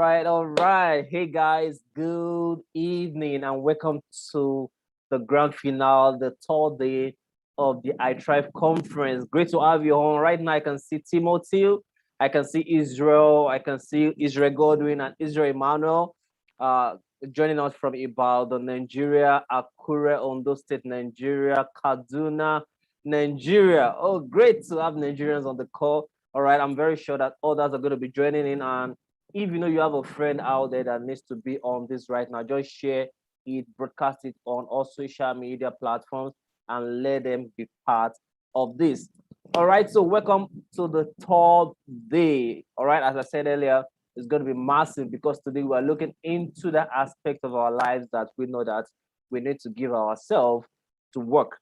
all right. Hey guys, good evening and welcome to the grand finale, the third day of the I Thrive conference. Great to have you on. Right now, I can see Timothy, I can see Israel, I can see Israel Godwin and Israel Emmanuel uh, joining us from Ibadan, Nigeria, Akure, Ondo State, Nigeria, Kaduna, Nigeria. Oh, great to have Nigerians on the call. All right, I'm very sure that others are going to be joining in, and if you know you have a friend out there that needs to be on this right now, just share it, broadcast it on all social media platforms, and let them be part of this. All right, so welcome to the third day. All right, as I said earlier, it's going to be massive because today we are looking into the aspect of our lives that we know that we need to give ourselves to work.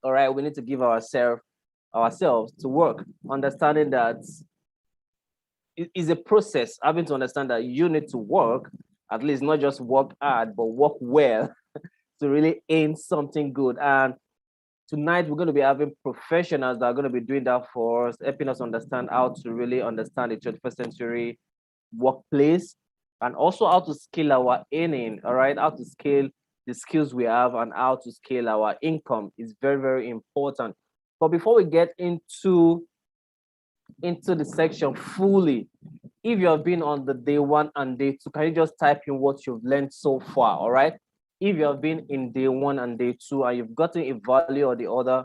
All right, we need to give ourselves to work, understanding that is a process. Having to understand that you need to work, at least not just work hard, but work well to really aim something good. And tonight we're going to be having professionals that are going to be doing that for us, helping us understand how to really understand the 21st century workplace and also how to scale our earning, all right, how to scale the skills we have and how to scale our income is very, very important. But before we get into the section fully, if you have been on the day one and day two, can you just type in what you've learned so far? All right. If you have been in day one and day two and you've gotten a value or the other,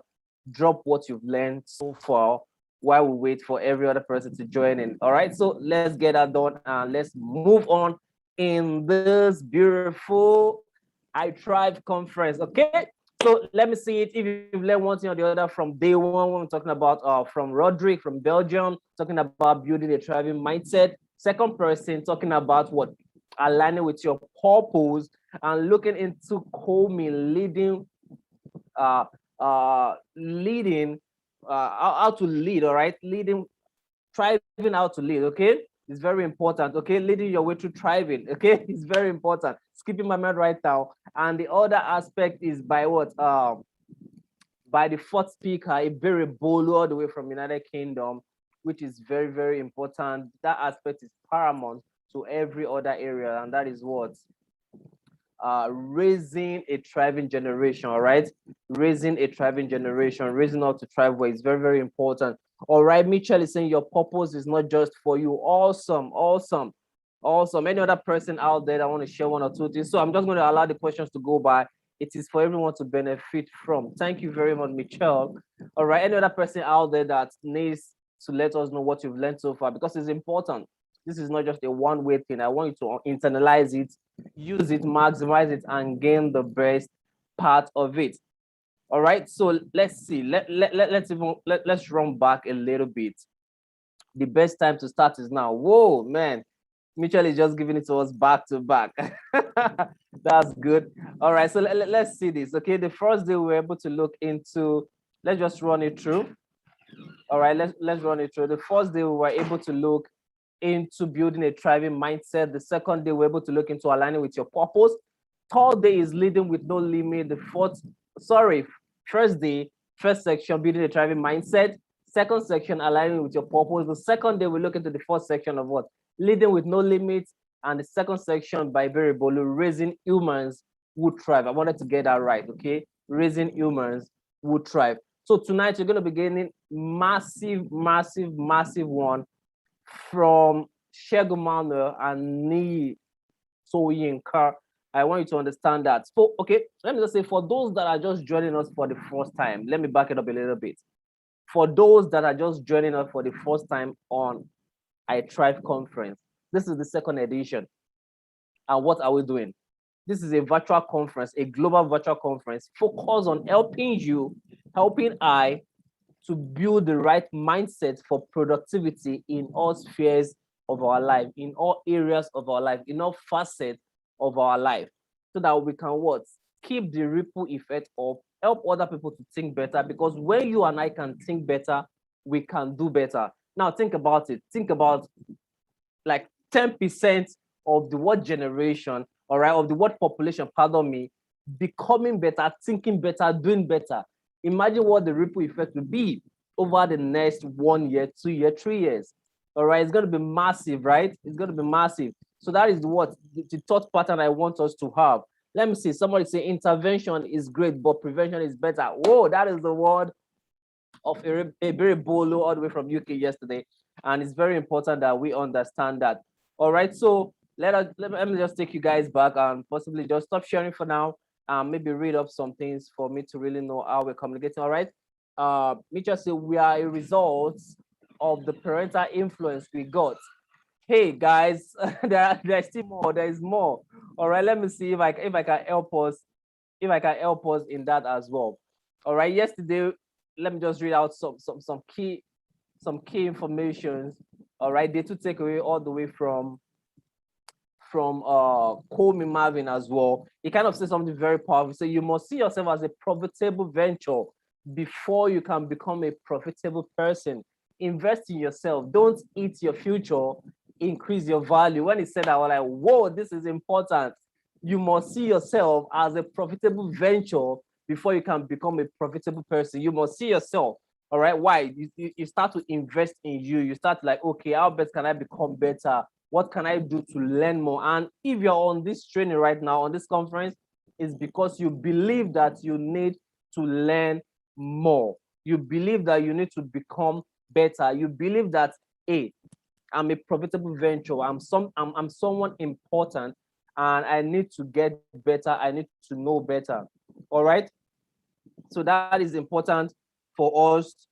drop what you've learned so far while we wait for every other person to join in. All right. So let's get that done and let's move on in this beautiful I Thrive conference. Okay. So let me see it. If you've learned one thing or the other from day one, when we're talking about from Roderick from Belgium, talking about building a thriving mindset. Second person talking about what aligning with your purpose and looking into Comey how to lead. All right, leading, thriving, how to lead. Okay, it's very important. Okay, leading your way to thriving. Okay, it's very important. Skipping my mind right now. And the other aspect is by what by the fourth speaker, Iberi Bolu, all the way from United Kingdom, which is very, very important. That aspect is paramount to every other area, and that is what raising a thriving generation. All right, raising a thriving generation, raising up to thrive where is very, very important. All right, Mitchell is saying your purpose is not just for you. Awesome, awesome, awesome. Any other person out there that want to share one or two things? So I'm just going to allow the questions to go by. It is for everyone to benefit from. Thank you very much, Michelle. All right, any other person out there that needs to let us know what you've learned so far, because it's important. This is not just a one-way thing. I want you to internalize it, use it, maximize it, and gain the best part of it. All right, so let's see. Let's run back a little bit. The best time to start is now. Whoa, man. Mitchell is just giving it to us back to back. That's good. All right, so let's see this. Okay, the first day we were able to look into, let's just run it through. All right, let's run it through. The first day we were able to look into building a thriving mindset. The second day we're able to look into aligning with your purpose. Third day is leading with no limit. First day, first section, building a thriving mindset. Second section, aligning with your purpose. The second day we look into the first section of what? Leading with no limits. And the second section by Iberi Bolu, raising humans who thrive. I wanted to get that right, okay? Raising humans who thrive. So tonight you're going to be getting massive, massive, massive one from Shegumano and Ni Soyinka. I want you to understand that. So, okay, let me just say, for those that are just joining us for the first time, let me back it up a little bit. For those that are just joining us for the first time on I Thrive conference, this is the second edition. And what are we doing? This is a virtual conference, a global virtual conference focused on helping I to build the right mindset for productivity in all spheres of our life, in all areas of our life, in all facets of our life, so that we can what? Keep the ripple effect up, help other people to think better, because when you and I can think better, we can do better. Now think about it. Think about like 10% of the world generation, all right, of the world population, pardon me, becoming better, thinking better, doing better. Imagine what the ripple effect will be over the next 1 year, 2 years, 3 years. All right, it's going to be massive, right? It's going to be massive. So that is what the thought pattern I want us to have. Let me see. Somebody say intervention is great, but prevention is better. Whoa, that is the word of Ebere Bolo all the way from UK yesterday. And it's very important that we understand that. All right, so let me just take you guys back and possibly just stop sharing for now. Maybe read up some things for me to really know how we're communicating. All right. Me just say we are a result of the parental influence we got. Hey guys, there's still more. There is more. All right, let me see if I can help us, in that as well. All right, yesterday, let me just read out some key informations. All right, they to take away all the way from Coleman Marvin as well. He kind of says something very powerful. So you must see yourself as a profitable venture before you can become a profitable person. Invest in yourself. Don't eat your future. Increase your value. When he said that, I was like, whoa, this is important. You must see yourself as a profitable venture before you can become a profitable person. You must see yourself. All right. Why? You start to invest in you. You start like, okay, how best can I become better? What can I do to learn more? And if you're on this training right now, on this conference, it's because you believe that you need to learn more. You believe that you need to become better. You believe that, hey, I'm a profitable venture. I'm someone important, and I need to get better. I need to know better. All right. So that is important for us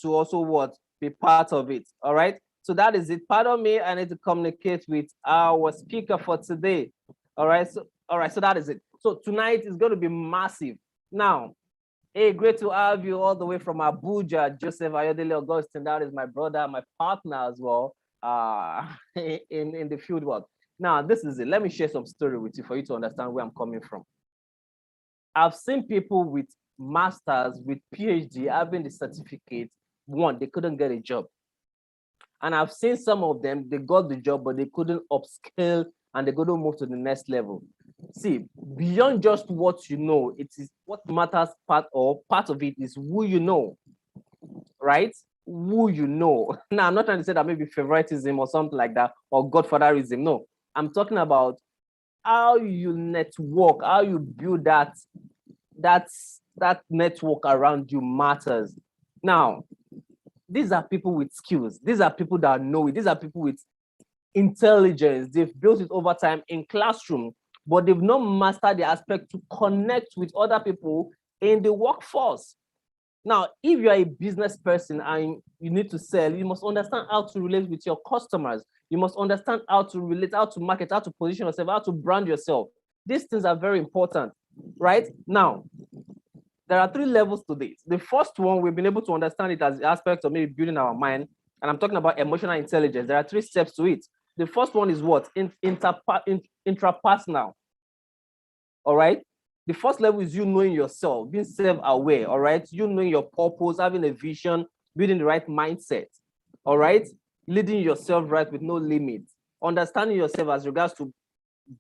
to also what be part of it. All right. So that is it. Pardon me. I need to communicate with our speaker for today. All right. So that is it. So tonight is going to be massive. Now, hey, great to have you all the way from Abuja, Joseph Ayodele Augustine. That is my brother, my partner as well, in the field work. Now, this is it. Let me share some story with you for you to understand where I'm coming from. I've seen people with masters, with PhD, having the certificate. One, they couldn't get a job. And I've seen some of them, they got the job, but they couldn't upscale and they couldn't move to the next level. See, beyond just what you know, it is what matters. Part of it is who you know, right? Who you know. Now, I'm not trying to say that maybe favoritism or something like that, or godfatherism. No, I'm talking about how you network, how you build that network around you matters. Now, these are people with skills. These are people that know it. These are people with intelligence. They've built it over time in classroom, but they've not mastered the aspect to connect with other people in the workforce. Now, if you're a business person and you need to sell, you must understand how to relate with your customers. You must understand how to relate, how to market, how to position yourself, how to brand yourself. These things are very important, right? Now, there are 3 levels to this. The first one, we've been able to understand it as the aspect of maybe building our mind. And I'm talking about emotional intelligence. There are 3 steps to it. The first one is what? Intrapersonal. All right. The first level is you knowing yourself, being self-aware. All right. You knowing your purpose, having a vision, building the right mindset. All right. Leading yourself right with no limits. Understanding yourself as regards to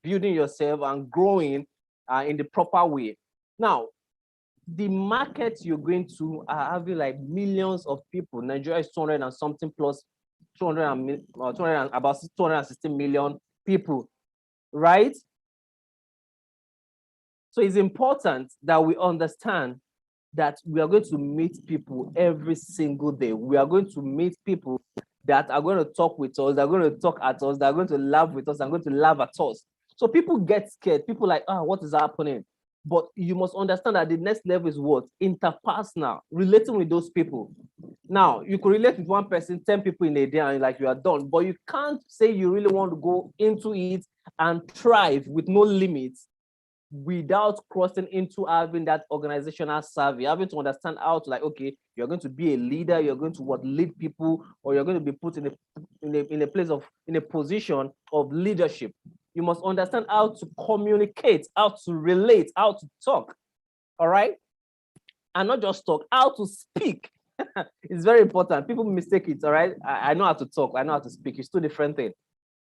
building yourself and growing in the proper way. Now, the market you're going to are having like millions of people. Nigeria is 200 and something plus 200 and about 260 million people, right? So it's important that we understand that we are going to meet people every single day. We are going to meet people that are going to talk with us, that are going to talk at us, that are going to laugh with us, and going to laugh at us. So people get scared. People like, what is happening? But you must understand that the next level is what? Interpersonal, relating with those people. Now, you could relate with one person, 10 people in a day, and like you are done. But you can't say you really want to go into it and thrive with no limits without crossing into having that organizational savvy, having to understand how to, like, okay, you're going to be a leader, you're going to lead people, or you're going to be put in a position of leadership. You must understand how to communicate, how to relate, how to talk. All right. And not just talk, how to speak. It's very important. People mistake it. All right. I know how to talk, I know how to speak. It's 2 different things.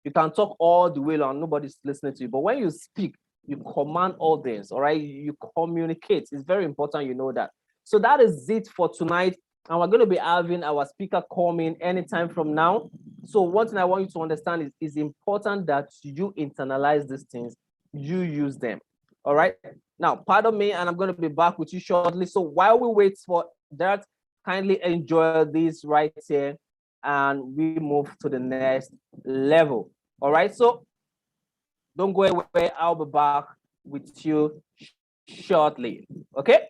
You can talk all the way long, nobody's listening to you. But when you speak, you command audience, all right? You communicate. It's very important you know that. So that is it for tonight. And we're going to be having our speaker coming anytime from now. So one thing I want you to understand is it's important that you internalize these things, you use them. All right. Now, pardon me, and I'm going to be back with you shortly. So while we wait for that, kindly enjoy this right here, and we move to the next level. All right. So don't go away. I'll be back with you shortly. Okay.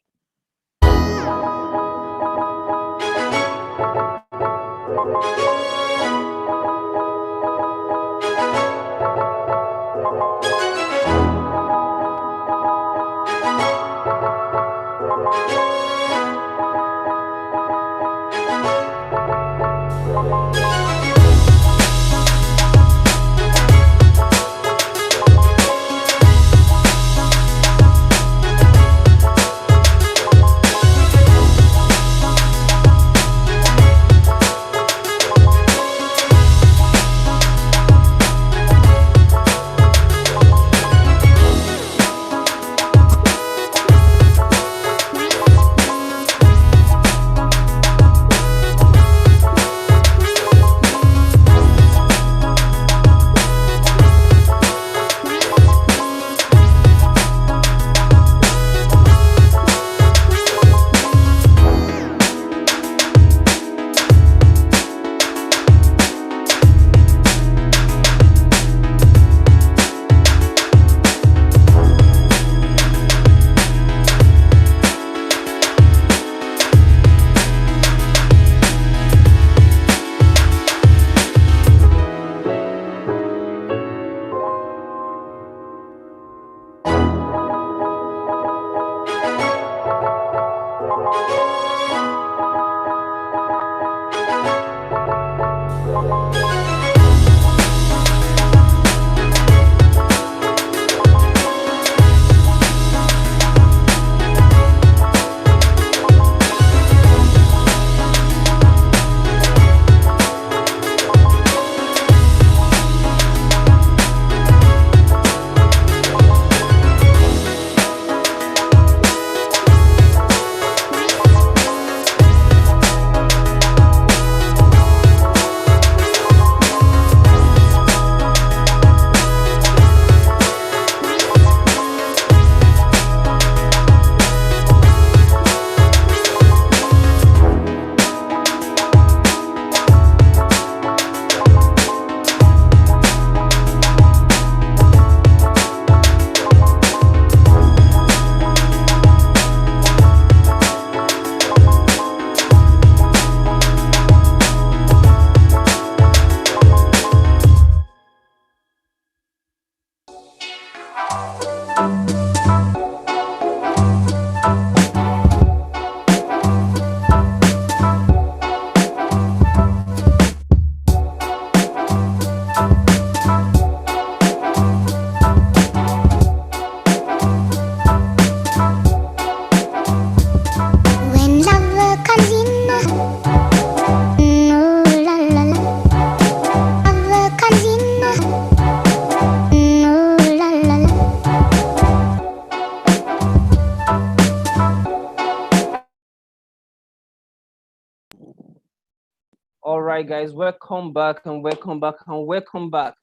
All right, guys, welcome back and welcome back and welcome back.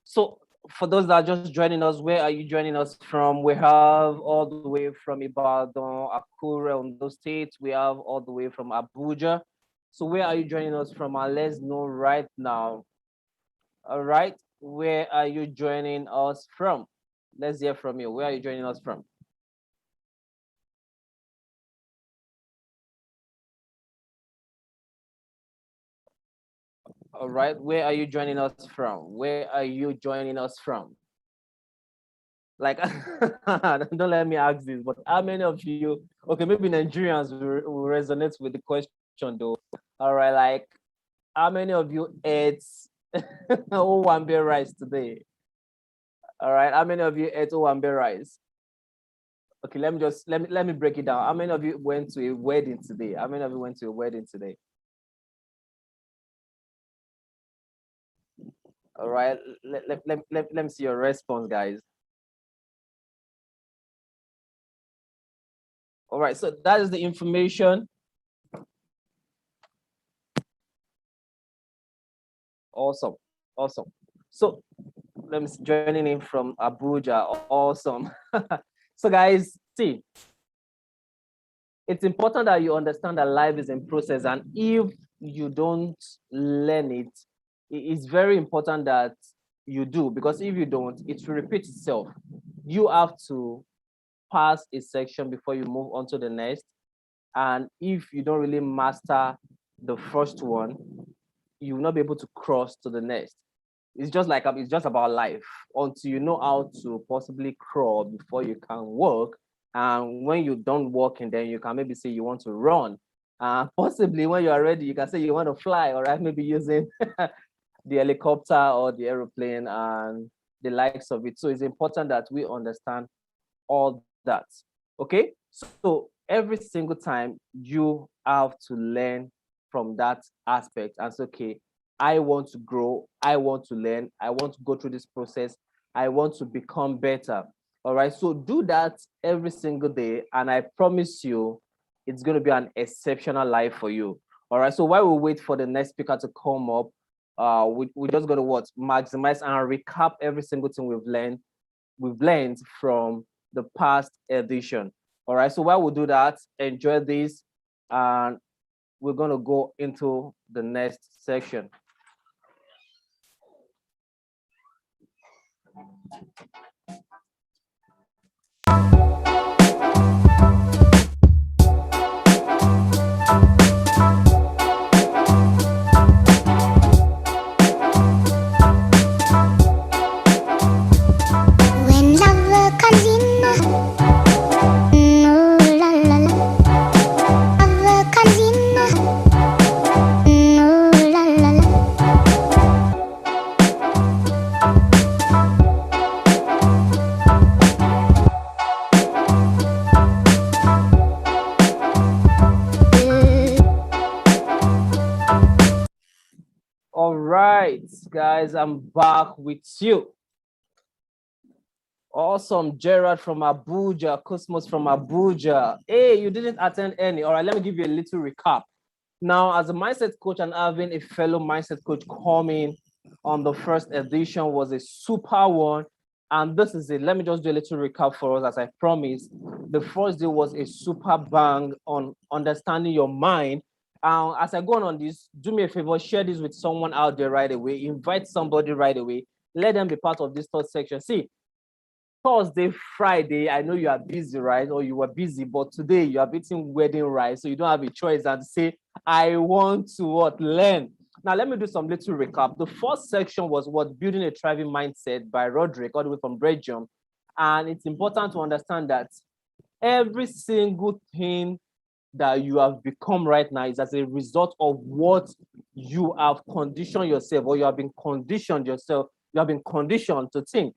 So, for those that are just joining us, where are you joining us from? We have all the way from Ibadan, Akure, Ondo State. We have all the way from Abuja. So, where are you joining us from? Let's know right now. All right, where are you joining us from? Let's hear from you. Where are you joining us from? All right, where are you joining us from? Where are you joining us from? Like, don't let me ask this, but how many of you, okay, maybe Nigerians will resonate with the question though. All right, like, how many of you ate Owambe rice today? All right, how many of you ate Owambe rice? Okay, let me break it down. How many of you went to a wedding today? How many of you went to a wedding today? All right, let me see your response, guys. All right, so that is the information. Awesome. Awesome. So let me joining in from Abuja. Awesome. So guys, see, it's important that you understand that life is in process, and if you don't learn it, it's very important that you do, because if you don't, it will repeat itself. You have to pass a section before you move on to the next, and if you don't really master the first one, you will not be able to cross to the next. It's just about life. Until you know how to possibly crawl before you can walk, and when you don't walk, and then you can maybe say you want to run, possibly when you are ready you can say you want to fly, all right, maybe using the helicopter or the aeroplane and the likes of it. So it's important that we understand all that. Okay, so every single time you have to learn from that aspect and say, okay, I want to grow, I want to learn, I want to go through this process, I want to become better. All right, so do that every single day, and I promise you it's going to be an exceptional life for you. All right, so while we wait for the next speaker to come up, we're just going to what maximize and recap every single thing we've learned from the past edition. All right, so while we do that, enjoy this, and we're going to go into the next section. When love comes in, ooh la la la. Love comes in, ooh la la la. All right, guys, I'm back with you. Awesome, Gerard from Abuja, Cosmos from Abuja. Hey, you didn't attend any. All right, let me give you a little recap. Now, as a mindset coach and having a fellow mindset coach coming on the first edition was a super one. And this is it. Let me just do a little recap for us, as I promised. The first day was a super bang on understanding your mind. As I go on this, do me a favor, share this with someone out there right away. Invite somebody right away. Let them be part of this third section. See, Thursday, Friday, I know you are busy, right? Or you were busy, but today you are eating wedding rice, so you don't have a choice and say, I want to what? Learn. Now, let me do some little recap. The first section was what? Building a thriving mindset by Roderick, all the way from Belgium. And it's important to understand that every single thing that you have become right now is as a result of what you have conditioned yourself, or you have been conditioned yourself, you have been conditioned to think.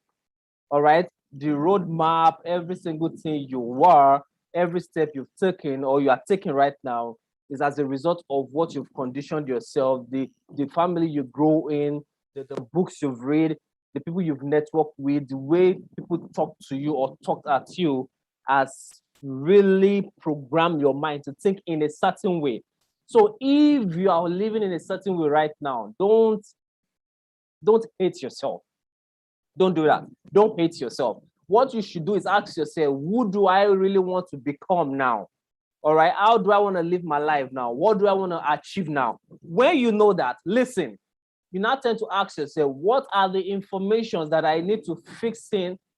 All right, the roadmap, every single thing you were, every step you've taken or you are taking right now is as a result of what you've conditioned yourself, the family you grow in, the books you've read, the people you've networked with, the way people talk to you or talked at you has really programmed your mind to think in a certain way. So if you are living in a certain way right now, don't hate yourself. Don't do that. Don't hate yourself. What you should do is ask yourself, who do I really want to become now? All right. How do I want to live my life now? What do I want to achieve now? When you know that, listen, you now tend to ask yourself, what are the informations that I need to fix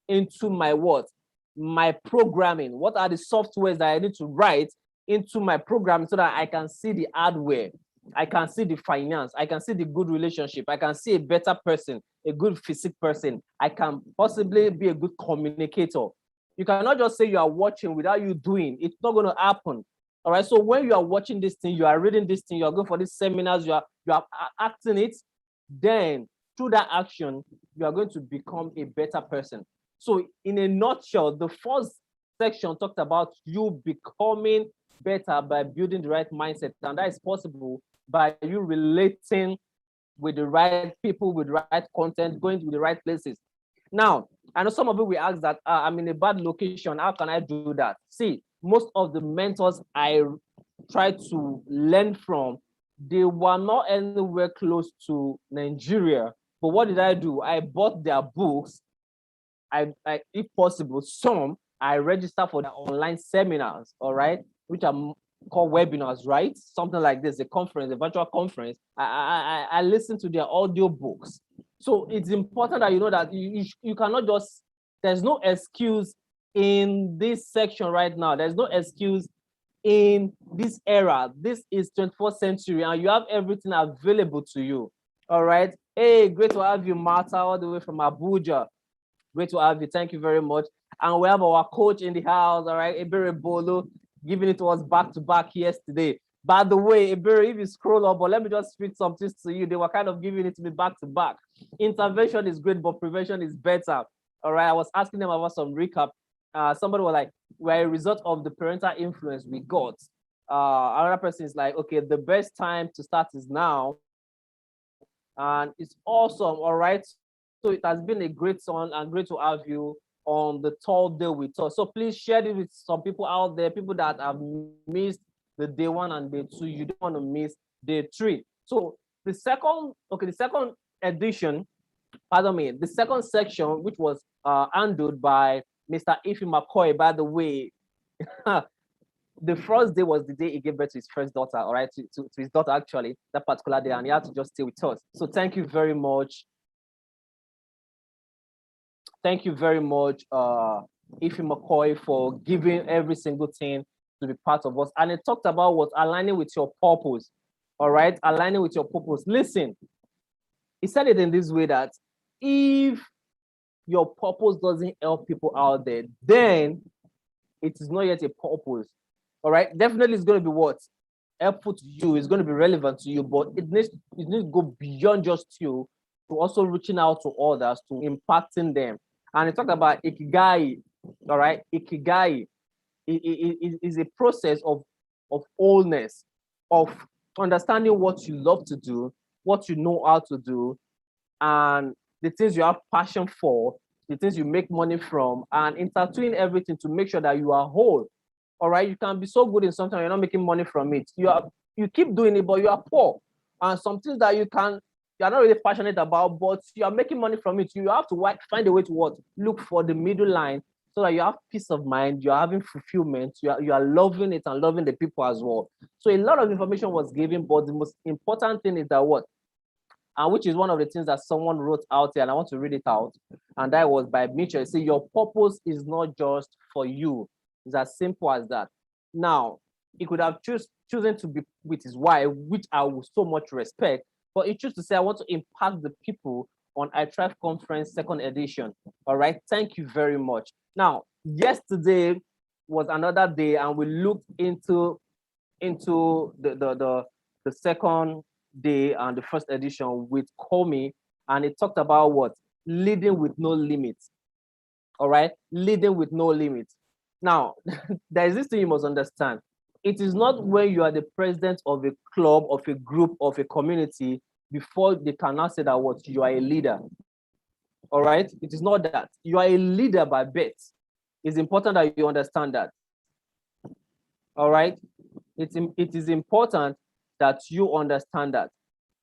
into my what? My programming. What are the softwares that I need to write into my programming so that I can see the hardware? I can see the finance, I can see the good relationship, I can see a better person, a good physique person, I can possibly be a good communicator. You cannot just say you are watching without you doing. It's not going to happen. All right. So when you are watching this thing, you are reading this thing, you are going for these seminars, you are acting it, then through that action, you are going to become a better person. So in a nutshell, the first section talked about you becoming better by building the right mindset, and that is possible by you relating with the right people, with the right content, going to the right places. Now, I know some of you will ask that I'm in a bad location. How can I do that? See, most of the mentors I try to learn from, They were not anywhere close to Nigeria. But what did I do? I bought their books. If possible, some I register for the online seminars, all right, which are called webinars, right? Something like this, a conference, a virtual conference. I listen to their audio books. So it's important that you know that you cannot just, there's no excuse in this section right now. There's no excuse in this era. This is 21st century and you have everything available to you. All right. Hey, great to have you, Martha, all the way from Abuja. Great to have you. Thank you very much. And we have our coach in the house, all right, Ebere Bolo, giving it to us back to back yesterday. By the way, Ebere, if you scroll up, but let me just speak some things to you. They were kind of giving it to me back to back. Intervention is great, but prevention is better. All right. I was asking them about some recap. Somebody was like, we're a result of the parental influence we got. Another person is like, okay, the best time to start is now. And it's awesome. All right. So it has been a great song and great to have you on the third day with us. So please share it with some people out there, people that have missed the day 1 and day 2. You don't want to miss day 3. So the second edition, pardon me, the second section, which was handled by Mr. Ife McCoy, by the way, the first day was the day he gave birth to his first daughter, all right, to his daughter actually, that particular day, and he had to just stay with us. So thank you very much. Thank you very much, Ife McCoy, for giving every single thing to be part of us. And it talked about what aligning with your purpose, all right, aligning with your purpose. Listen, he said it in this way that if your purpose doesn't help people out there, then it is not yet a purpose. All right, definitely it's going to be what helpful to you, it's going to be relevant to you, but it needs to go beyond just you to also reaching out to others, to impacting them. And it talked about ikigai. All right, ikigai is a process of wholeness, of understanding what you love to do, what you know how to do, and the things you have passion for, the things you make money from, and intertwine everything to make sure that you are whole. All right, you can be so good in something, you're not making money from it. You keep doing it, but you are poor. And some things that you're not really passionate about, but you are making money from it. You have to find a way to what? Look for the middle line so that you have peace of mind, you're having fulfillment, you are loving it and loving the people as well. So a lot of information was given, but the most important thing is that what? And which is one of the things that someone wrote out here, and I want to read it out. And that was by Mitchell. It says, your purpose is not just for you. It's as simple as that. Now, he could have chosen to be with his wife, which I would so much respect, but he chose to say, I want to impact the people on iThrive Conference 2nd edition. All right, thank you very much. Now, yesterday was another day, and we looked into the second day and the first edition with Komi, and it talked about what? Leading with no limits. All right, leading with no limits. Now, there is this thing you must understand. It is not when you are the president of a club, of a group, of a community, before they can now say that what? You are a leader. All right, it is not that. You are a leader by birth. It's important that you understand that. All right, it is important that you understand that.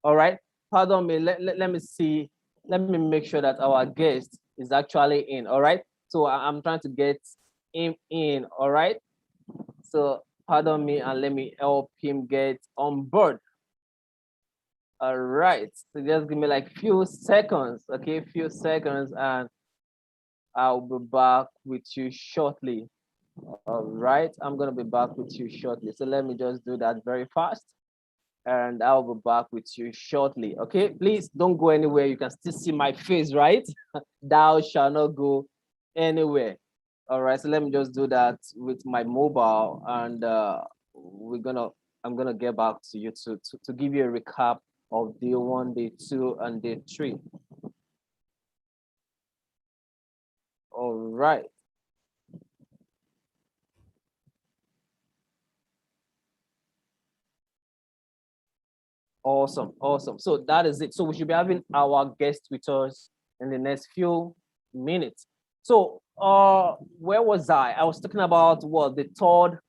All right, pardon me, let me see, let me make sure that our guest is actually in. All right, so I'm trying to get him in. All right, so pardon me and let me help him get on board. All right, so just give me like few seconds, okay, few seconds, and I'll be back with you shortly. All right, I'm gonna be back with you shortly, so let me just do that very fast, and I'll be back with you shortly. Okay, please don't go anywhere. You can still see my face, right? Thou shall not go anywhere. All right, so let me just do that with my mobile, and I'm gonna get back to you to give you a recap of day 1, day 2, and day 3. All right. Awesome, awesome. So that is it. So we should be having our guest with us in the next few minutes. So where was I? I was talking about what? The third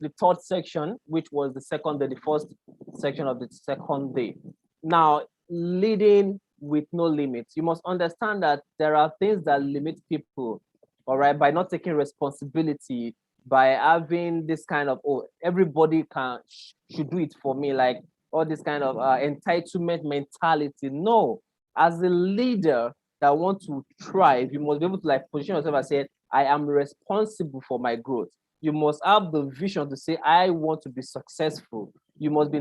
the third section, which was the second day, the first section of the second day. Now, leading with no limits. You must understand that there are things that limit people, all right, by not taking responsibility, by having this kind of, oh, everybody should do it for me, like all this kind of entitlement mentality. No, as a leader that want to thrive, you must be able to like position yourself and say, I am responsible for my growth. You must have the vision to say, I want to be successful. You must be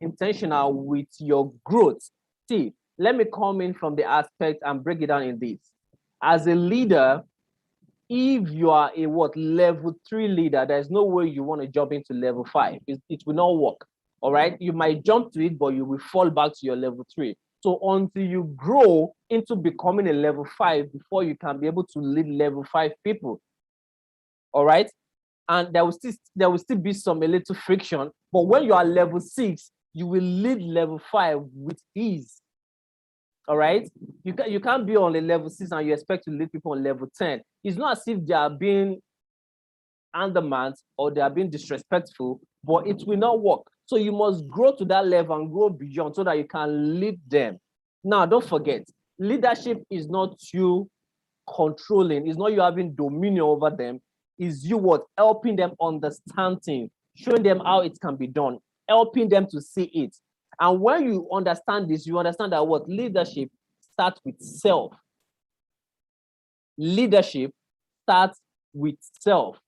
intentional with your growth. See, let me come in from the aspect and break it down in this. As a leader, if you are a level 3 leader, there's no way you want to jump into level 5. It will not work. All right. You might jump to it, but you will fall back to your level 3. So until you grow into becoming a level 5 before you can be able to lead level 5 people. All right. And there will still be some a little friction. But when you are level 6, you will lead level 5 with ease. All right. You can't be on a level 6 and you expect to lead people on level 10. It's not as if they are being undermined or they are being disrespectful, but it will not work. So you must grow to that level and grow beyond so that you can lead them. Now, don't forget, leadership is not you controlling, it's not you having dominion over them, is you helping them understand things, showing them how it can be done, helping them to see it. And when you understand this, you understand that leadership starts with self. Leadership starts with self.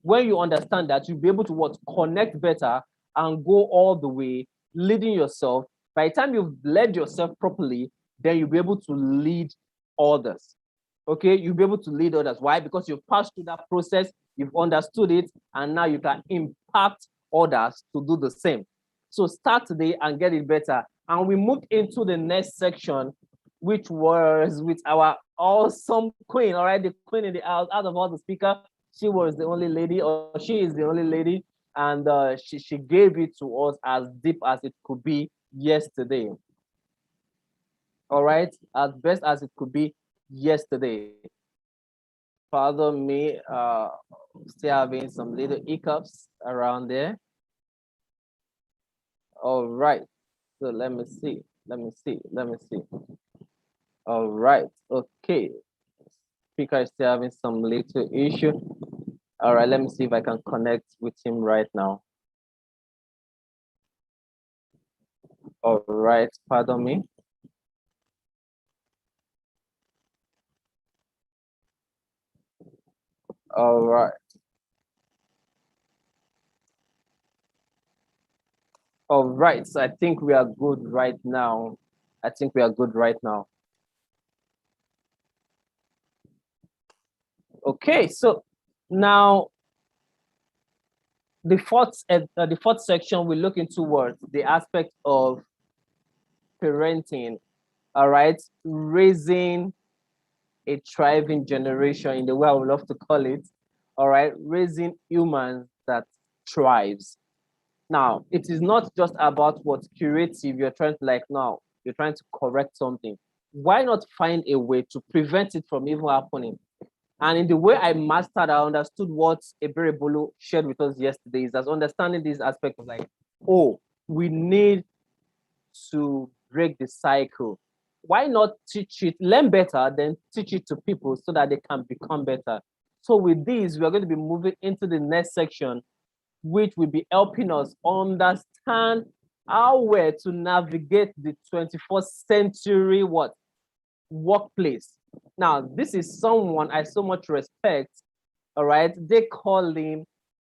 When you understand that, you'll be able to connect better and go all the way, leading yourself. By the time you've led yourself properly, then you'll be able to lead others. Okay, you'll be able to lead others. Why? Because you've passed through that process, you've understood it, and now you can impact others to do the same. So start today and get it better. And we moved into the next section, which was with our awesome queen. All right, the queen in the house. Out of all the speakers, she was the only lady, or she is the only lady, and she gave it to us as deep as it could be yesterday. All right, as best as it could be yesterday. Pardon me, still having some little hiccups around there. All right, so let me see. All right, okay. Speaker is still having some little issue. All right, let me see if I can connect with him right now. All right, pardon me. All right. All right, so I think we are good right now. Okay, so now the fourth section, we're looking towards the aspect of parenting. All right, raising a thriving generation in the way I would love to call it. All right, raising humans that thrives. Now, it is not just about what's curative. You're trying to correct something. Why not find a way to prevent it from even happening? And in the way I mastered, I understood what Eberebolu shared with us yesterday is as understanding this aspect of like, oh, we need to break the cycle. Why not teach it, learn better, then teach it to people so that they can become better? So with this, we are going to be moving into the next section, which will be helping us understand how we're to navigate the 21st century workplace. Now, this is someone I so much respect. All right, they call him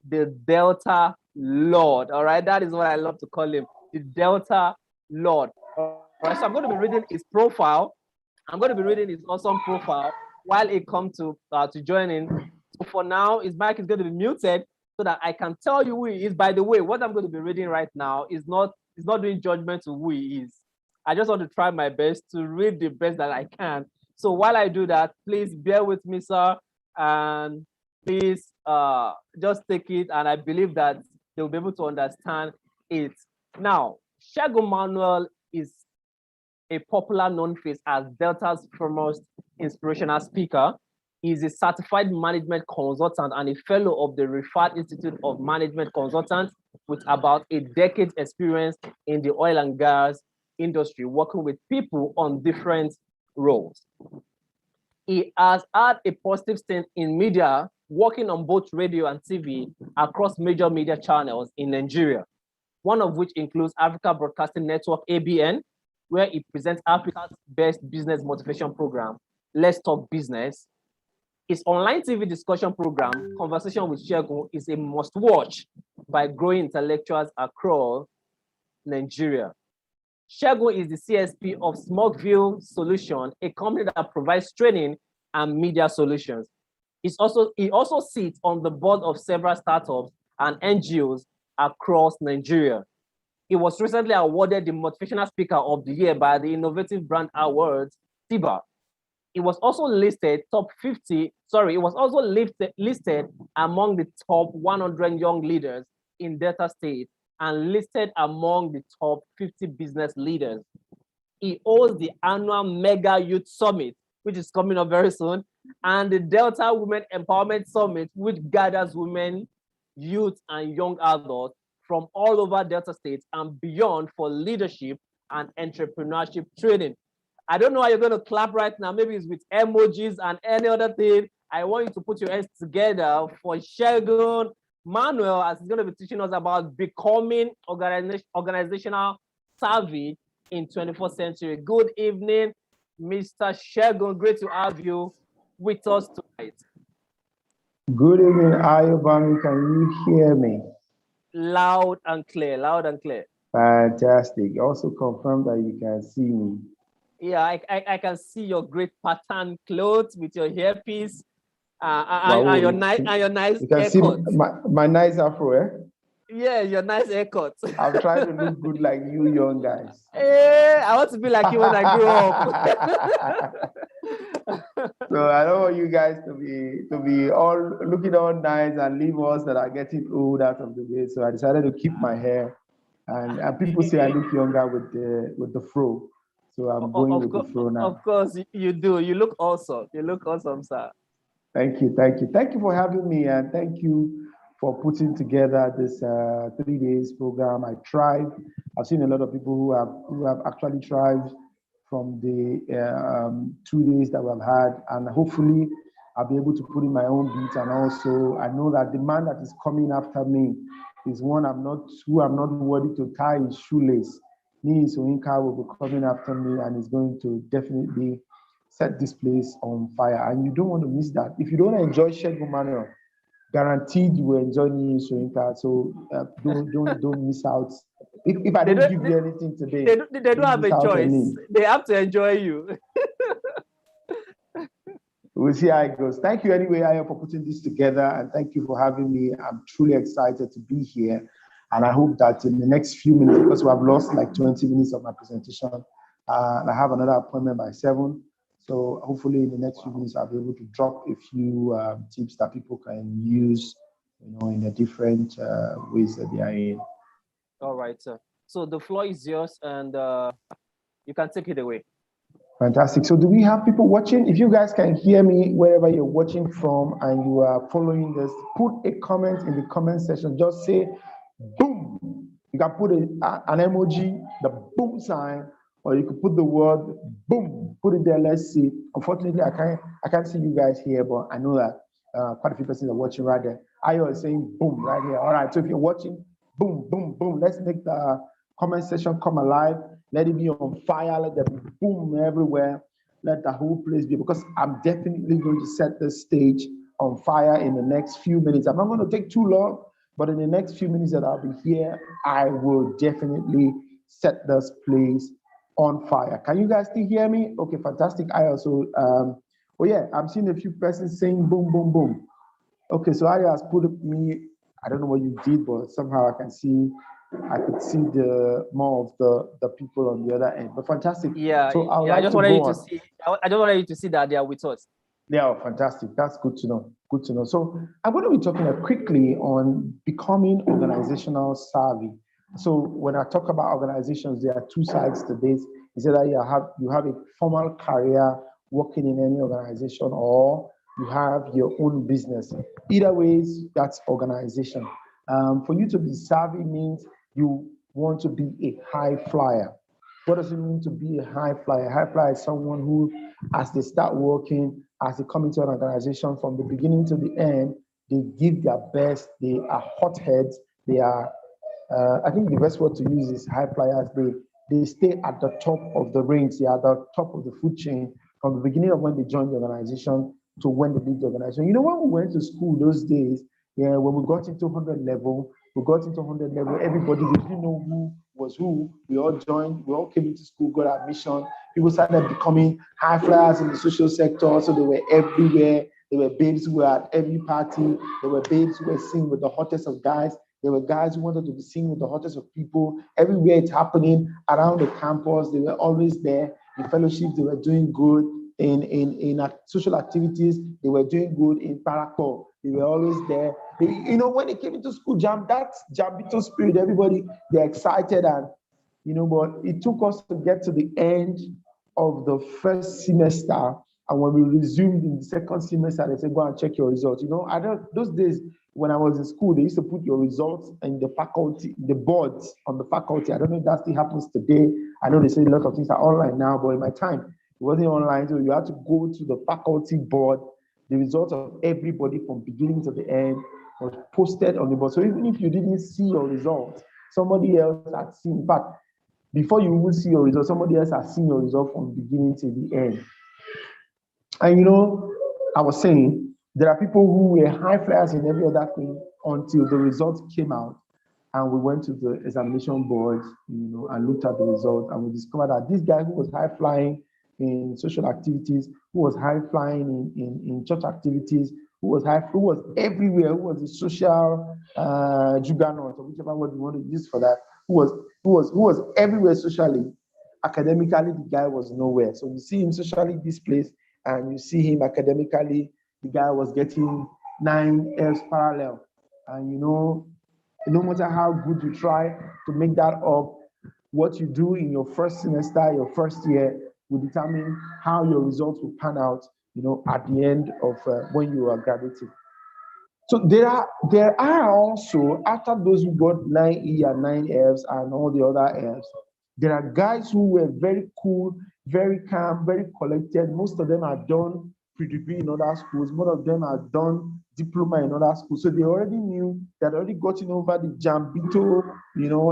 the Delta Lord. All right, that is what I love to call him, the Delta Lord. All right, so I'm going to be reading his profile. I'm going to be reading his awesome profile while he comes to join in. So for now, his mic is going to be muted so that I can tell you who he is. By the way, what I'm going to be reading right now is not doing judgment to who he is. I just want to try my best to read the best that I can. So while I do that, please bear with me, sir, and please just take it. And I believe that they'll be able to understand it. Now, Segun Manuel is a popular known face as Delta's foremost inspirational speaker. He is a certified management consultant and a fellow of the Rifat Institute of Management Consultants with about a decade's experience in the oil and gas industry, working with people on different roles. He has had a positive stint in media, working on both radio and TV across major media channels in Nigeria, one of which includes Africa Broadcasting Network, ABN, where he presents Africa's best business motivation program, Let's Talk Business. His online TV discussion program, Conversation with Segun, is a must-watch by growing intellectuals across Nigeria. Segun is the CSP of Smokeville Solution, a company that provides training and media solutions. He also sits on the board of several startups and NGOs across Nigeria. He was recently awarded the Motivational Speaker of the Year by the Innovative Brand Awards, TIBA. It was also listed listed among the top 100 young leaders in Delta State and listed among the top 50 business leaders. He holds the annual Mega Youth Summit, which is coming up very soon, and the Delta Women Empowerment Summit, which gathers women, youth, and young adults from all over Delta State and beyond for leadership and entrepreneurship training. I don't know how you're going to clap right now. Maybe it's with emojis and any other thing. I want you to put your hands together for Segun Manuel, as he's going to be teaching us about becoming organizational savvy in 21st century. Good evening, Mr. Segun. Great to have you with us tonight. Good evening, Ayobami. Can you hear me? Loud and clear, loud and clear. Fantastic. Also confirm that you can see me. Yeah, I can see your great pattern clothes with your hairpiece and your nice You can see my nice afro, eh? Yeah, your nice haircut. I'm trying to look good like you young guys. Hey, I want to be like you when I grow up. So I don't want you guys to be all looking all nice and leave us that are getting old out of the way. So I decided to keep my hair, and people say I look younger with the fro. So I'm going with the fro now. Of course, you do. You look awesome. You look awesome, sir. Thank you for having me, and thank you for putting together this 3 days program. I tried. I've seen a lot of people who have actually tried from the 2 days that we've had, and hopefully I'll be able to put in my own beat. And also, I know that the man that is coming after me is one I'm not worthy to tie his shoelace. Nini Soyinka will be coming after me and is going to definitely set this place on fire. And you don't want to miss that. If you don't enjoy Segun Manuel, guaranteed you will enjoy Nini Soyinka. So don't miss out. If I don't give you anything today, they don't have a choice. They have to enjoy you. We'll see how it goes. Thank you anyway, Ayo, for putting this together, and thank you for having me. I'm truly excited to be here. And I hope that in the next few minutes, because we have lost like 20 minutes of my presentation, and I have another appointment by 7. So hopefully in the next few minutes, I'll be able to drop a few tips that people can use, in the different ways that they are in. All right, sir. So the floor is yours, and you can take it away. Fantastic. So do we have people watching? If you guys can hear me wherever you're watching from and you are following this, put a comment in the comment section. Just say boom. You can put an emoji, the boom sign, or you could put the word boom. Put it there. Let's see. Unfortunately, I can't see you guys here, but I know that quite a few persons are watching right there. Ayo is saying boom right here. All right. So if you're watching, boom, boom, boom. Let's make the comment section come alive. Let it be on fire. Let there be boom everywhere. Let the whole place be, because I'm definitely going to set the stage on fire in the next few minutes. I'm not going to take too long, but in the next few minutes that I'll be here, I will definitely set this place on fire. Can you guys still hear me? Okay, fantastic. I also, I'm seeing a few persons saying boom, boom, boom. Okay, so I has put me, I don't know what you did, but somehow I could see the more of the people on the other end. But fantastic. Yeah. So I just wanted you to see that they are with us. Yeah, fantastic. That's good to know. Good to know. So I'm going to be talking quickly on becoming organizational savvy. So when I talk about organizations, there are two sides to this. Is either you have a formal career working in any organization, or you have your own business. Either ways, that's organization. For you to be savvy means you want to be a high flyer. What does it mean to be a high flyer? High flyer is someone who, as they start working, as they come into an organization from the beginning to the end, they give their best. They are hotheads. They are, I think the best word to use is high flyers. They stay at the top of the range. They are at the top of the food chain from the beginning of when they join the organization to when they leave the organization. You know, when we went to school those days, yeah, when we got into 100 level, everybody, we didn't know who was who. We all joined, we all came into school, got admission. People started becoming high flyers in the social sector, so they were everywhere. There were babes who were at every party. There were babes who were seen with the hottest of guys. There were guys who wanted to be seen with the hottest of people. Everywhere it's happening around the campus, they were always there. In fellowships, they were doing good. In social activities, they were doing good. In parkour, they were always there. When they came into school jam, that Jambito spirit, everybody, they're excited. And, but it took us to get to the end of the first semester. And when we resumed in the second semester, they said, go and check your results. Those days when I was in school, they used to put your results in the faculty, the boards on the faculty. I don't know if that still happens today. I know they say a lot of things are online now, but in my time, it wasn't online. So you had to go to the faculty board. The results of everybody from beginning to the end was posted on the board. So even if you didn't see your results, somebody else had seen. In fact, before you even see your results, somebody else has seen your result from beginning to the end. And I was saying, there are people who were high flyers in every other thing until the results came out. And we went to the examination board, and looked at the results, and we discovered that this guy who was high flying in social activities, who was high flying in church activities, who was everywhere, who was a social juggernaut, or whichever word you want to use for that, who was everywhere socially. Academically, the guy was nowhere. So you see him socially displaced, and you see him academically, the guy was getting 9 F's parallel. And no matter how good you try to make that up, what you do in your first semester, your first year, will determine how your results will pan out, at the end of when you are graduating. So there are also, after those who got 9E and 9Fs and all the other Fs, there are guys who were very cool, very calm, very collected. Most of them are done pre-degree in other schools. Most of them are done diploma in other schools. So they already knew, they had already gotten over the Jambito,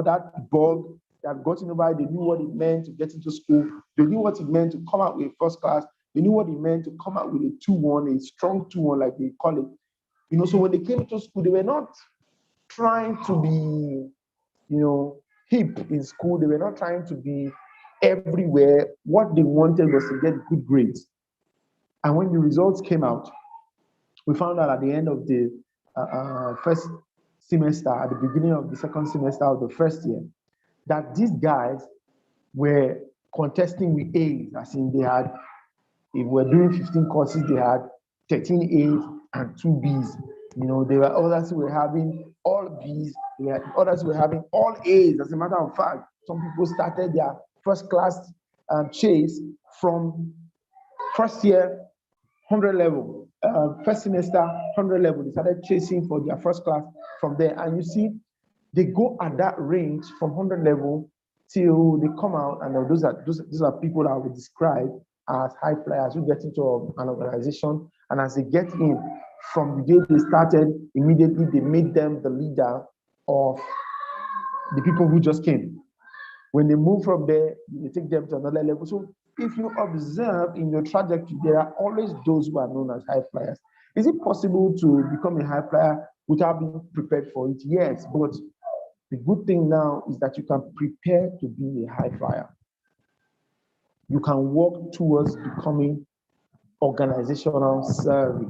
that bug. They had gotten over it. They knew what it meant to get into school. They knew what it meant to come out with first class. They knew what it meant to come out with a 2-1, a strong 2-1, like they call it. So when they came to school, they were not trying to be, hip in school. They were not trying to be everywhere. What they wanted was to get good grades. And when the results came out, we found out at the end of the first semester, at the beginning of the second semester of the first year, that these guys were contesting with A's, as in they had, if we were doing 15 courses, they had 13 A's and 2 B's. There were others who were having all B's, there were others who were having all A's. As a matter of fact, some people started their first class chase from first year 100 level, first semester 100 level. They started chasing for their first class from there. And you see, they go at that range from 100 level till they come out, and those are people that I would describe as high flyers who get into an organization, and as they get in, from the day they started, immediately they made them the leader of the people who just came. When they move from there, they take them to another level. So if you observe in your trajectory, there are always those who are known as high flyers. Is it possible to become a high flyer without being prepared for it? Yes, but the good thing now is that you can prepare to be a high flyer. You can work towards becoming organizational savvy.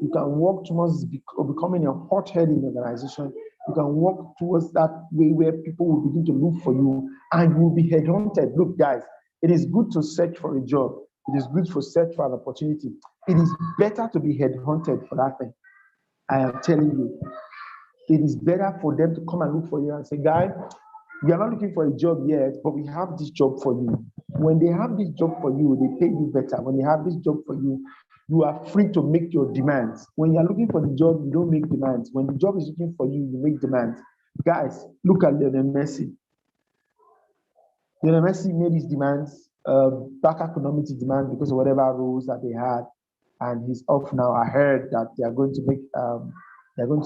You can work towards becoming a hothead in the organization. You can work towards that way where people will begin to look for you and you will be headhunted. Look, guys, it is good to search for a job. It is good to search for an opportunity. It is better to be headhunted for that thing. I am telling you, it is better for them to come and look for you and say, guy, we are not looking for a job yet, but we have this job for you. When they have this job for you, they pay you better. When they have this job for you, You are free to make your demands. When you're looking for the job, you don't make demands. When the job is looking for you, you make demands. Guys, look at Lionel Messi. Lionel Messi made his demands. Barca could not meet his demands because of whatever rules that they had, and he's off now. I heard that they are going to they're going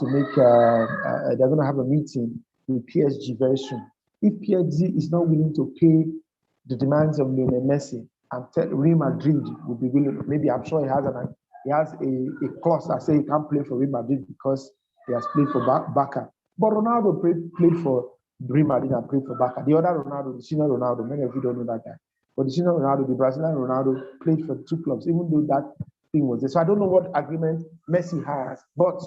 to have a meeting with PSG very soon. If PSG is not willing to pay the demands of Lionel Messi, and Real Madrid will be willing. Maybe I'm sure he has a clause that says he can't play for Real Madrid because he has played for Barca. But Ronaldo played for Real Madrid and played for Barca. The other Ronaldo, the senior Ronaldo, many of you don't know that guy. But the senior Ronaldo, the Brazilian Ronaldo, played for 2 clubs, even though that thing was there. So I don't know what agreement Messi has, but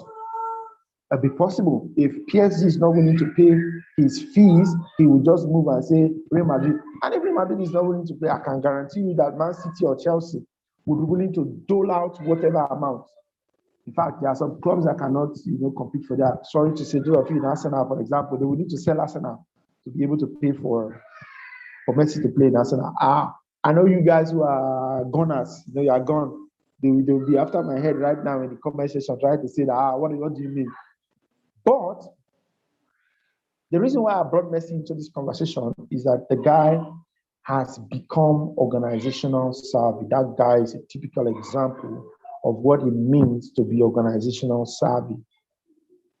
it'd be possible if PSG is not willing to pay his fees, he will just move and say Real Madrid. And if Real Madrid is not willing to pay, I can guarantee you that Man City or Chelsea would be willing to dole out whatever amount. In fact, there are some clubs that cannot, compete for that. Sorry to say, those of you in Arsenal, for example, they will need to sell Arsenal to be able to pay for Messi to play in Arsenal. I know you guys who are gunners, you are gone. They will be after my head right now in the comment section trying to say that, what do you mean? But the reason why I brought Messi into this conversation is that the guy has become organizational savvy. That guy is a typical example of what it means to be organizational savvy.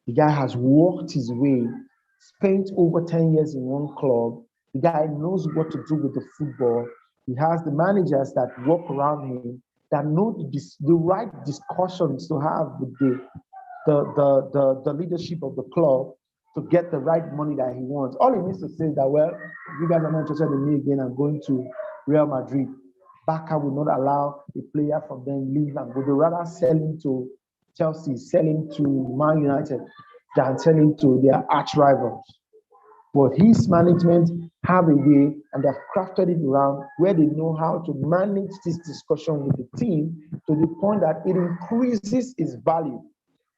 The guy has worked his way, spent over 10 years in one club. The guy knows what to do with the football. He has the managers that work around him that know the right discussions to have with the leadership of the club to get the right money that he wants. All he needs to say is that, well, you guys are not interested in me again, I'm going to Real Madrid. Barca will not allow a player from them leave and go. They rather sell him to Chelsea, sell him to Man United than sell him to their arch rivals. But his management have a way, and they've crafted it around where they know how to manage this discussion with the team to the point that it increases its value.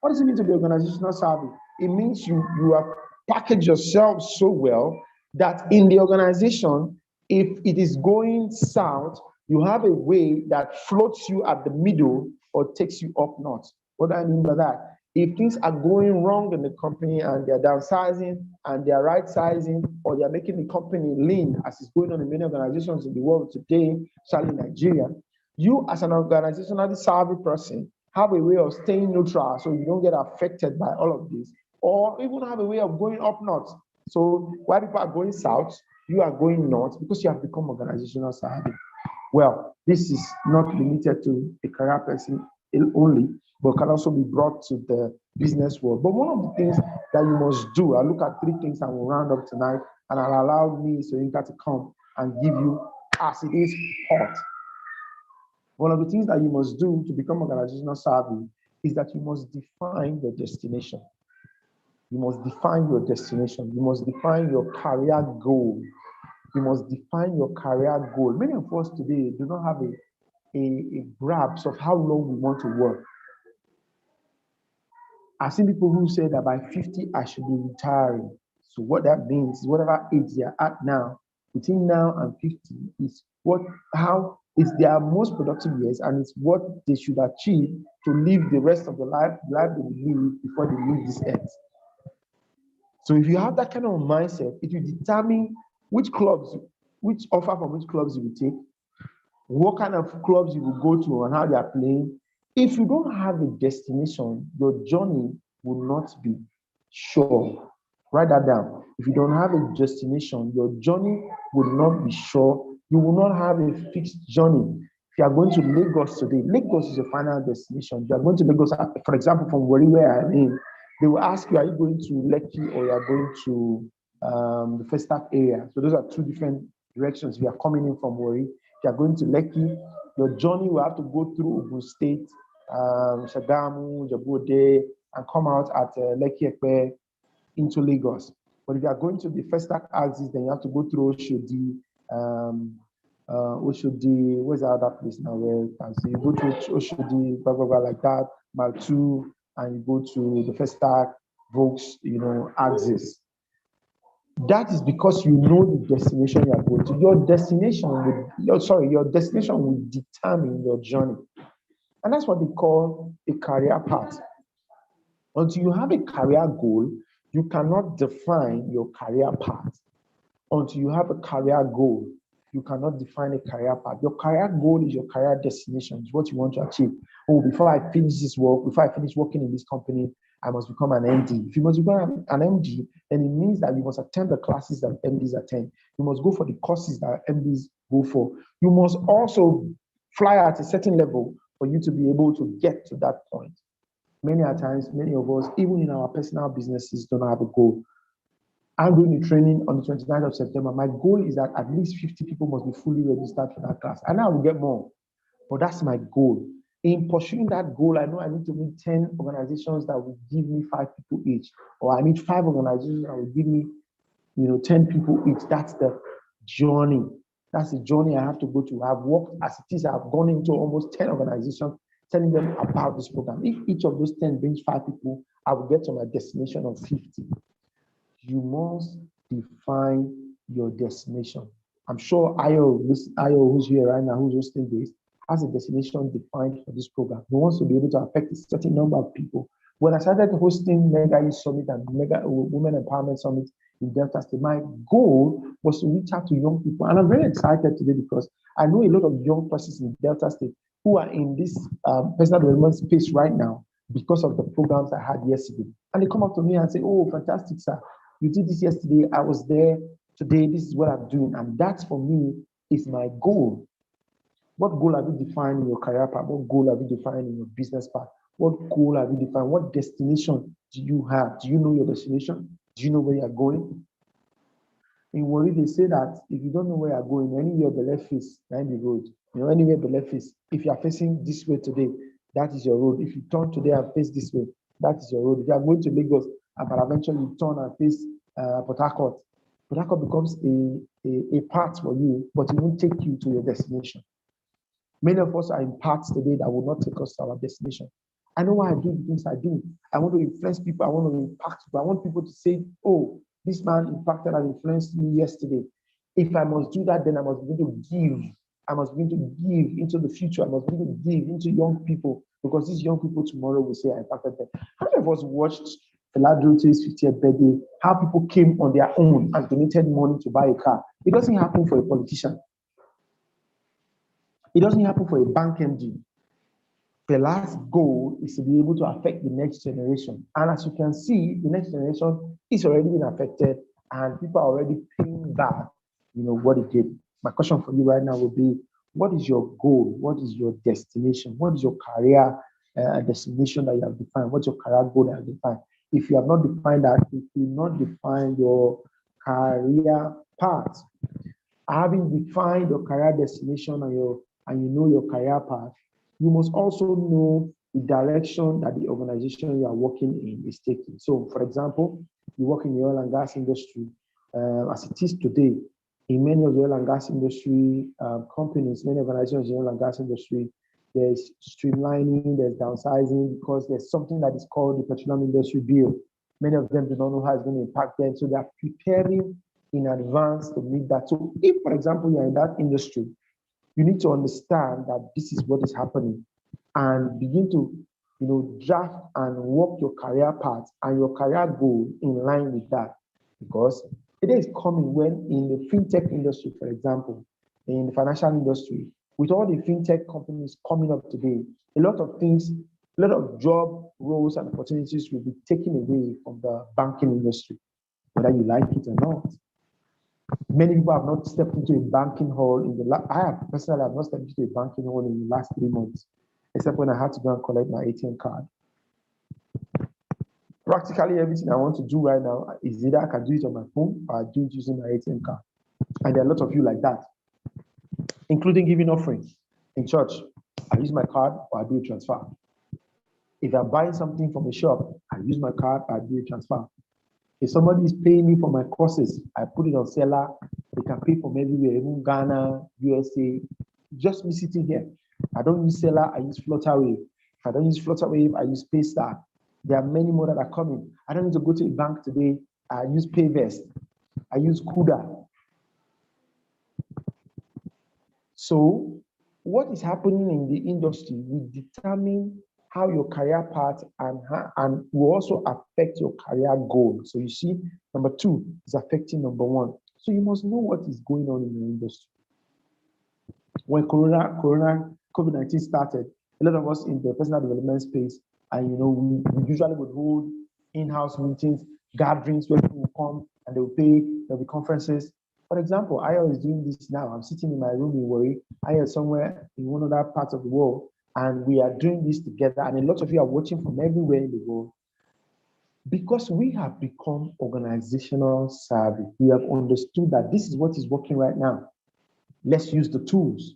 What does it mean to be organizational savvy? It means you have packaged yourself so well that in the organization, if it is going south, you have a way that floats you at the middle or takes you up north. What do I mean by that? If things are going wrong in the company and they're downsizing and they're right sizing or they're making the company lean, as is going on in many organizations in the world today, especially Nigeria, you as an organizationally savvy person have a way of staying neutral so you don't get affected by all of this, or even have a way of going up north. So while people are going south, you are going north because you have become organizational savvy. Well, this is not limited to a career person only, but can also be brought to the business world. But one of the things that you must do, I'll look at 3 things and we'll round up tonight, and I'll allow me, Soyinka, to come and give you as it is hot. One of the things that you must do to become organizational savvy is that you must define your destination. You must define your destination. You must define your career goal. You must define your career goal. Many of us today do not have a grasp of how long we want to work. I've seen people who say that by 50, I should be retiring. So what that means is whatever age they are at now, between now and 50 is how it's their most productive years, and it's what they should achieve to live the rest of the life they will live before they leave this earth. So if you have that kind of mindset, it will determine which offer from which clubs you will take, what kind of clubs you will go to and how they are playing. If you don't have a destination, your journey will not be sure. Write that down. If you don't have a destination, your journey will not be sure. You will not have a fixed journey. If you are going to Lagos today, Lagos is your final destination. If you are going to Lagos, for example, from where I am in, they will ask you, are you going to Lekki or you are going to the Festac area? So those are 2 different directions. If you are coming in from Warri, if you are going to Lekki, your journey will have to go through Ogun State, Shagamu, Jabode, and come out at Lekki Epe into Lagos. But if you are going to the Festac axis, then you have to go through Oshodi, where's the other place now? So you go to Oshodi, blah, blah, blah, like that, Maltu, and you go to the Festac, Vokes, axis. That is because you know the destination you are going to. Your destination will determine your journey. And that's what they call a career path. Until you have a career goal, you cannot define your career path. Until you have a career goal, you cannot define a career path. Your career goal is your career destination, it's what you want to achieve. Oh, before I finish this work, before I finish working in this company, I must become an MD. If you must become an MD, then it means that you must attend the classes that MDs attend. You must go for the courses that MDs go for. You must also fly at a certain level for you to be able to get to that point. Many a times, many of us, even in our personal businesses, don't have a goal. I'm going to training on the 29th of September. My goal is that at least 50 people must be fully registered for that class. And I will get more, but that's my goal. In pursuing that goal, I know I need to meet 10 organizations that will give me 5 people each, or I need 5 organizations that will give me, 10 people each. That's the journey. That's the journey I have to go to. I've worked as it is. I've gone into almost 10 organizations telling them about this program. If each of those 10 brings 5 people, I will get to my destination of 50. You must define your destination. I'm sure Ayo, who's here right now, who's hosting this, has a destination defined for this program. He wants to be able to affect a certain number of people. When I started hosting Mega East Summit and Mega Women Empowerment Summit in Delta State, my goal was to reach out to young people. And I'm very excited today because I know a lot of young persons in Delta State who are in this personal development space right now because of the programs I had yesterday. And they come up to me and say, oh, fantastic, sir. You did this yesterday. I was there today. This is what I'm doing. And that for me is my goal. What goal have you defined in your career path? What goal have you defined in your business path? What goal have you defined? What destination do you have? Do you know your destination? Do you know where you're going? In Warri, they say that if you don't know where you're going, anywhere the left face, down the road. Anywhere the left face. If you are facing this way today, that is your road. If you turn today and face this way, that is your road. If you are going to Lagos, but eventually you turn and face Port Harcourt, Port Harcourt becomes a path for you, but it won't take you to your destination. Many of us are in paths today that will not take us to our destination. I know why I do the things I do. I want to influence people. I want to impact people. I want people to say, oh, this man impacted and influenced me yesterday. If I must do that, then I must begin to give. I must begin to give into the future. I must begin to give into young people because these young people tomorrow will say I impacted them. How many of us watched Fela Duro's 50th birthday, how people came on their own and donated money to buy a car? It doesn't happen for a politician. It doesn't happen for a bank MD. Fela's goal is to be able to affect the next generation. And as you can see, the next generation is already been affected and people are already paying back, what it did. My question for you right now would be, what is your goal? What is your destination? What is your career destination that you have defined? What's your career goal that you have defined? If you have not defined that, if you not define your career path, having defined your career destination and you know your career path, you must also know the direction that the organization you are working in is taking. So, for example, you work in the oil and gas industry, as it is today, in many of the oil and gas industry companies, many organizations in the oil and gas industry, there's streamlining, there's downsizing, because there's something that is called the Petroleum Industry Bill. Many of them do not know how it's going to impact them, so they're preparing in advance to meet that. So if, for example, you're in that industry, you need to understand that this is what is happening and begin to, draft and work your career path and your career goal in line with that. Because the day is coming when in the fintech industry, for example, in the financial industry, with all the fintech companies coming up today, a lot of job roles and opportunities will be taken away from the banking industry, whether you like it or not. Many people have not stepped into a banking hall I have personally not stepped into a banking hall in the last 3 months, except when I had to go and collect my ATM card. Practically everything I want to do right now is either I can do it on my phone or I do it using my ATM card. And there are a lot of you like that, including giving offerings in church. I use my card or I do a transfer. If I'm buying something from a shop, I use my card or I do a transfer. If somebody is paying me for my courses, I put it on Seller. They can pay from everywhere, even Ghana, USA. Just me sitting here. I don't use Seller, I use Flutterwave. If I don't use Flutterwave, I use Paystar. There are many more that are coming. I don't need to go to a bank today. I use Payvest. I use Kuda. So what is happening in the industry will determine how your career path and will also affect your career goal. So you see, number two is affecting number one. So you must know what is going on in your industry. When COVID-19 started, a lot of us in the personal development space, and we usually would hold in-house meetings, gatherings where people will come and they will pay, there'll be conferences. For example, Ayo is doing this now. I'm sitting in my room in Warri. Ayo is somewhere in one other part of the world, and we are doing this together. And a lot of you are watching from everywhere in the world because we have become organizational savvy. We have understood that this is what is working right now. Let's use the tools,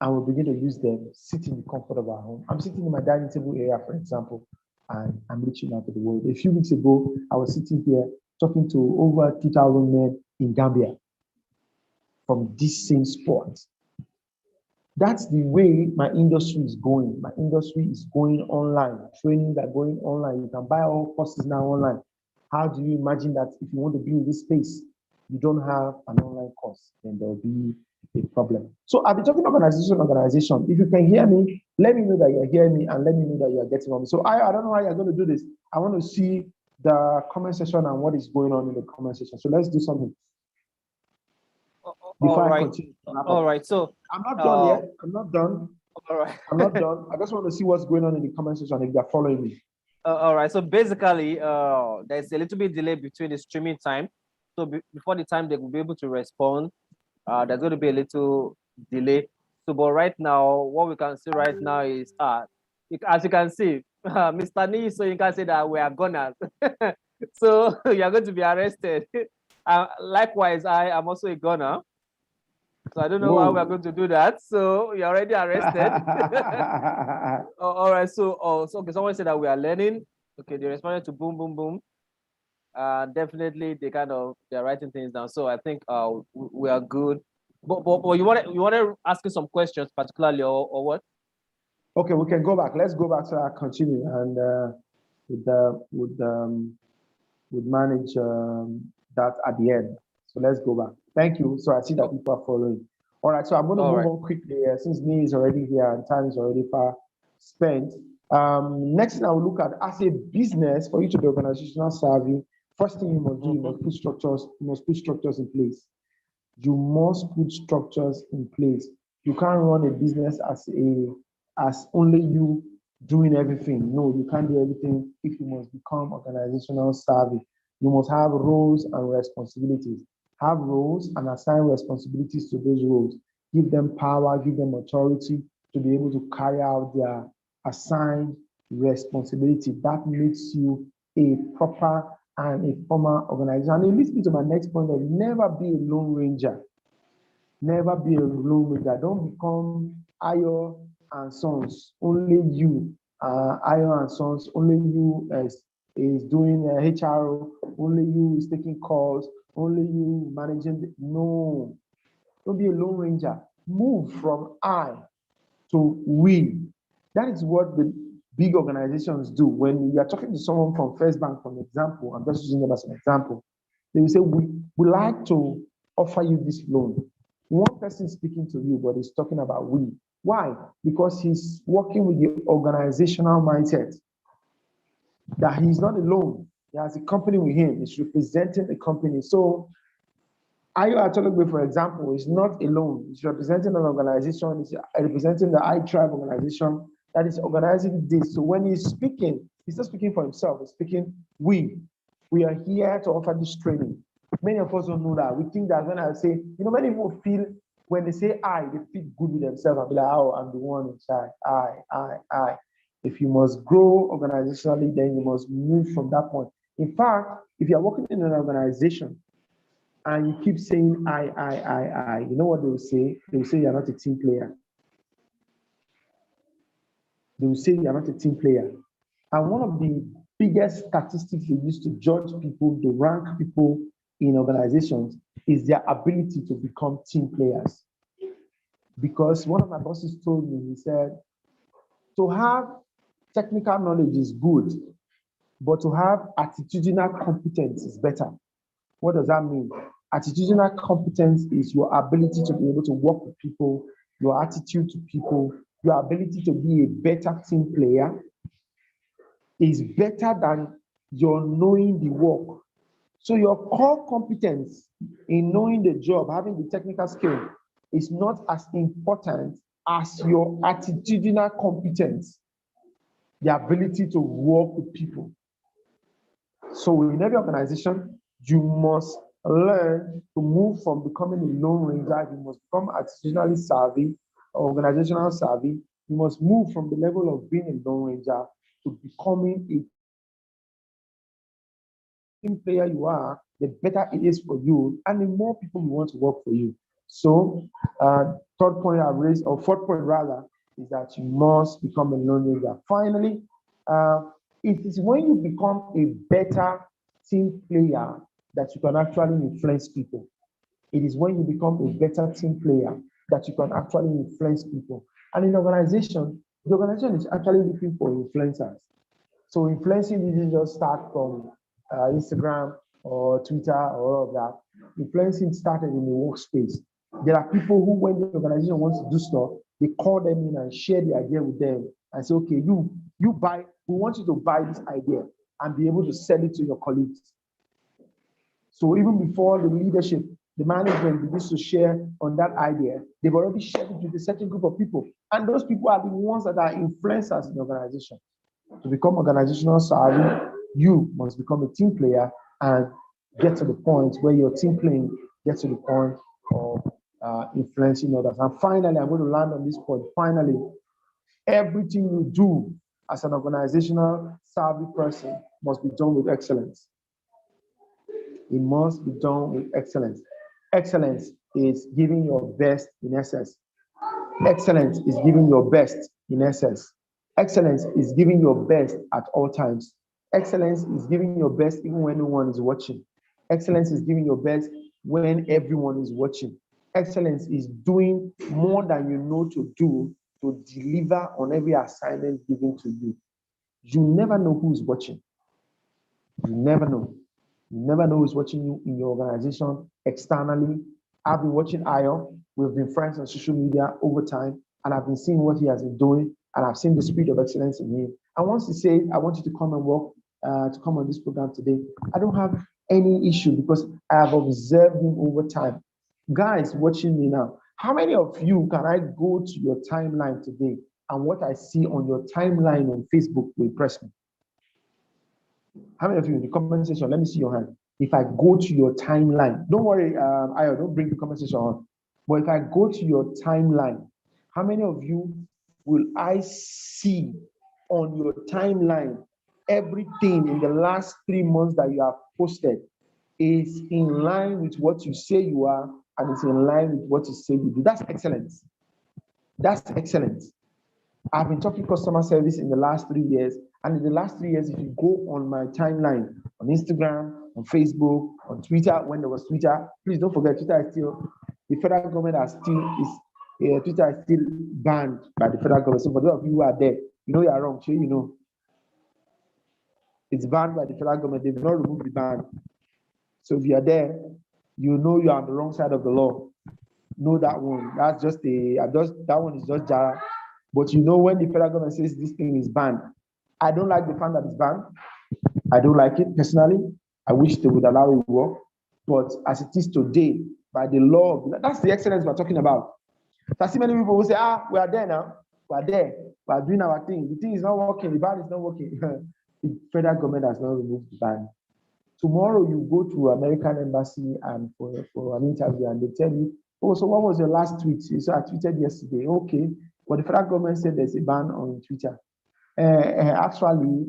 and we'll begin to use them, sit in the comfort of our home. I'm sitting in my dining table area, for example, and I'm reaching out to the world. A few weeks ago, I was sitting here talking to over 2,000 men in Gambia from this same sport. That's the way my industry is going. My industry is going online. Trainings are going online. You can buy all courses now online. How do you imagine that if you want to be in this space, you don't have an online course, then there'll be a problem. So I'll be talking organization. If you can hear me, let me know that you're hearing me and let me know that you're getting on me. So I don't know how you're going to do this. I want to see the comment section and what is going on in the comment section. So let's do something. Before I continue. All right. So I'm not done yet. I'm not done. All right. I'm not done. I just want to see what's going on in the comment section if they're following me. All right. So basically, there's a little bit delay between the streaming time. So before the time they will be able to respond, there's going to be a little delay. So, but right now, what we can see right now is, as you can see, Mr. Nee, so you can say that we are gunners. So you are going to be arrested. Likewise, I am also a gunner. So I don't know how we are going to do that. So you're already arrested. All right. So okay. Someone said that we are learning. Okay, they responded to boom, boom, boom. Definitely they're writing things down. So I think we are good. But you want to ask us some questions particularly or what? Okay, we can go back. Let's go back so I continue and would manage that at the end. So let's go back. Thank you. So I see that people are following. All right, so I'm going to move on quickly since Nee is already here and time is already far spent. Next thing I will look at as a business, for you to be organizational savvy, first thing you must do, you must put structures in place. You must put structures in place. You can't run a business as only you doing everything. No, you can't do everything if you must become organizational savvy. You must have roles and responsibilities. Have roles and assign responsibilities to those roles. Give them power, give them authority to be able to carry out their assigned responsibility. That makes you a proper and a formal organization. And it leads me to my next point of never be a lone ranger. Never be a lone ranger. Don't become Ayo and Sons. Only you, Ayo and Sons, only you is doing HRO, only you is taking calls, only you managing. No, don't be a lone ranger. Move from I to we. That is what the big organizations do. When you are talking to someone from First Bank, for example, I'm just using them as an example, they will say, we like to offer you this loan. One person speaking to you, but he's talking about we. Why? Because he's working with the organizational mindset that he's not alone. He has a company with him. He's representing the company. So Ayo Atologbe, for example, is not alone. He's representing an organization. He's representing the iTribe organization that is organizing this. So when he's speaking, he's not speaking for himself. He's speaking, we are here to offer this training. Many of us don't know that. We think that when I say, many people feel, when they say I, they feel good with themselves and be like, oh, I'm the one inside. I. If you must grow organizationally, then you must move from that point. In fact, if you're working in an organization and you keep saying I, you know what they will say? They will say you're not a team player. They will say you're not a team player. And one of the biggest statistics they use to judge people, to rank people in organizations, is their ability to become team players. Because one of my bosses told me, he said, to have technical knowledge is good, but to have attitudinal competence is better. What does that mean? Attitudinal competence is your ability to be able to work with people your attitude to people, your ability to be a better team player is better than your knowing the work. So your core competence in knowing the job, having the technical skill, is not as important as your attitudinal competence, the ability to work with people. So in every organization, you must learn to move from becoming a lone ranger. You must become attitudinally savvy, organizational savvy. You must move from the level of being a lone ranger to becoming a team player you are, the better it is for you, and the more people will want to work for you. So, third point I've raised, or fourth point rather, is that you must become a lone ranger. Finally, it is when you become a better team player that you can actually influence people. It is when you become a better team player that you can actually influence people. And in organization, the organization is actually looking for influencers. So influencing didn't just start from Instagram or Twitter or all of that. Influencing started in the workspace. There are people who, when the organization wants to do stuff, they call them in and share the idea with them and say, okay, you buy, we want you to buy this idea and be able to sell it to your colleagues. So even before the leadership, the management begins to share on that idea, they've already shared it with a certain group of people. And those people are the ones that are influencers in the organization. To become organizational savvy, you must become a team player and get to the point where your team playing gets to the point of influencing others. And finally, I'm going to land on this point. Finally, everything you do as an organizational savvy person must be done with excellence. It must be done with excellence. Excellence is giving your best in essence. Excellence is giving your best in essence. Excellence is giving your best at all times. Excellence is giving your best even when no one is watching. Excellence is giving your best when everyone is watching. Excellence is doing more than you know to do to deliver on every assignment given to you. You never know who's watching. You never know. You never know who's watching you in your organization externally. I've been watching Ayo. We've been friends on social media over time, and I've been seeing what he has been doing, and I've seen the spirit of excellence in him. And once he said, I want you to come and work, to come on this program today, I don't have any issue because I have observed him over time. Guys watching me now, how many of you can I go to your timeline today and what I see on your timeline on Facebook will impress me? How many of you in the comment section? Let me see your hand. If I go to your timeline, don't worry, Ayo, don't bring the comment section on. But if I go to your timeline, how many of you will I see on your timeline everything in the last 3 months that you have posted is in line with what you say you are and it's in line with what you say you do? That's excellence. That's excellence. I've been talking customer service in the last 3 years. And in the last 3 years, if you go on my timeline, on Instagram, on Facebook, on Twitter, when there was Twitter, please don't forget, Twitter is still, the federal government Twitter is still banned by the federal government. So for those of you who are there, you know you are wrong, sure you know. It's banned by the federal government, they've not removed the ban. So if you are there, you know you are on the wrong side of the law. Know that one. That's just that one is just Jara. But you know when the federal government says this thing is banned, I don't like the fact that it's banned. I don't like it personally. I wish they would allow it to work. But as it is today, by the law, that's the excellence we're talking about. So I see many people who say, we are there now. We are there. We are doing our thing. The thing is not working. The ban is not working. The federal government has not removed the ban. Tomorrow you go to American embassy and for an interview and they tell you, oh, so what was your last tweet? So I tweeted yesterday. Okay. But the federal government said there's a ban on Twitter. Actually,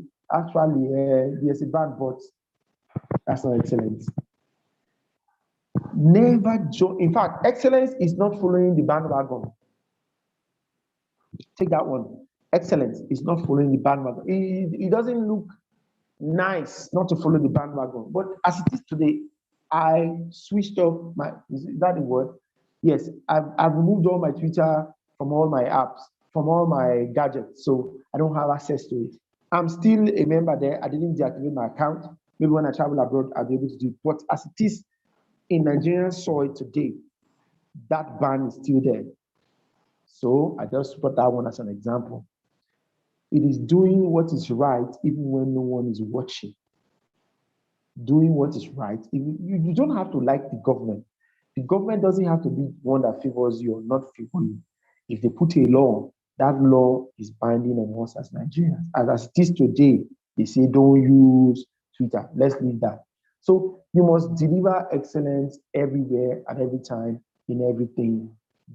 there's a ban, but that's not excellence. Never join. In fact, excellence is not following the bandwagon. Take that one. Excellence is not following the bandwagon. It doesn't look nice not to follow the bandwagon. But as it is today, I switched off my, is that the word? Yes, I've removed all my Twitter from all my apps, from all my gadgets. So I don't have access to it. I'm still a member there. I didn't deactivate my account. Maybe when I travel abroad, I'll be able to do it. But as it is in Nigerian soil today, that ban is still there. So I just put that one as an example. It is doing what is right even when no one is watching. Doing what is right. You don't have to like the government. The government doesn't have to be one that favors you or not favor you. If they put a law, that law is binding on us as Nigerians. As it is today, they say don't use Twitter. Let's leave that. So you must deliver excellence everywhere at every time in everything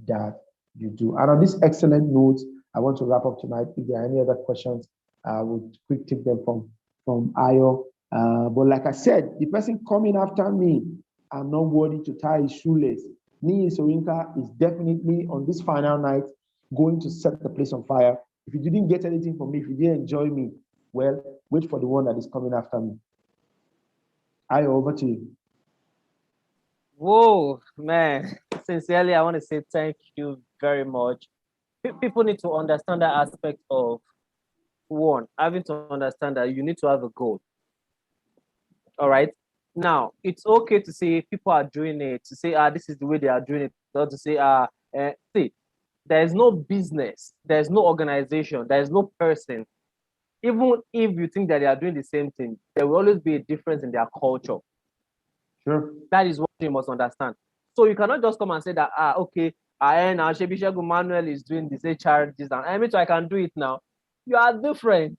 that you do. And on this excellent note, I want to wrap up tonight. If there are any other questions, I would quick take them from Ayo. But like I said, the person coming after me, I'm not worthy to tie his shoelace. Me Soyinka is definitely on this final night going to set the place on fire. If you didn't get anything from me, if you didn't enjoy me, well, wait for the one that is coming after me. Ayo, over to you. Whoa, man. Sincerely, I want to say thank you very much. People need to understand that aspect of one, having to understand that you need to have a goal. All right. Now, it's okay to say people are doing it, to say, this is the way they are doing it, or to say, see, there's no business, there's no organization, there's no person. Even if you think that they are doing the same thing, there will always be a difference in their culture. Sure. That is what you must understand. So you cannot just come and say that, okay, now Shebi Segun Manuel is doing this charities, and I mean, so I can do it now. You are different.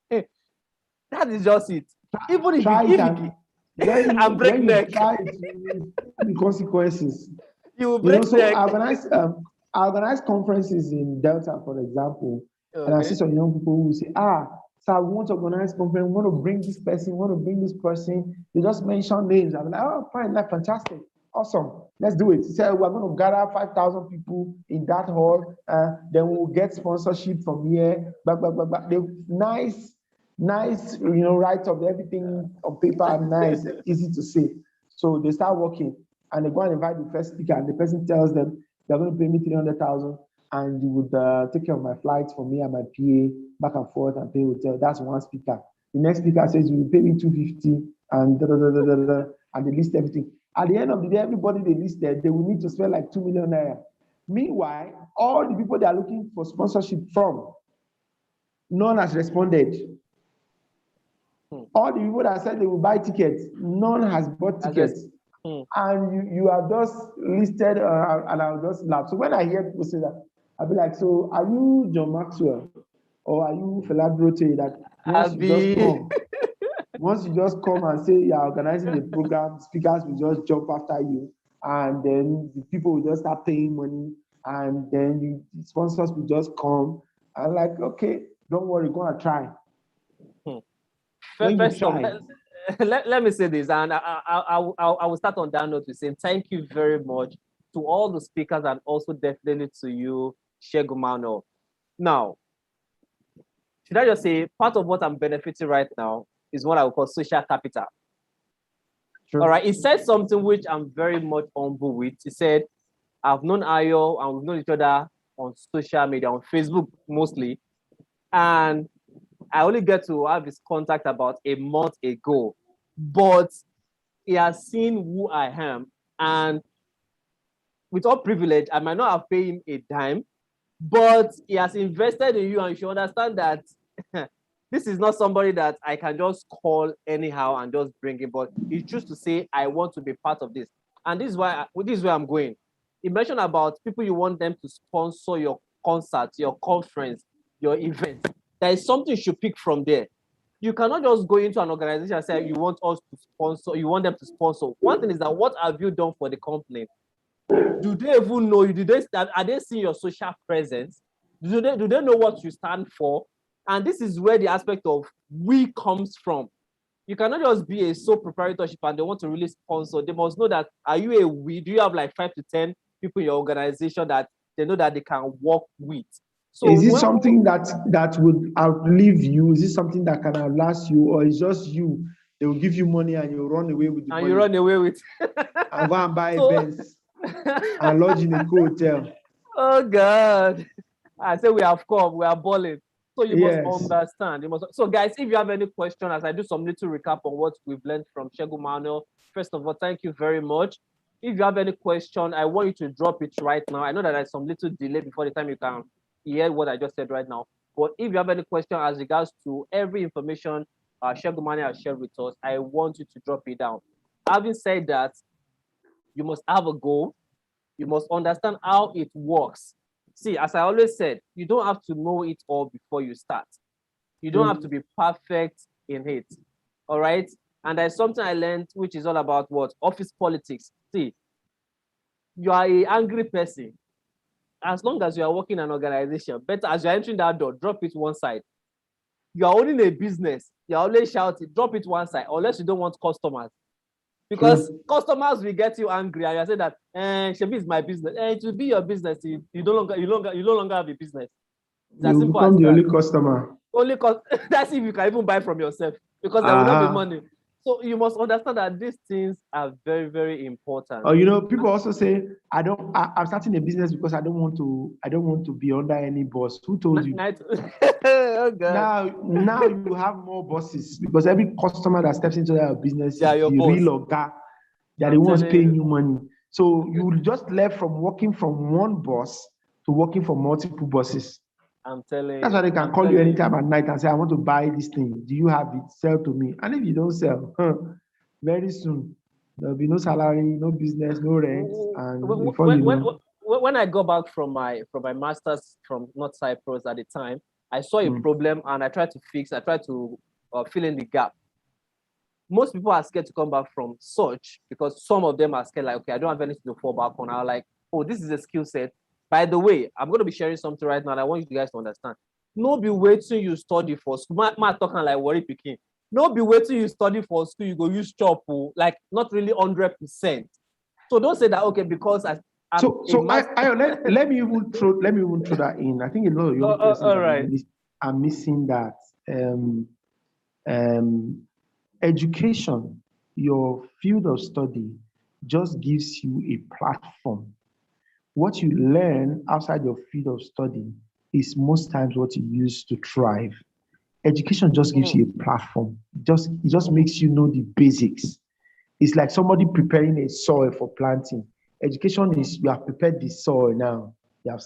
That is just it. Even if Try you, it and break when neck. you try it, the consequences. You will break So neck. I organize conferences in Delta, for example, and I see some young people who say, sir, we want to organize conference, we want to bring this person, we want to bring this person. They just mention names. I'm like, oh, fine, that's fantastic. Awesome. Let's do it. He said, we're going to gather 5,000 people in that hall. Then we'll get sponsorship from here. Blah, blah, blah, blah. Nice, write up everything on paper, nice, easy to say. So they start working and they go and invite the first speaker, and the person tells them, they're going to pay me 300,000 and you would take care of my flights for me and my PA back and forth and pay hotel. That's one speaker. The next speaker says, you will pay me 250 and and they list everything. At the end of the day, everybody they listed, they will need to spend like 2 million naira. Meanwhile, all the people they are looking for sponsorship from, none has responded. All the people that said they will buy tickets, none has bought tickets. And you have just listed, and I'll just laugh. So when I hear people say that, I'll be like, so are you John Maxwell or are you Fela Grote that once you just come and say you're organizing the program, speakers will just jump after you, and then the people will just start paying money, and then the sponsors will just come. I'm like, okay, don't worry, go and try. First off, let me say this, and I will start on that note with saying thank you very much to all the speakers and also definitely to you, Segun Manuel. Now, should I just say part of what I'm benefiting right now is what I would call social capital. Sure. All right, he said something which I'm very much humble with. He said, I've known Ayo and we've known each other on social media, on Facebook mostly, and I only get to have his contact about a month ago, but he has seen who I am, and with all privilege, I might not have paid him a dime, but he has invested in you, and you should understand that this is not somebody that I can just call anyhow and just bring him, but he chose to say, I want to be part of this. And this is where I'm going. He mentioned about people you want them to sponsor your concert, your conference, your event. There is something you should pick from there. You cannot just go into an organization and say you want us to sponsor, you want them to sponsor. One thing is that what have you done for the company? Do they even know you? Are they seeing your social presence? Do they know what you stand for? And this is where the aspect of we comes from. You cannot just be a sole proprietorship and they want to really sponsor. They must know that, are you a we? Do you have like 5 to 10 people in your organization that they know that they can work with? So is it something that would outlive you? Is it something that can outlast you, or is just you? They will give you money and you run away with the money. And you run away with. And go and buy a Benz and lodge in a hotel. Oh God! I say we have come. We are balling. So you must understand. So guys, if you have any question, as I do some little recap on what we've learned from Segun Manuel, first of all, thank you very much. If you have any question, I want you to drop it right now. I know that there's some little delay before the time you can hear what I just said right now. But if you have any question as regards to every information Chef Gumani has shared with us, I want you to drop it down. Having said that, you must have a goal. You must understand how it works. See, as I always said, you don't have to know it all before you start. You don't have to be perfect in it. All right. And there's something I learned, which is all about what? Office politics. See, you are a angry person. As long as you are working in an organization, better as you're entering that door, drop it one side. You are owning a business, you're always shouting, drop it one side, unless you don't want customers. Because customers will get you angry and you say that, Shebi is my business. It will be your business. You no longer have a business. You will become the only customer. That's if you can even buy from yourself, because there will not be money. So you must understand that these things are very, very important. Or people also say, I'm starting a business because I don't want to be under any boss. Who told you? Oh, God. Now you have more bosses, because every customer that steps into that business is your the boss. real guy. They're the ones paying you money. So you just left from working from one boss to working for multiple bosses. I'm telling you. That's why they can call you anytime at night and say, I want to buy this thing. Do you have it? Sell to me. And if you don't sell, very soon, there'll be no salary, no business, no rent. And when I go back from my master's from North Cyprus at the time, I saw a problem and I tried to fix, I tried to fill in the gap. Most people are scared to come back from such because some of them are scared, like, okay, I don't have anything to fall back on. I'm like, oh, this is a skill set. By the way, I'm going to be sharing something right now and I want you guys to understand. No be waiting you study for school. Ma talking like worry picking. No be waiting you study for school, you go use chop, like not really 100%. So don't say that, okay, because let me even throw that in. I think a lot of young persons are missing that. Education, your field of study, just gives you a platform. What you learn outside your field of study is most times what you use to thrive. Education just gives you a platform. It just makes you know the basics. It's like somebody preparing a soil for planting. Education is you have prepared the soil now. You have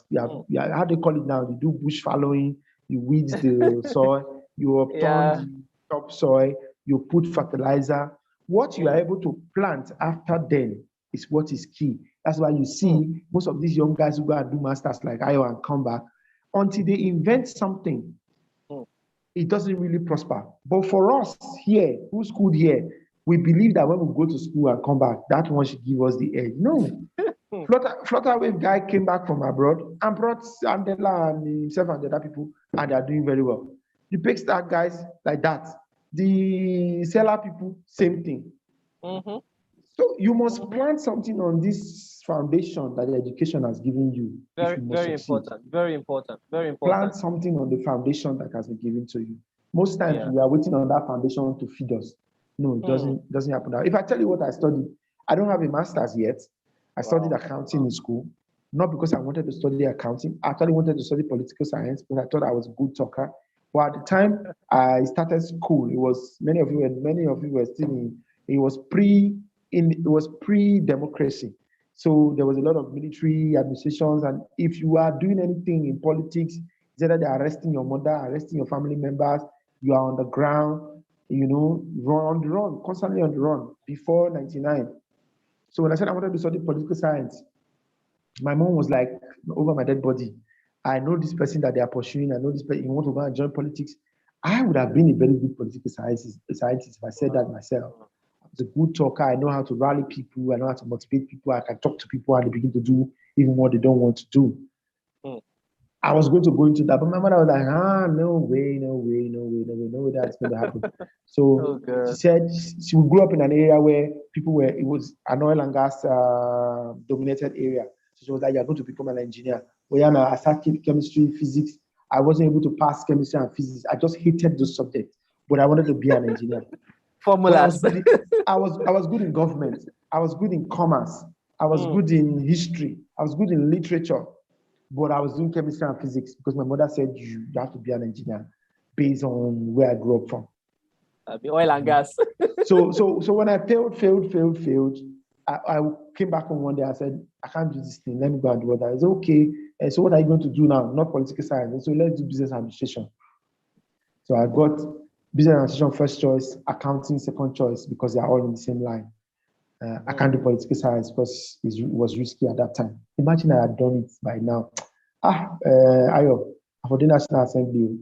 how do you call it now? You do bush fallowing, you weed the soil, you upturn the topsoil, you put fertilizer. What you are able to plant after then is what is key. That's why you see most of these young guys who go and do masters like Ayo and come back, until they invent something, it doesn't really prosper. But for us here, who schooled here, we believe that when we go to school and come back, that one should give us the edge. No. Flutterwave guy came back from abroad and brought Andela and himself and the other people, and they are doing very well. The big star guys, like that. The seller people, same thing. So you must plant something on this foundation that the education has given you. Very important. Plant something on the foundation that has been given to you. Most times we are waiting on that foundation to feed us. No, it doesn't happen now. If I tell you what I studied, I don't have a master's yet. I studied accounting in school, not because I wanted to study accounting. I actually wanted to study political science because I thought I was a good talker. But at the time I started school, it was many of you were still in. It was pre-democracy. So there was a lot of military administrations, and if you are doing anything in politics, it's either they're arresting your mother, arresting your family members, you are on the ground, constantly on the run before 99. So when I said I wanted to study political science, my mom was like, over my dead body, I know this person that they are pursuing, I know this person, you want to go and join politics. I would have been a very good political scientist if I said that myself. I was a good talker, I know how to rally people, I know how to motivate people, I can talk to people and they begin to do even what they don't want to do. I was going to go into that, but my mother was like, no way, that's going to happen. So she said she grew up in an area where it was an oil and gas dominated area. So she was like, you're going to become an engineer. Well, yeah, I started chemistry, physics. I wasn't able to pass chemistry and physics. I just hated those subjects, but I wanted to be an engineer. Formulas. I was good in government. I was good in commerce. I was good in history. I was good in literature. But I was doing chemistry and physics because my mother said you have to be an engineer based on where I grew up from. The oil and gas. So when I failed, I came back on one day. I said, I can't do this thing. Let me go and do what I said, okay. So what are you going to do now? Not political science. So let's do business administration. So I got business administration first choice, accounting second choice, because they are all in the same line. I can't do political science because it was risky at that time. Imagine I had done it by now. Ayo, for the National Assembly.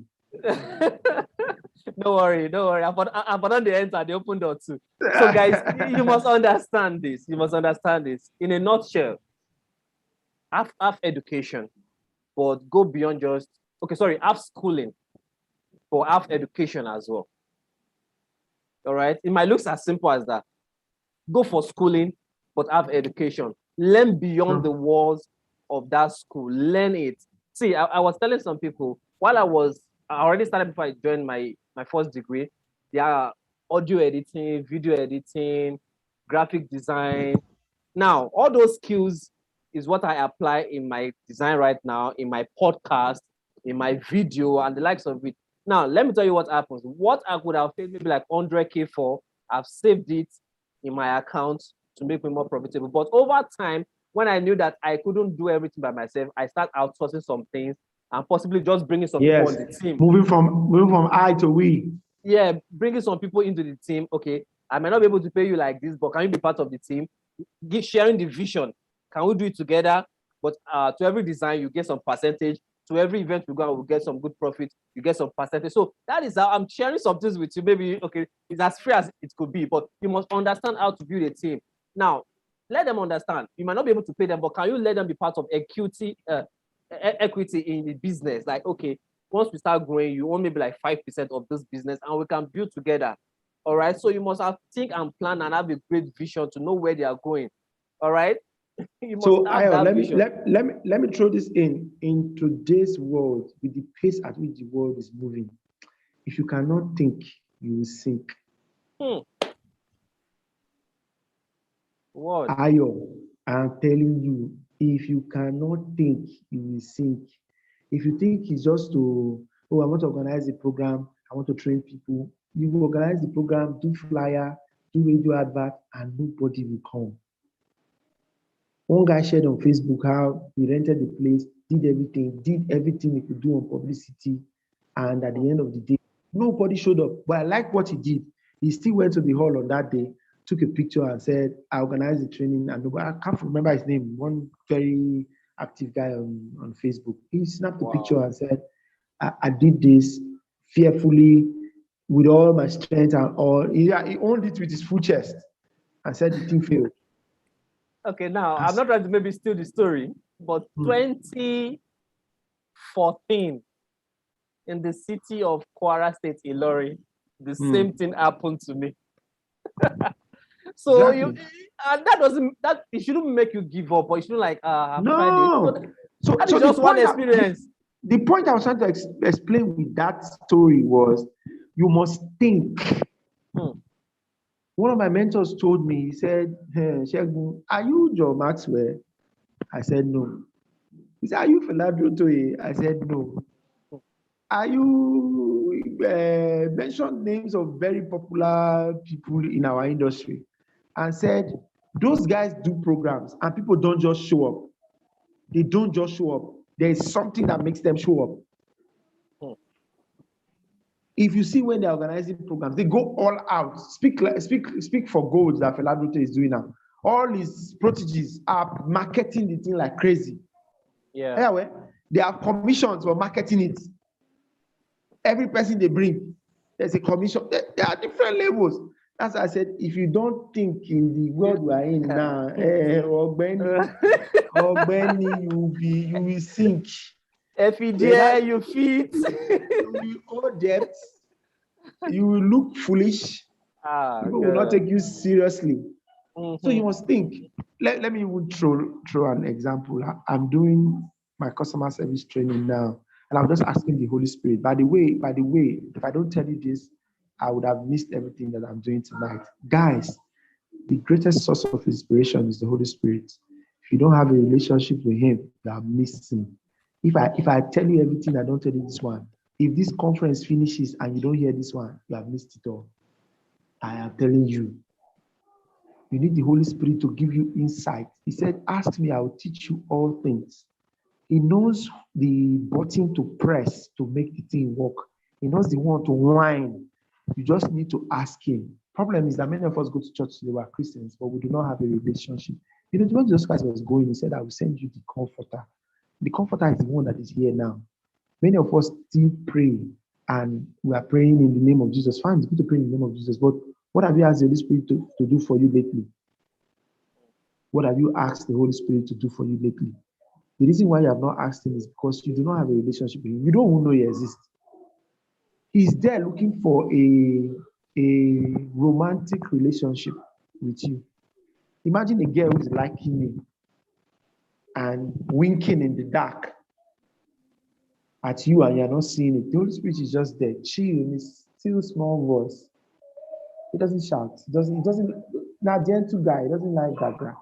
Don't worry. I put on the enter, the open door too. So guys, you must understand this. You must understand this. In a nutshell, have education, but go beyond just, have schooling, but have education as well. All right. It might look as simple as that. Go for schooling, but have education. Learn beyond the walls of that school. Learn it. See, I was telling some people while I already started before I joined my first degree. There are audio editing, video editing, graphic design. Now, all those skills is what I apply in my design right now, in my podcast, in my video, and the likes of it. Now, let me tell you what happens. What I could have paid maybe like 100K for, I've saved it in my account to make me more profitable. But over time, when I knew that I couldn't do everything by myself, I started outsourcing some things and possibly just bringing some people on the team. Moving from I to we. Yeah, bringing some people into the team. Okay, I might not be able to pay you like this, but can you be part of the team? Sharing the vision. Can we do it together? But to every design, you get some percentage. To every event we go and we get some good profit, you get some percentage. So that is how I'm sharing some things with you. Maybe, it's as free as it could be, but you must understand how to build a team. Now, let them understand. You might not be able to pay them, but can you let them be part of equity in the business? Like, okay, once we start growing, you own maybe like 5% of this business and we can build together. All right. So you must think and plan and have a great vision to know where they are going. All right. So let me throw this in today's world, with the pace at which the world is moving. If you cannot think, you will sink. What? Ayo, I'm telling you, if you cannot think, you will sink. If you think it's just to, I want to organize a program, I want to train people, you will organize the program, do flyer, do radio advert, and nobody will come. One guy shared on Facebook how he rented the place, did everything he could do on publicity, and at the end of the day, nobody showed up. But I like what he did. He still went to the hall on that day, took a picture and said, I organized the training, and nobody, I can't remember his name, one very active guy on Facebook. He snapped a picture and said, I did this fearfully with all my strength and all. He owned it with his full chest and said the thing failed. Okay, now I'm not trying to maybe steal the story, but 2014 in the city of Kwara State, Ilori, the same thing happened to me. So exactly. that it shouldn't make you give up, or it shouldn't like no. So just one experience. The point I was trying to explain with that story was you must think. One of my mentors told me, he said, hey, Shegun, are you Joe Maxwell? I said, no. He said, are you Fernando Toye? I said, no. Are you, mentioned names of very popular people in our industry and said, those guys do programs and people don't just show up. They don't just show up. There is something that makes them show up. If you see when they're organizing programs, they go all out. Speak for gold that Fernando is doing now. All his proteges are marketing the thing like crazy. Yeah. Anyway, they have commissions for marketing it. Every person they bring, there's a commission. There are different levels. That's why I said, if you don't think in the world we are in now, you will sink. FEDA, you fit. You will owe debt. You will look foolish. People will not take you seriously. So you must think. Let me even throw an example. I'm doing my customer service training now, and I'm just asking the Holy Spirit. By the way, if I don't tell you this, I would have missed everything that I'm doing tonight. Guys, the greatest source of inspiration is the Holy Spirit. If you don't have a relationship with Him, you are missing. If I tell you everything, I don't tell you this one. If this conference finishes and you don't hear this one, you have missed it all. I am telling you. You need the Holy Spirit to give you insight. He said, ask me, I will teach you all things. He knows the button to press to make the thing work. He knows the one to whine. You just need to ask him. Problem is that many of us go to church today, we are Christians, but we do not have a relationship. You know, when Jesus Christ was going, he said, I will send you the comforter. The comforter is the one that is here now. Many of us still pray and we are praying in the name of Jesus. Fine, it's good to pray in the name of Jesus, but what have you asked the Holy Spirit to do for you lately? What have you asked the Holy Spirit to do for you lately? The reason why you have not asked him is because you do not have a relationship with him. You don't even know he exists. He's there looking for a romantic relationship with you. Imagine a girl who's liking you and winking in the dark at you and you're not seeing it. The Holy Spirit is just there, chill in his still small voice. He doesn't shout. He doesn't, not gentle guy. He doesn't like background.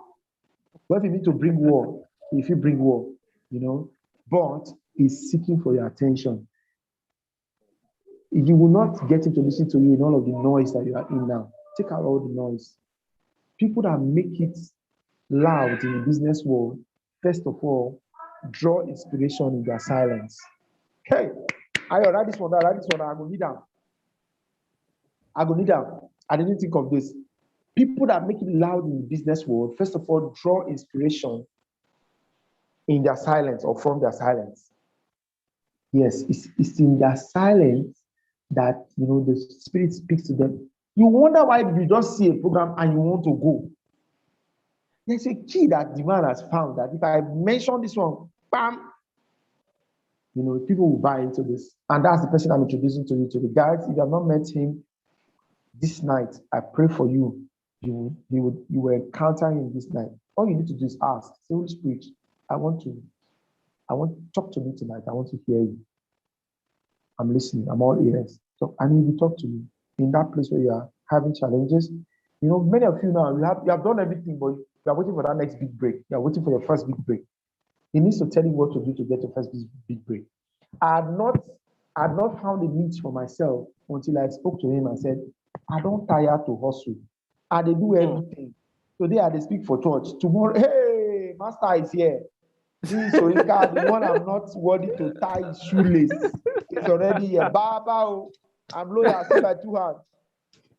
But if you need to bring war, if you bring war, you know, but he's seeking for your attention. You will not get him to listen to you in all of the noise that you are in now. Take out all the noise. People that make it loud in the business world, first of all, draw inspiration in their silence. Hey, I write this one, I go need them. I didn't think of this. People that make it loud in the business world, first of all, draw inspiration in their silence or from their silence. Yes, it's in their silence that, you know, the Spirit speaks to them. You wonder why you just see a program and you want to go. There's a key that the man has found that if I mention this one, bam, you know, people will buy into this. And that's the person I'm introducing to you today. Guys, if you have not met him this night, I pray for you. You will encounter him this night. All you need to do is ask. Say, Holy Spirit, I want to talk to me tonight. I want to hear you. I'm listening. I'm all ears. So I need you to talk to me in that place where you are having challenges. You know, many of you now, you have done everything, but you are waiting for that next big break. You are waiting for your first big break. He needs to tell you what to do to get your first big break. I had not found a niche for myself until I spoke to him and said, I don't tire to hustle. I they do everything. Today I they speak for church. Tomorrow, hey, master is here. This is Oinka, the one I'm not worthy to tie his shoelace. It's already here. Baba, I'm lawyer, see by two hands.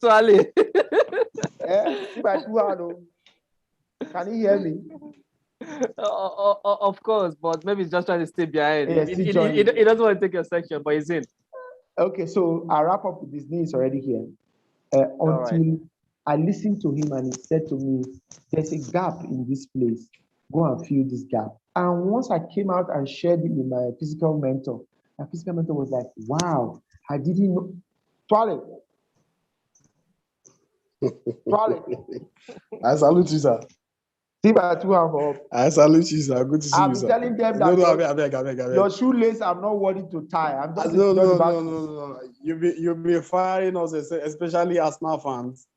Sorry. See by two hands. Oh. Can you hear me? Of course, but maybe he's just trying to stay behind. Yes, He doesn't want to take your section, but he's in. Okay, so I'll wrap up with this. He's already here. Until I listened to him and he said to me, there's a gap in this place. Go and fill this gap. And once I came out and shared it with my physical mentor, my physical mentor was like, wow, I didn't know. Toilet. I salute you, sir. See my two hands up. I salute you, sir. Good to see I'm you, sir. telling them that I beg. Your shoelace, I'm not worthy to tie. I'm just no. You'll be firing us, especially Arsenal fans.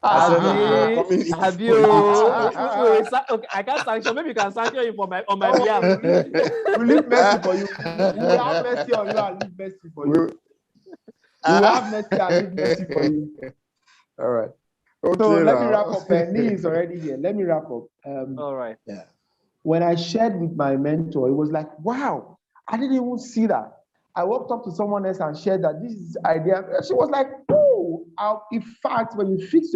Have you? Okay, I can't sanction. Maybe you can sanction him on my behalf. We'll leave mercy for you. We'll have mercy on you and leave mercy for you. We'll have mercy and leave mercy for you. All right. Okay, so let me wrap up. Nee is already here. Let me wrap up. All right. Yeah. When I shared with my mentor, it was like, wow, I didn't even see that. I walked up to someone else and shared that this is the idea. She was like, oh, in fact, when you fix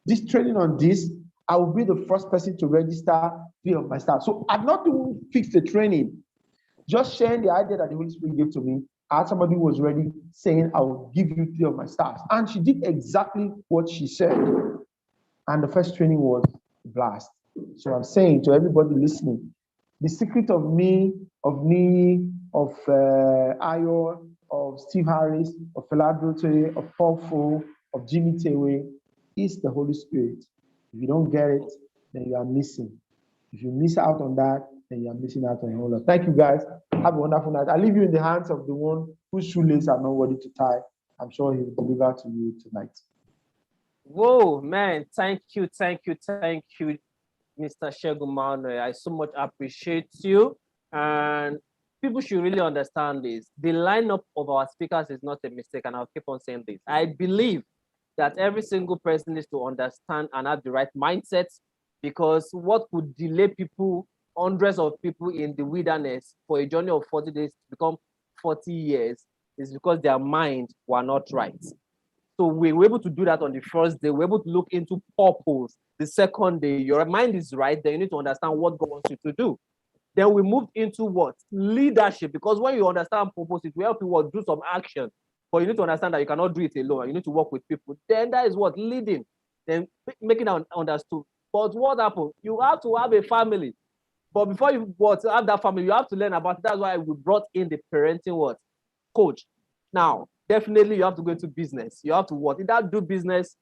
this training on this, I will be the first person to register 3 of my staff. So I've not even fixed the training. Just sharing the idea that the Holy Spirit gave to me. I had somebody who was ready saying, I will give you 3 of my staffs. And she did exactly what she said. And the first training was blast. So I'm saying to everybody listening, the secret of me, of Ayo, of Steve Harris, of Feladrote, of Paul Fo, of Jimmy Tewe is the Holy Spirit. If you don't get it, then you are missing. If you miss out on that, then you are missing out on a whole lot. Thank you, guys. Have a wonderful night. I leave you in the hands of the one whose shoelaces are not ready to tie. I'm sure he will deliver to you tonight. Whoa, man. Thank you, Mr. Segun Manuel. I so much appreciate you. And people should really understand this. The lineup of our speakers is not a mistake, and I'll keep on saying this. I believe that every single person needs to understand and have the right mindset, because what could delay people, hundreds of people in the wilderness for a journey of 40 days to become 40 years, is because their mind were not right. So we were able to do that on the first day. We're able to look into purpose. The second day, your mind is right. Then you need to understand what God wants you to do. Then we moved into what? Leadership. Because when you understand purpose, it will help you do some action. But you need to understand that you cannot do it alone. You need to work with people. Then that is what? Leading. Then making it understood. But what happened? You have to have a family. But before you have that family, you have to learn about it. That's why we brought in the parenting what? Coach. Now, definitely you have to go into business. You have to what? Either do business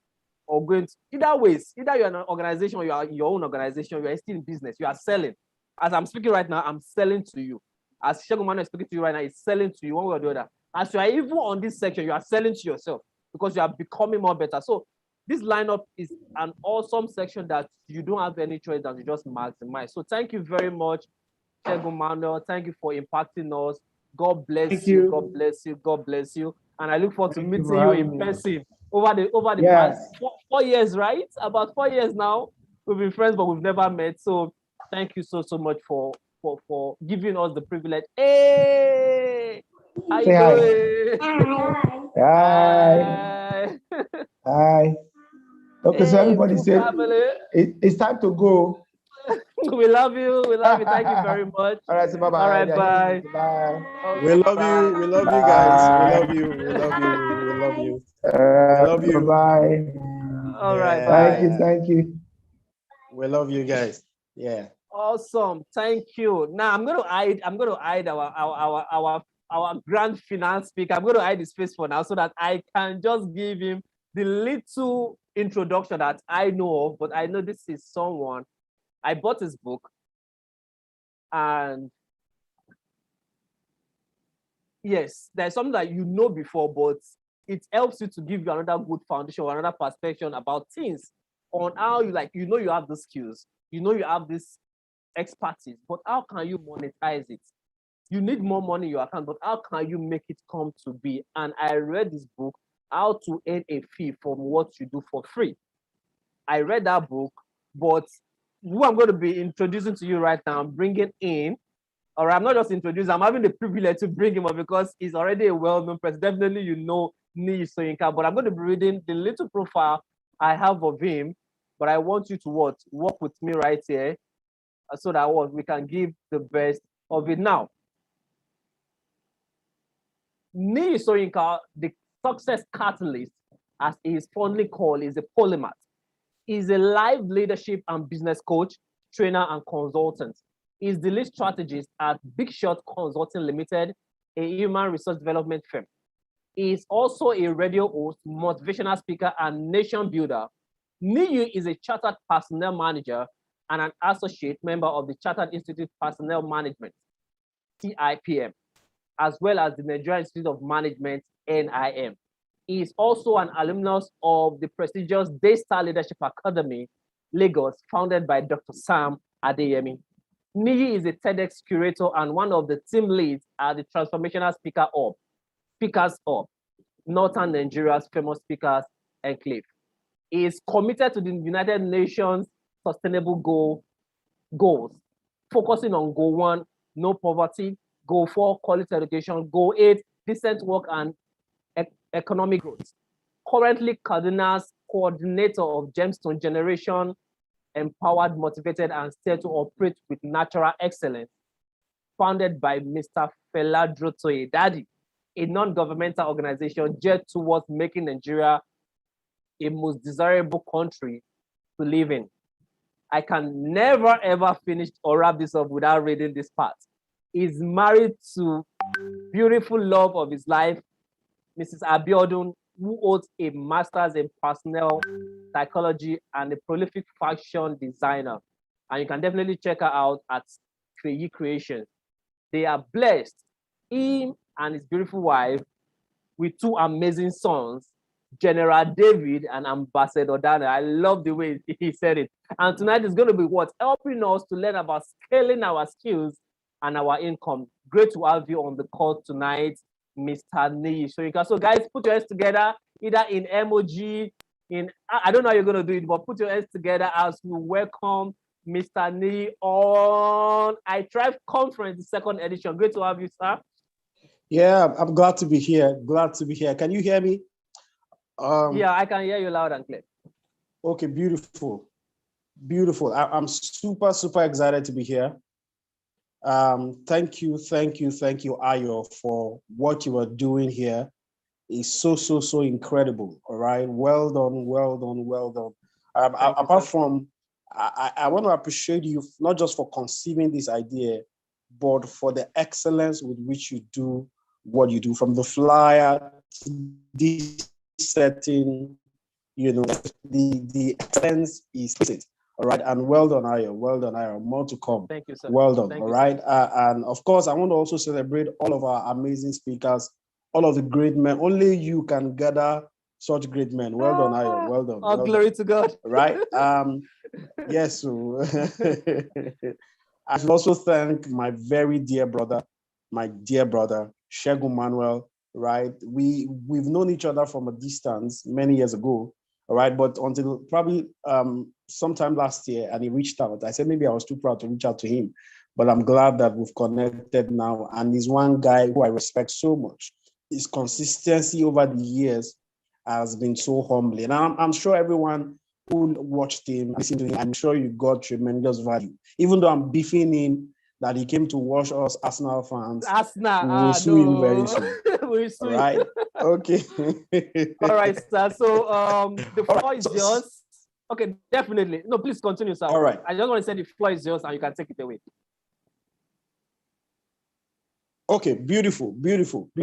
or go into either ways. Either you're an organization or you are your own organization, you are still in business. You are selling. As I'm speaking right now, I'm selling to you. As Segun Manuel is speaking to you right now, he's selling to you one way or the other. As you are even on this section, you are selling to yourself because you are becoming more better. So this lineup is an awesome section that you don't have any choice than to just maximize. So thank you very much, Segun Manuel. Thank you for impacting us. God bless Thank you. you. God bless you. God bless you. And I look forward to Thank you meeting for you having in me. person over the Yes. past 4 years, right? About 4 years now. We've been friends, but we've never met. So thank you so much for giving us the privilege. Hey, how Say you hi. doing? Hi. Hi. Hi. Okay, so Hey, everybody full say family. it's time to go. We love you. We love you. Thank you very much. All right, so bye bye. All right, bye. Bye. We Okay, love you. bye. We love you guys. We love you. We love you. We love you. We love Bye you. bye. All right, Thank you. bye. Thank you. We love you guys. Yeah. Awesome. Thank you. Now I'm going to hide our grand finance speaker. I'm going to hide his face for now so that I can just give him the little introduction that I know of. But I know this is someone. I bought his book, and yes, there's something that you know before, but it helps you to give you another good foundation or another perspective about things on how you have the skills, you have this expertise, but how can you monetize it? You need more money in your account, but how can you make it come to be? And I read this book, How to Earn a Fee from What You Do for Free. I read that book, but who I'm going to be introducing to you right now, I'm bringing in, or I'm not just introducing, I'm having the privilege to bring him up because he's already a well-known person. Definitely you know Niyi Soyinka, but I'm going to be reading the little profile I have of him, but I want you to work with me right here so that we can give the best of it now. Niyi Soyinka, the success catalyst, as he is fondly called, is a polymath. He's a life leadership and business coach, trainer, and consultant. He's the lead strategist at Big Shot Consulting Limited, a human resource development firm. He is also a radio host, motivational speaker, and nation builder. Niyi is a chartered personnel manager and an associate member of the Chartered Institute Personnel Management, CIPM, as well as the Nigerian Institute of Management, NIM. He is also an alumnus of the prestigious Daystar Leadership Academy, Lagos, founded by Dr. Sam Adeyemi. Niyi is a TEDx curator and one of the team leads at the Transformational Speakers Hub, Northern Nigeria's famous speakers enclave. He is committed to the United Nations Sustainable Goals, focusing on Goal 1, no poverty, Goal 4, quality education, Goal 8, decent work and economic growth. Currently, Kadina's coordinator of Gemstone Generation, empowered, motivated, and steered to operate with natural excellence, founded by Mr. Fela Drotoye Daddy, a non-governmental organization geared towards making Nigeria a most desirable country to live in. I can never ever finish or wrap this up without reading this part. He's married to beautiful love of his life, Mrs. Abiodun, who holds a master's in personnel psychology and a prolific fashion designer. And you can definitely check her out at Creyi Creations. They are blessed, him and his beautiful wife, with two amazing sons, General David and Ambassador Dana. I love the way he said it. And tonight is going to be what? Helping us to learn about scaling our skills and our income. Great to have you on the call tonight, Mr. Niyi Soyinka. So guys, put your hands together, either in emoji I don't know how you're gonna do it, but put your hands together as we welcome Mr. Nee on I Thrive Conference, the second edition. Great to have you, sir. Yeah, I'm glad to be here. Glad to be here. Can you hear me? Yeah, I can hear you loud and clear. Okay, beautiful. Beautiful. I'm super, super excited to be here. Thank you, Ayo, for what you are doing here. It's so incredible. All right. Well done, well done, well done. Apart from, I want to appreciate you not just for conceiving this idea, but for the excellence with which you do what you do, from the flyer to this setting. You know, the excellence is it. All right, and well done, Ayo. Well done, Ayo. More to come. Thank you, sir. Well done. Thank all you, right, and of course, I want to also celebrate all of our amazing speakers, all of the great men. Only you can gather such great men. Well done, Ayo. Well done. All well glory done. to God. Right. Yes. So I should also thank my very dear brother, Shegun Manuel. Right. We've known each other from a distance many years ago. All right. But until probably sometime last year, and he reached out. I said maybe I was too proud to reach out to him, but I'm glad that we've connected now. And he's one guy who I respect so much. His consistency over the years has been so humbling. And I'm sure everyone who watched him, listened to him, I'm sure you got tremendous value. Even though I'm beefing him that he came to watch us Arsenal fans. Arsenal, we'll sue him very soon. We'll sue All right. Okay. All right, sir. So the floor is yours. Okay, definitely. No, please continue, sir. All right. I just want to say the floor is yours and you can take it away. Okay, beautiful.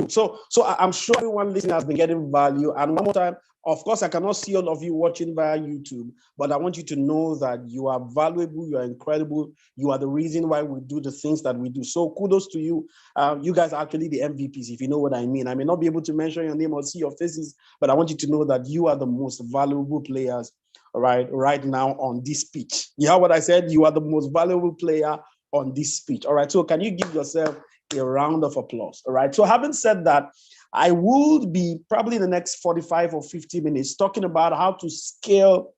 So I'm sure everyone listening has been getting value. And one more time, of course, I cannot see all of you watching via YouTube, but I want you to know that you are valuable, you are incredible, you are the reason why we do the things that we do. So kudos to you. You guys are actually the MVPs, if you know what I mean. I may not be able to mention your name or see your faces, but I want you to know that you are the most valuable players right now on this pitch. You hear what I said? You are the most valuable player on this pitch. All right, so can you give yourself a round of applause? All right. So having said that, I will be probably in the next 45 or 50 minutes talking about how to scale,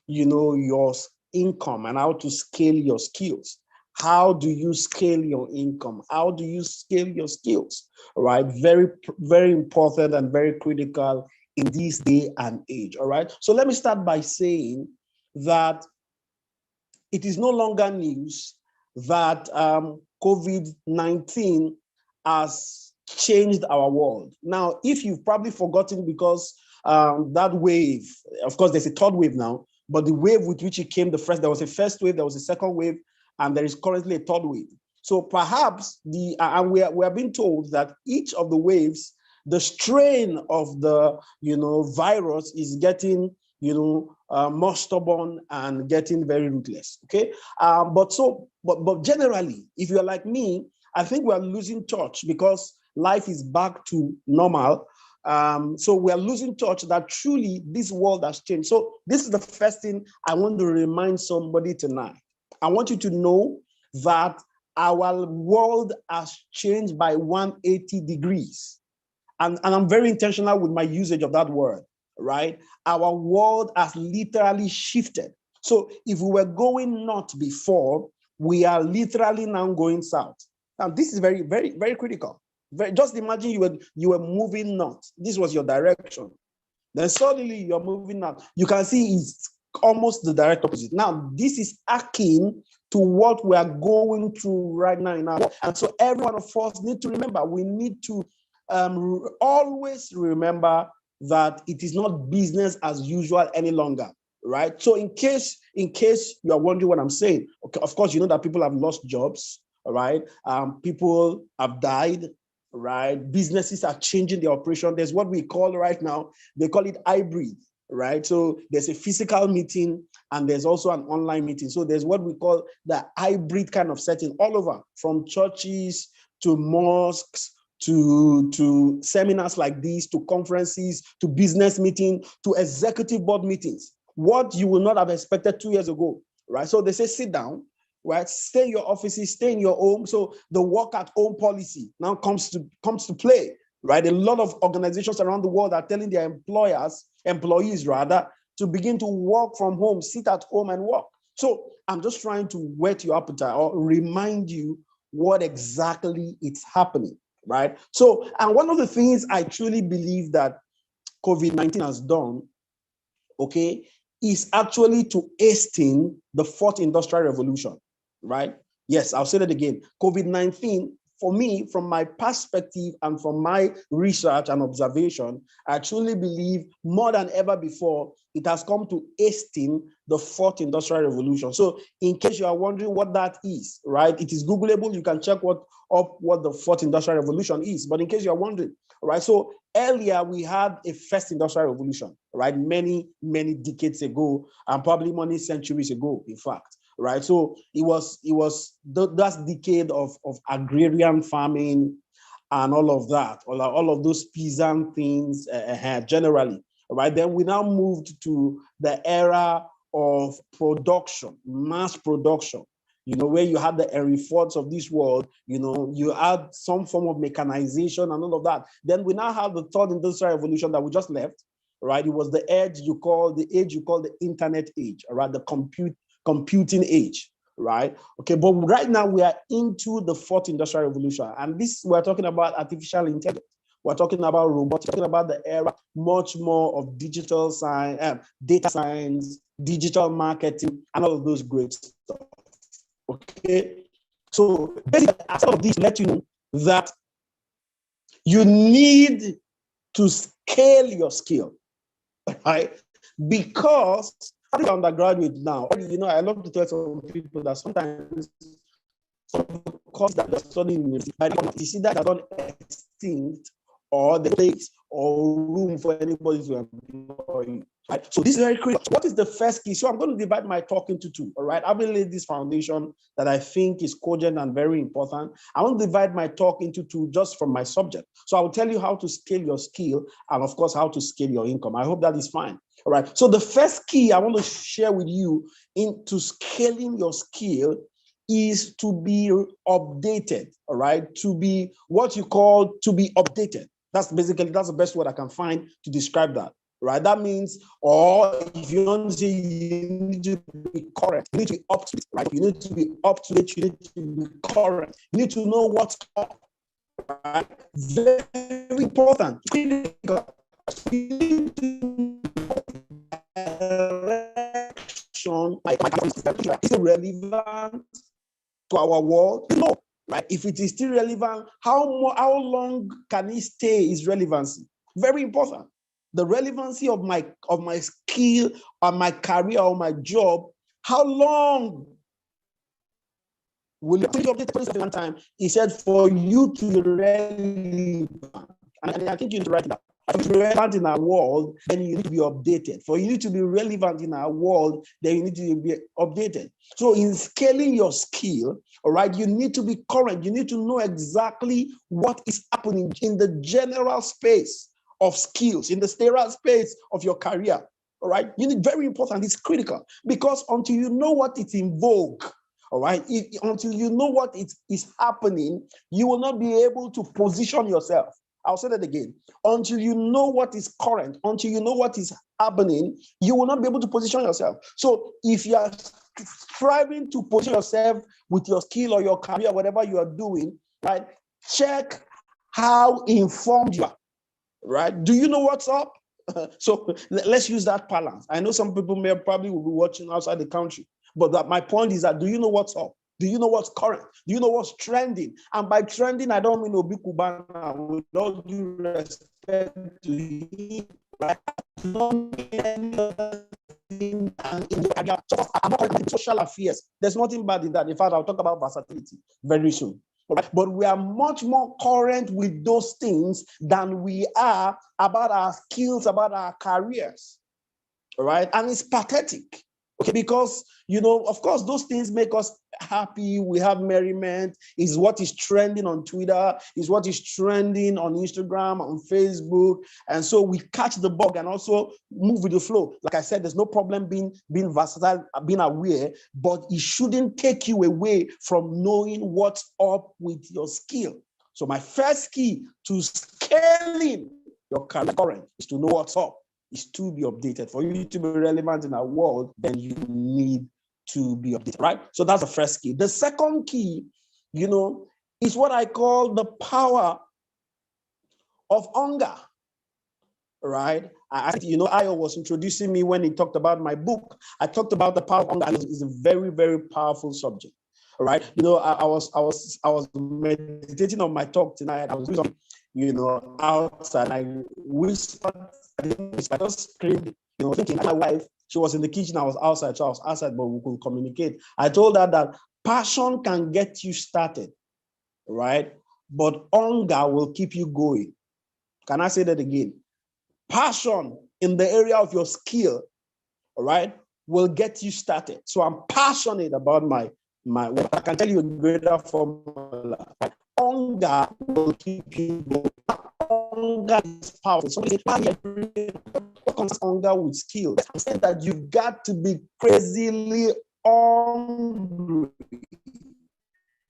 your income and how to scale your skills. How do you scale your income? How do you scale your skills? All right. Very, very important and very critical in this day and age. All right. So let me start by saying that it is no longer news that COVID-19 has changed our world. Now, if you've probably forgotten because that wave, of course, there's a third wave now, but the wave with which it came, there was a first wave, there was a second wave, and there is currently a third wave. So perhaps and we are being told that each of the waves, the strain of the virus is getting more stubborn and getting very ruthless. Okay, but generally, if you're like me, I think we are losing touch because life is back to normal. So we are losing touch that truly this world has changed. So this is the first thing I want to remind somebody tonight. I want you to know that our world has changed by 180 degrees. And I'm very intentional with my usage of that word, right? Our world has literally shifted. So if we were going north before, we are literally now going south. Now, this is very, very, very critical. Just imagine you were moving north. This was your direction. Then suddenly you're moving north. You can see it's almost the direct opposite. Now, this is akin to what we are going through right now in our world. And so every one of us need to remember, we need to always remember that it is not business as usual any longer, right? So in case you are wondering what I'm saying, okay, of course, you know that people have lost jobs, all right? People have died, right? Businesses are changing their operation. There's what we call right now, they call it hybrid, right? So there's a physical meeting and there's also an online meeting. So there's what we call the hybrid kind of setting all over, from churches to mosques, to seminars like these, to conferences, to business meetings, to executive board meetings. What you will not have expected 2 years ago, right? So they say, sit down, right? Stay in your offices, stay in your home. So the work at home policy now comes to play, right? A lot of organizations around the world are telling their employees rather, to begin to work from home, sit at home and work. So I'm just trying to whet your appetite or remind you what exactly is happening, right? So, and one of the things I truly believe that COVID-19 has done, okay, is actually to hasten the fourth industrial revolution, right? Yes, I'll say that again. COVID-19, for me, from my perspective and from my research and observation, I truly believe more than ever before, it has come to hasten the fourth industrial revolution. So in case you are wondering what that is, right, it is Googleable. You can check what the fourth industrial revolution is. But in case you are wondering, right, so earlier we had a first industrial revolution, right, many decades ago, and probably many centuries ago, in fact. Right, so it was that decade of agrarian farming and all of that, all of those peasant things generally. Right, then we now moved to the era of production, mass production. You know, where you had the Henry Fords of this world. You know, you had some form of mechanization and all of that. Then we now have the third industrial revolution that we just left. Right, it was the age you call the internet age. Right, the computing age, right? Okay, but right now we are into the fourth industrial revolution, and this we're talking about artificial intelligence. We're talking about robots. We're talking about the era much more of digital science, data science, digital marketing, and all of those great stuff. Okay, so basically, all of this let you know that you need to scale your skill, right? Because as an undergraduate now, you know, I love to tell some people that sometimes some of the courses that they're studying in university, you see that are not extinct or the place or room for anybody to employ you. Right? So this is very critical. What is the first key? So I'm going to divide my talk into two. All right, I've laid this foundation that I think is cogent and very important. I want to divide my talk into two just from my subject. So I will tell you how to scale your skill and, of course, how to scale your income. I hope that is fine. All right. So the first key I want to share with you into scaling your skill is to be updated. All right. To be what you call to be updated. That's the best word I can find to describe that. Right. That means, or if you want to say you need to be correct, you need to be up to date. Right. You need to be up to date. You need to be correct. You need to know what's up. Right. Very important. Direction is relevant to our world? No, right? If it is still relevant, how long can it stay its relevancy? Very important. The relevancy of my skill or my career or my job, how long will it update one time? He said for you to be relevant. And I think you need to write that. To be relevant in our world, then you need to be updated. For you to be relevant in our world, then you need to be updated. So in scaling your skill, all right, you need to be current. You need to know exactly what is happening in the general space of skills, in the sterile space of your career. All right, you need, very important. It's critical because until you know what is in vogue, all right, until you know what is happening, you will not be able to position yourself. I'll say that again. Until you know what is current, until you know what is happening, you will not be able to position yourself. So if you are striving to position yourself with your skill or your career, whatever you are doing, right, check how informed you are, right? Do you know what's up? So let's use that balance. I know some people probably will be watching outside the country, but my point is that do you know what's up? Do you know what's current? Do you know what's trending? And by trending, I don't mean Obi Kubana, with all due respect to him, right? I don't mean any other thing. I'm not social affairs. There's nothing bad in that. In fact, I'll talk about versatility very soon. Right? But we are much more current with those things than we are about our skills, about our careers. All right? And it's pathetic. Okay, because, you know, of course, those things make us happy. We have merriment. Is what is trending on Twitter, is what is trending on Instagram, on Facebook. And so we catch the bug and also move with the flow. Like I said, there's no problem being versatile, being aware, but it shouldn't take you away from knowing what's up with your skill. So my first key to scaling your current is to know what's up. is to be updated. For you to be relevant in our world, then you need to be updated, right? So that's the first key. The second key, is what I call the power of hunger, right? I Ayo was introducing me when he talked about my book. I talked about the power of hunger, and it's a very, very powerful subject, right? I was meditating on my talk tonight. I was doing something, outside. I whispered, I just screamed, thinking my wife, she was in the kitchen, I was outside, so I was outside, but we could communicate. I told her that passion can get you started, right? But hunger will keep you going. Can I say that again? Passion in the area of your skill, all right, will get you started. So I'm passionate about my work. I can tell you a greater formula. Hunger will keep you going. Hunger is powerful. Somebody said, what comes hunger with skill? I said that you've got to be crazily hungry.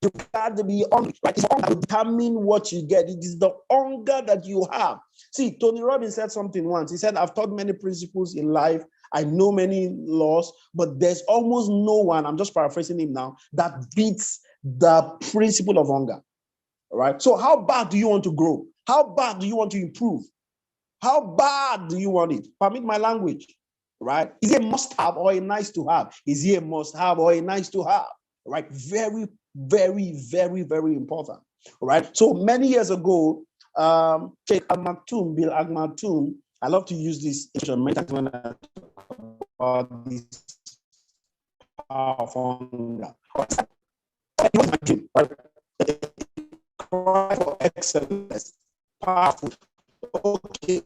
You've got to be hungry, right? It's hunger to determine what you get. It is the hunger that you have. See, Tony Robbins said something once. He said, I've taught many principles in life. I know many laws, but there's almost no one, I'm just paraphrasing him now, that beats the principle of hunger. All right. So how bad do you want to grow? How bad do you want to improve? How bad do you want it? Permit my language, right? Is it a must-have or a nice-to-have? Is it a must-have or a nice-to-have? Right? Very, very, very, very important. All right. So many years ago, Sheikh Al-Maktoum, Bill Al-Maktoum, I love to use this when I talk about this powerful hunger. Cry for excellence, powerful. Okay,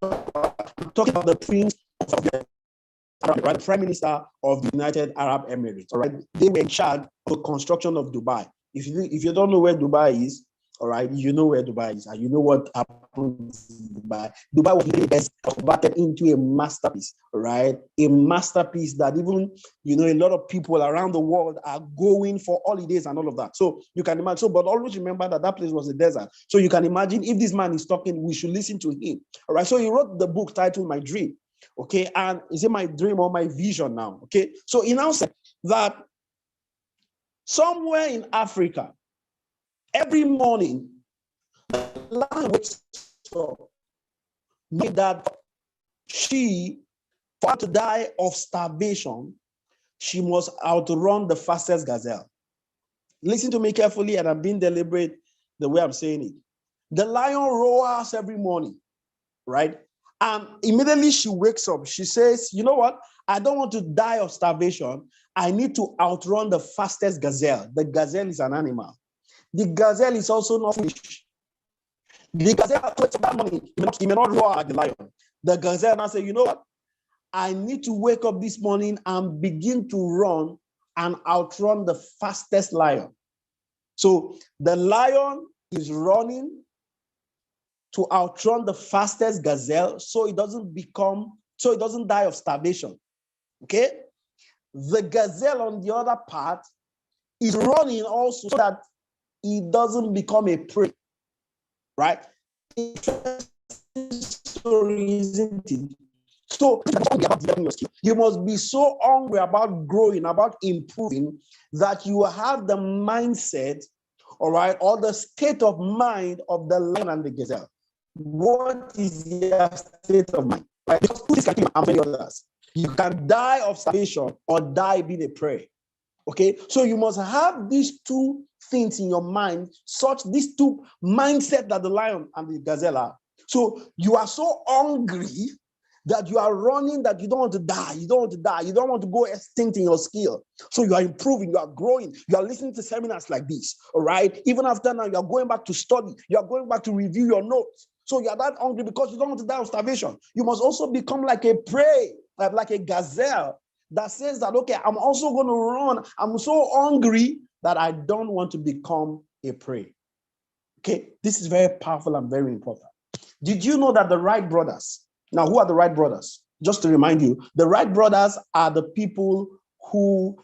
I'm talking about the prince of the right, Prime Minister of the United Arab Emirates. All right, they were in charge of the construction of Dubai. If you don't know where Dubai is, all right, you know where Dubai is, and you know what happens in Dubai. Dubai was really best converted into a masterpiece, right? A masterpiece that even, a lot of people around the world are going for holidays and all of that. So you can imagine, but always remember that place was a desert. So you can imagine if this man is talking, we should listen to him, all right? So he wrote the book titled My Dream, okay? And is it my dream or my vision now, okay? So he now said that somewhere in Africa, every morning, the lion wakes up, knowing that for her to die of starvation, she must outrun the fastest gazelle. Listen to me carefully, and I'm being deliberate the way I'm saying it. The lion roars every morning, right? And immediately she wakes up, she says, you know what? I don't want to die of starvation. I need to outrun the fastest gazelle. The gazelle is an animal. The gazelle is also not fish. The gazelle wakes up that morning. He may not roar like the lion. The gazelle now say, you know what? I need to wake up this morning and begin to run and outrun the fastest lion. So the lion is running to outrun the fastest gazelle so it doesn't die of starvation. Okay? The gazelle on the other part is running also so that it doesn't become a prey, right? Interesting story, isn't it? So you must be so hungry about growing, about improving, that you have the mindset, all right, or the state of mind of the lion and the gazelle. What is your state of mind? Right? Because this can be many others. You can die of starvation or die being a prey. Okay, so you must have these two things in your mind, these two mindset that the lion and the gazelle are. So you are so hungry that you are running, that you don't want to die. You don't want to die. You don't want to go extinct in your skill. So you are improving, you are growing. You are listening to seminars like this, all right? Even after now, you are going back to study. You are going back to review your notes. So you are that hungry because you don't want to die of starvation. You must also become like a prey, like a gazelle that says that, okay, I'm also going to run. I'm so hungry that I don't want to become a prey. Okay, this is very powerful and very important. Did you know that the Wright brothers, now who are the Wright brothers? Just to remind you, the Wright brothers are the people who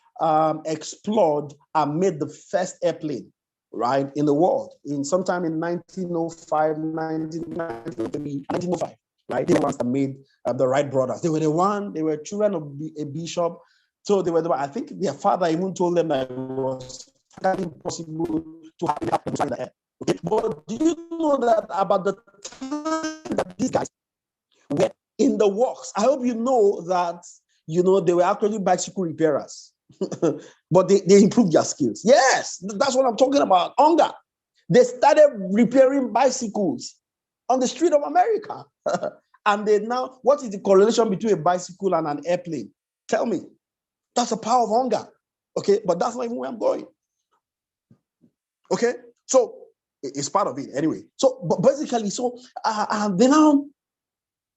explored and made the first airplane, right, in the world, sometime in 1905, 1905, right? They were the ones that made the Wright brothers. They were they were children of a bishop. So they were I think their father even told them that it was impossible to have in the air. Okay, but do you know that about the time that these guys were in the works? I hope you know that, they were actually bicycle repairers, but they improved their skills. Yes, that's what I'm talking about. Hunger. They started repairing bicycles on the street of America. And they now, what is the correlation between a bicycle and an airplane? Tell me. That's the power of hunger. Okay, but that's not even where I'm going. Okay, so it's part of it anyway. So, but basically, they now,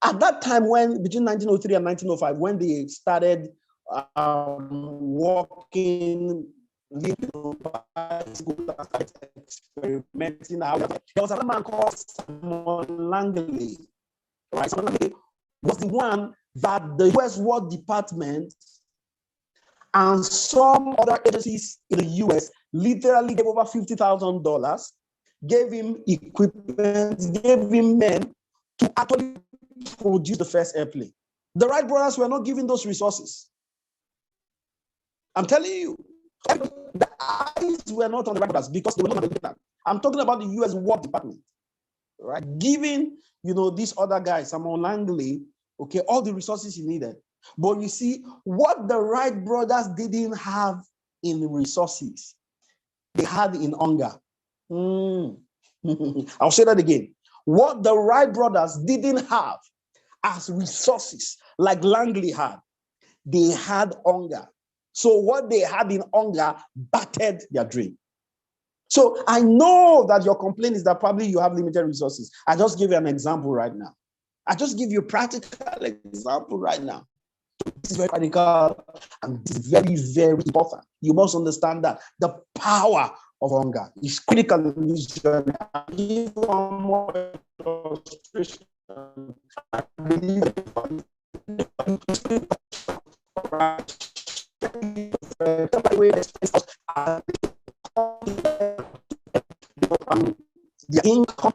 at that time between 1903 and 1905, when they started walking, experimenting, there was another man called Simon Langley. Right, Simon Langley was the one that the U.S. War Department and some other agencies in the U.S. literally gave over $50,000, gave him equipment, gave him men to actually produce the first airplane. The Wright brothers were not given those resources. I'm telling you, the eyes were not on the Wright brothers because they were not on the that. I'm talking about the U.S. War Department, right? Giving, these other guys, Simon Langley, okay, all the resources he needed. But you see, what the Wright brothers didn't have in resources, they had in hunger. I'll say that again. What the Wright brothers didn't have as resources, like Langley had, they had hunger. So what they had in hunger battered their dream. So I know that your complaint is that probably you have limited resources. I just give you an example right now. I just give you a practical example right now. This is very practical and this is very, very important. You must understand that the power of hunger is critical in this journey. I give one more illustration. The income,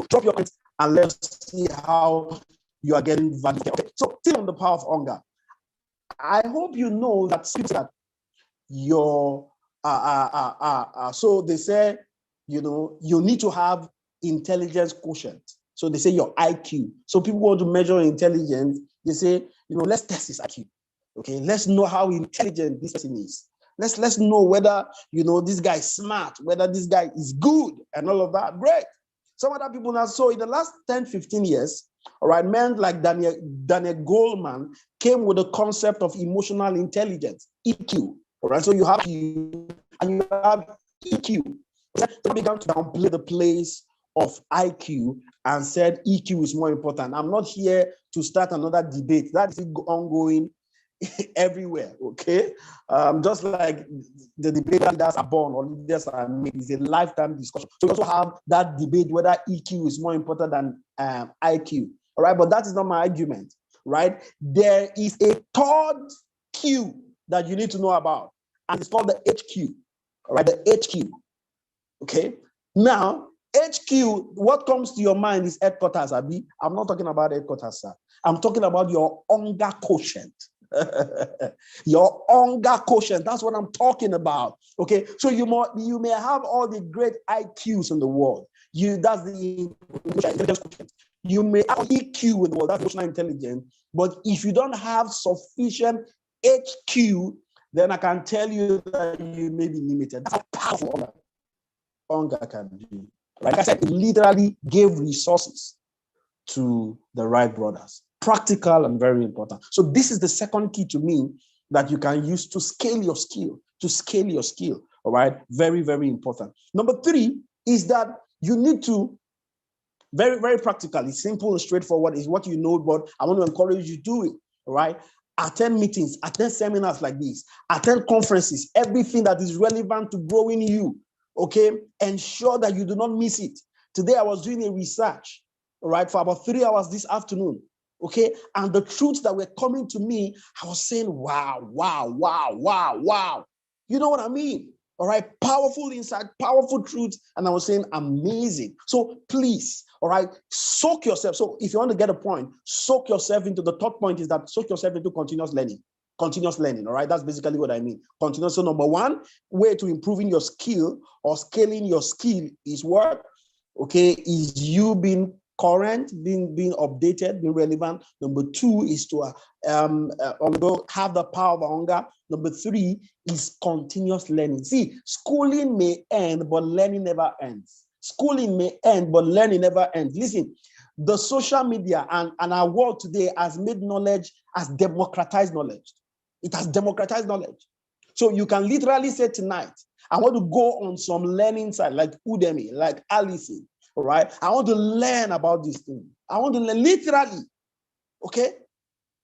drop your comments and let's see how you are getting value. Okay. So, still on the power of hunger. I hope you know that your so they say, you need to have intelligence quotient. So they say your IQ. So people want to measure intelligence. They say, let's test his IQ. Okay, let's know how intelligent this person is. Let's know whether this guy is smart, whether this guy is good, and all of that. Great. Some other people now. So in the last 10, 15 years, all right, men like Daniel Goleman came with the concept of emotional intelligence, EQ. All right, so you have EQ and you have EQ. They began to downplay the place of IQ and said EQ is more important. I'm not here to start another debate. That is ongoing everywhere, okay? Just like the debate leaders are born or leaders are made is a lifetime discussion. So we also have that debate whether EQ is more important than IQ, all right? But that is not my argument, right? There is a third Q that you need to know about, and it's called the HQ, all right? The HQ, okay? Now, HQ, what comes to your mind is headquarters, Abi. I'm not talking about headquarters, sir. I'm talking about your hunger quotient. Your hunger quotient, that's what I'm talking about. Okay, so you may have all the great IQs in the world. That's the intelligence quotient. You may have EQ in the world, that's emotional intelligence, but if you don't have sufficient HQ, then I can tell you that you may be limited. That's how powerful hunger can be. Like I said, it literally gave resources to the Wright brothers. Practical and very important. So this is the second key to me that you can use to scale your skill, all right? Very, very important. Number 3 is that you need to, very, very practically, simple and straightforward is what you know, but I want to encourage you to do it, all right? Attend meetings, attend seminars like this, attend conferences, everything that is relevant to growing you, okay? Ensure that you do not miss it. Today I was doing a research, all right, for about 3 hours this afternoon. Okay, and the truths that were coming to me, I was saying, wow. You know what I mean? All right, powerful insight, powerful truth. And I was saying amazing. So please, all right, soak yourself. So if you want to get a point, soak yourself into the third point is that soak yourself into continuous learning. Continuous learning, all right? That's basically what I mean. Continuous. So number one way to improving your skill or scaling your skill is what? Okay, is you being current, being updated, being relevant. Number two is to have the power of hunger. Number three is continuous learning. See, schooling may end, but learning never ends. Schooling may end, but learning never ends. Listen, the social media and our world today has made knowledge, has democratized knowledge. It has democratized knowledge. So you can literally say tonight, I want to go on some learning site like Udemy, like Allison, all right? I want to learn about this thing. I want to learn literally, okay?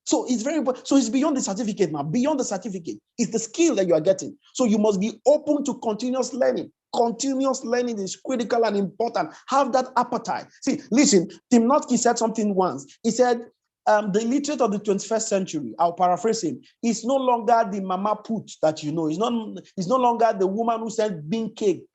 So it's very important. So it's beyond the certificate now. Beyond the certificate, it's the skill that you are getting. So you must be open to continuous learning. Continuous learning is critical and important. Have that appetite. See, listen, Tim Notsky said something once. He said, the illiterate of the 21st century, I'll paraphrase him, is no longer the mama put that you know. It's no longer the woman who said bean cake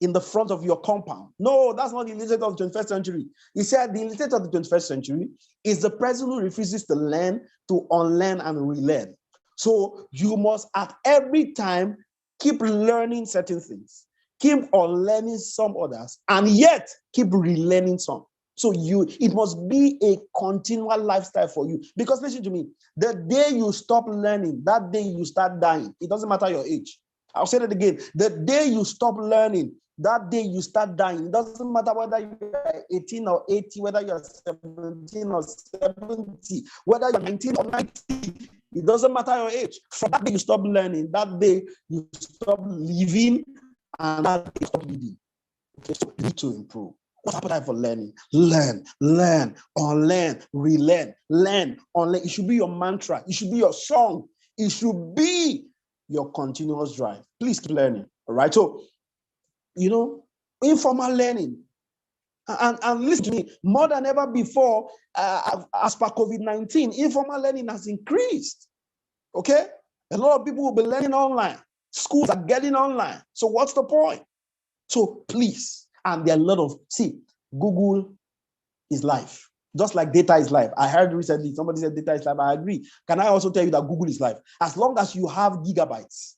in the front of your compound. No, that's not the illiterate of the 21st century. He said the illiterate of the 21st century is the person who refuses to learn, to unlearn and relearn. So you must at every time keep learning certain things, keep unlearning some others, and yet keep relearning some. So it must be a continual lifestyle for you. Because listen to me, the day you stop learning, that day you start dying. It doesn't matter your age. I'll say that again. The day you stop learning, that day you start dying. It doesn't matter whether you're 18 or 80, whether you're 17 or 70, whether you're 19 or 90. It doesn't matter your age. From that day you stop learning, that day you stop living, and that day you stop living. Okay, so you need to improve. What's appetite for learning? Learn, unlearn, relearn, learn, unlearn. It should be your mantra. It should be your song. It should be your continuous drive. Please keep learning. All right. So, informal learning. And listen to me, more than ever before, as per COVID-19, informal learning has increased. Okay? A lot of people will be learning online. Schools are getting online. So what's the point? So please, and there are a lot of, Google is life. Just like data is life. I heard recently, somebody said data is life. I agree. Can I also tell you that Google is life? As long as you have gigabytes,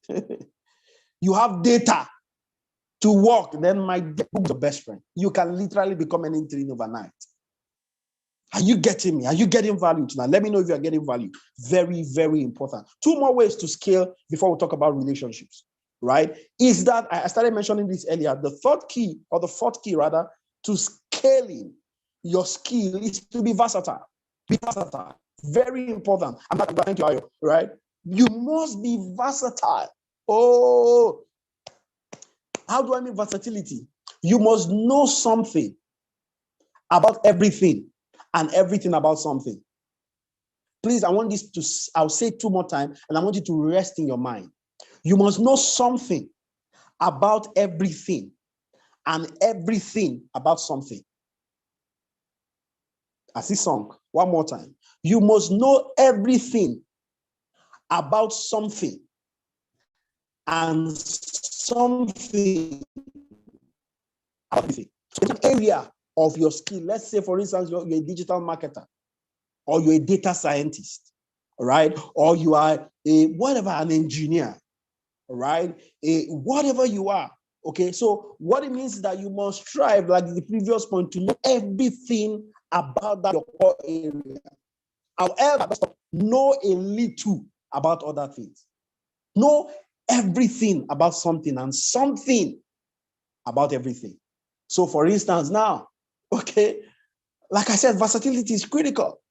you have data to work, then my Google is your best friend. You can literally become an intern overnight. Are you getting me? Are you getting value tonight? Let me know if you are getting value. Very, very important. Two more ways to scale before we talk about relationships, right? Is that, I started mentioning this earlier, the third key, or the fourth key rather, to scaling your skill is to be versatile. Be versatile. Very important. I'm not going to you, right? You must be versatile. Oh, how do I mean versatility? You must know something about everything and everything about something. Please, I want this to, I'll say it two more times, and I want you to rest in your mind. You must know something about everything and everything about something. As this song, one more time. You must know everything about something and something about everything. So it's an area of your skill. Let's say, for instance, you're a digital marketer, or you're a data scientist, all right? Or you are an engineer, all right? Whatever you are, okay? So what it means is that you must strive, like the previous point, to know everything about that your core area. However, know a little about other things. Know everything about something and something about everything. So for instance, now, okay, like I said, versatility is critical.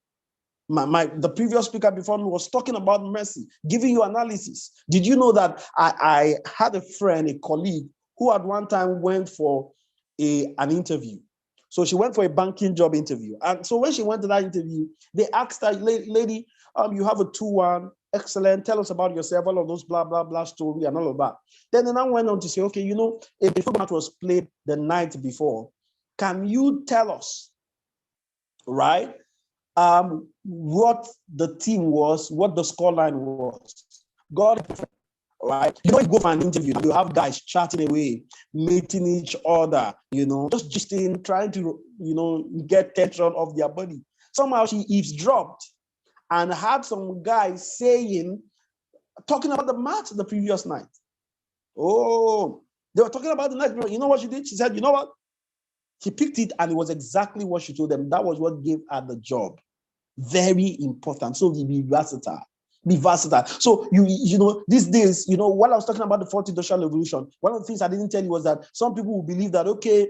The previous speaker before me was talking about mercy, giving you analysis. Did you know that I had a friend, a colleague, who at one time went for an interview? So she went for a banking job interview. And so when she went to that interview, they asked her, lady, you have a 2-1, excellent, tell us about yourself, all of those blah, blah, blah story and all of that. Then they now went on to say, okay, if the match was played the night before, can you tell us, right, what the team was, what the scoreline was? God, right? You know, you go for an interview, you have guys chatting away, meeting each other, just gisting, trying to, get tension off their body. Somehow she eavesdropped and had some guy talking about the match the previous night. Oh, they were talking about the night. You know what she did? She said, you know what? She picked it and it was exactly what she told them. That was what gave her the job. Very important. So be versatile. Be versatile. So these days, while I was talking about the fourth industrial revolution, one of the things I didn't tell you was that some people will believe that, okay,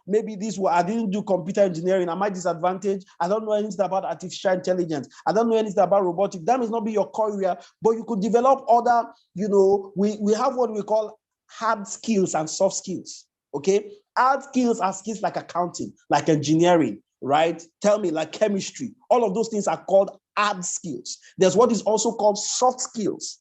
maybe I didn't do computer engineering. Am I disadvantaged? I don't know anything about artificial intelligence. I don't know anything about robotics. That may not be your core area, but you could develop other, we have what we call hard skills and soft skills. Okay. Hard skills are skills like accounting, like engineering, right? Tell me, like chemistry. All of those things are called hard skills. There's what is also called soft skills,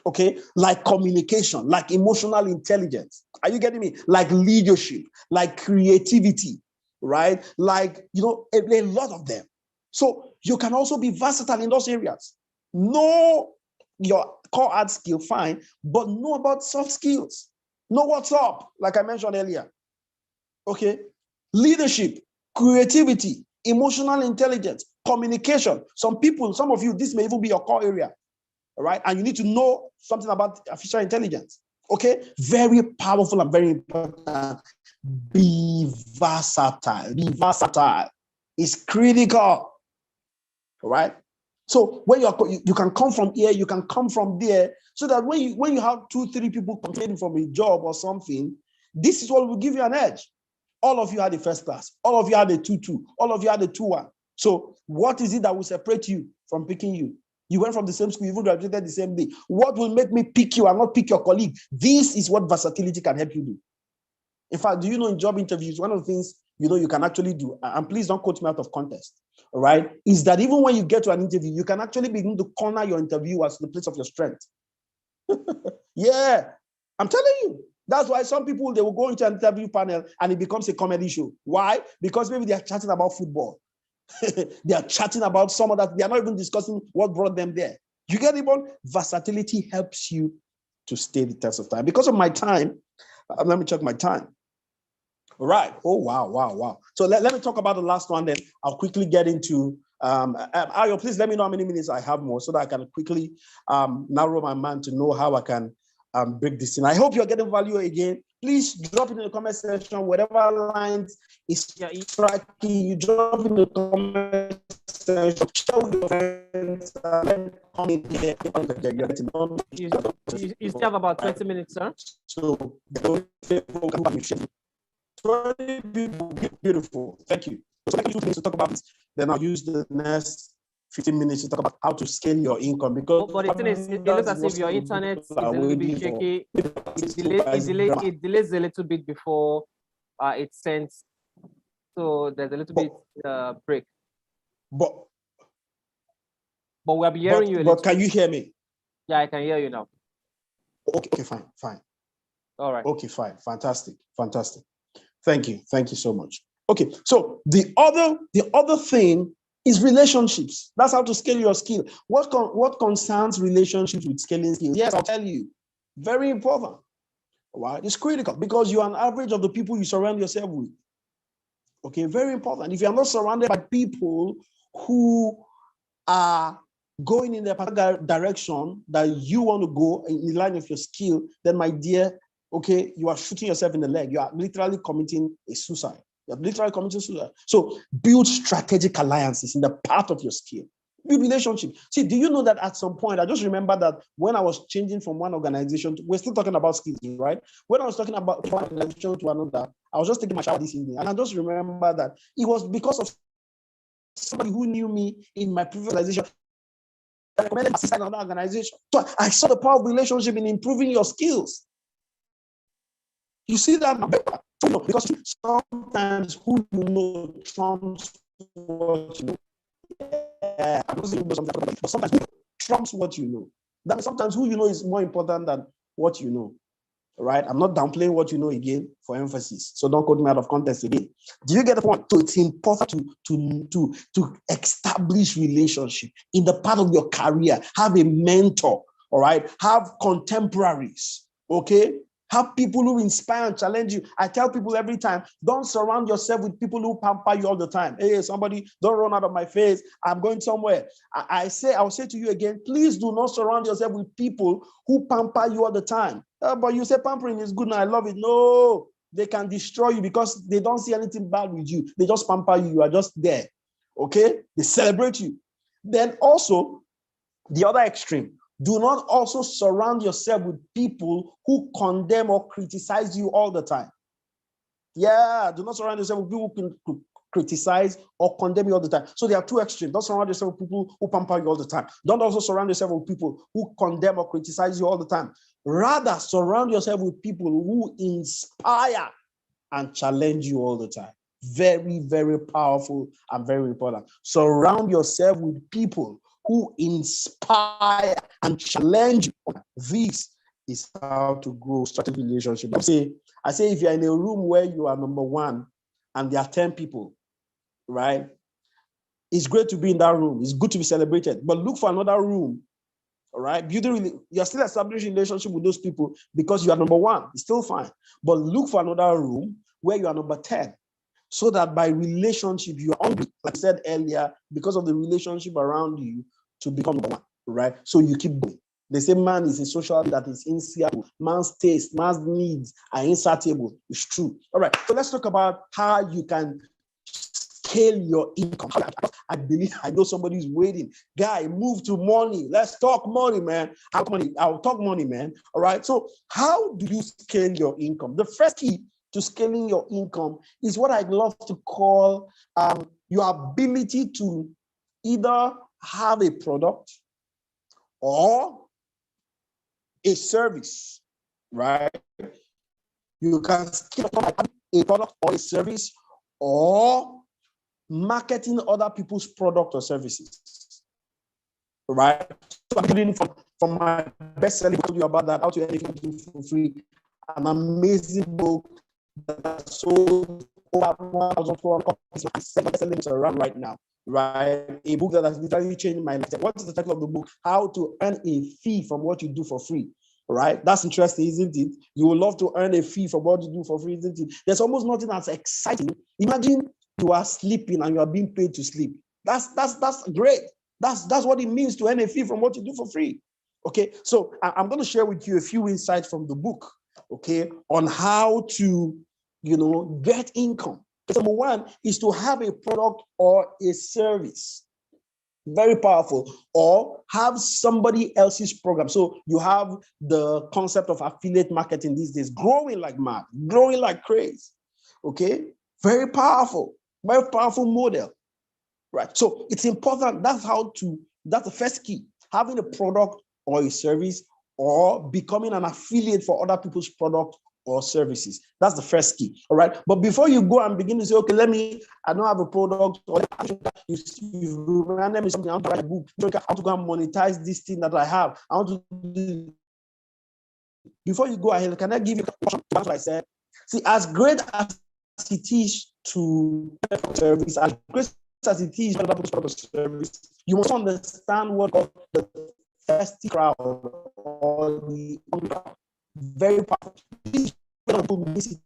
okay? Like communication, like emotional intelligence. Are you getting me? Like leadership, like creativity, right? Like, a lot of them. So you can also be versatile in those areas. Know your core hard skill, fine, but know about soft skills. Know what's up, like I mentioned earlier. Okay? Leadership, creativity, emotional intelligence, communication. Some of you, this may even be your core area, all right? And you need to know something about artificial intelligence, okay? Very powerful and very important. Be versatile. Be versatile. It's critical, all right? So when you can come from here, you can come from there, so that when you have 2-3 people complaining from a job or something, this is what will give you an edge. All of you had the first class. All of you had the 2-2. All of you had the 2-1. So what is it that will separate you from picking you? You went from the same school, you even graduated the same day. What will make me pick you and not pick your colleague? This is what versatility can help you do. In fact, do you know in job interviews, one of the things you can actually do, and please don't quote me out of context, all right, is that even when you get to an interview, you can actually begin to corner your interviewers to the place of your strength. Yeah, I'm telling you. That's why some people, they will go into an interview panel and it becomes a comedy show. Why? Because maybe they are chatting about football. They are chatting about some of that. They are not even discussing what brought them there. You get it? Versatility helps you to stay the test of time. Because of my time, let me check my time. All right. Oh, wow. So let me talk about the last one, then I'll quickly get into, Ayo, please let me know how many minutes I have more so that I can quickly narrow my mind to know how I can break this in. I hope you're getting value again. Please drop it in the comment section. Whatever lines is striking, you drop it in the comment section. Share with your friends. You still have about 20 minutes, sir. So, 20 people, beautiful. Thank you. So, I can use things to talk about this. Then I'll use the next 15 minutes to talk about how to scale your income, because but the thing is, it looks as if your internet is a little bit shaky. It delays a little bit before it sends, so there's a little bit break. But we'll be hearing you. But can you hear me? Yeah, I can hear you now. Okay, fine. All right. Okay, fine, fantastic. Thank you so much. Okay, so the other thing is relationships. That's how to scale your skill. What concerns relationships with scaling skills? Yes, I'll tell you. Very important. Right? It's critical because you're an average of the people you surround yourself with. Okay, very important. If you're not surrounded by people who are going in the particular direction that you want to go in line with your skill, then my dear, okay, you are shooting yourself in the leg. You are literally committing a suicide. So build strategic alliances in the path of your skill. Build relationship. See, do you know that at some point, I just remember that when I was changing from one organization, we're still talking about skills, right? When I was talking about one organization to another, I was just taking my shower this evening. And I just remember that it was because of somebody who knew me in my previous organization. I recommended my sister in another organization. So I saw the power of relationship in improving your skills. You see that now? Because sometimes who you know trumps what you know. Yeah, but sometimes who trumps what you know. That sometimes who you know is more important than what you know. Right? I'm not downplaying what you know again for emphasis. So don't quote me out of context again. Do you get the point? So it's important to establish relationship in the part of your career. Have a mentor All right. Have contemporaries. Okay. Have people who inspire and challenge you. I tell people every time, don't surround yourself with people who pamper you all the time. Hey, somebody, don't run out of my face. I'm going somewhere. I'll say to you again, please do not surround yourself with people who pamper you all the time. But you say pampering is good and I love it. No, they can destroy you because they don't see anything bad with you. They just pamper you. You are just there. Okay? They celebrate you. Then also, the other extreme. Do not also surround yourself with people who condemn or criticize you all the time. Yeah, do not surround yourself with people who can criticize or condemn you all the time. So there are two extremes. Don't surround yourself with people who pamper you all the time. Don't also surround yourself with people who condemn or criticize you all the time. Rather, surround yourself with people who inspire and challenge you all the time. Very, very powerful and very important. Surround yourself with people who inspire and challenge you. This is how to grow strategic relationship. I say if you're in a room where you are number one and there are 10 people, right? It's great to be in that room. It's good to be celebrated, but look for another room. All right. You're still establishing relationship with those people because you are number one. It's still fine. But look for another room where you are number 10. So that by relationship, you are hungry, like I said earlier, because of the relationship around you to become number one, right? So you keep going. They say man is a social that is insatiable. Man's taste, man's needs are insatiable. It's true. All right. So let's talk about how you can scale your income. I believe I know somebody's waiting. Guy, move to money. Let's talk money, man. I'll talk money, man. All right. So how do you scale your income? The first key to scaling your income is what I love to call your ability to either have a product or a service, right? You can scale a product or a service or marketing other people's product or services, right? So I'm reading from my best-selling, I told you about that, How to Earn Anything for Free, an amazing book that sold over 1,400 copies, selling around right now, right? A book that has literally changed my life. What is the title of the book? How to Earn a Fee from What You Do for Free, right? That's interesting, isn't it? You would love to earn a fee from what you do for free, isn't it? There's almost nothing that's exciting. Imagine you are sleeping and you are being paid to sleep. That's great. That's what it means to earn a fee from what you do for free. Okay, so I'm going to share with you a few insights from the book, okay, on how to, get income. Number one is to have a product or a service. Very powerful. Or have somebody else's program. So you have the concept of affiliate marketing these days, growing like mad, growing like crazy. Okay, very powerful model, right? So it's important. That's the first key, having a product or a service or becoming an affiliate for other people's product or services. That's the first key, all right? But before you go and begin to say, okay, I don't have a product, or you random me something, I want to write a book, I want to go and monetize this thing that I have. I want to do. Before you go ahead, can I give you what I said? See, as great as it is to service, as great as it is to service, you must understand what the thirsty crowd or the hungry crowd. Very powerful.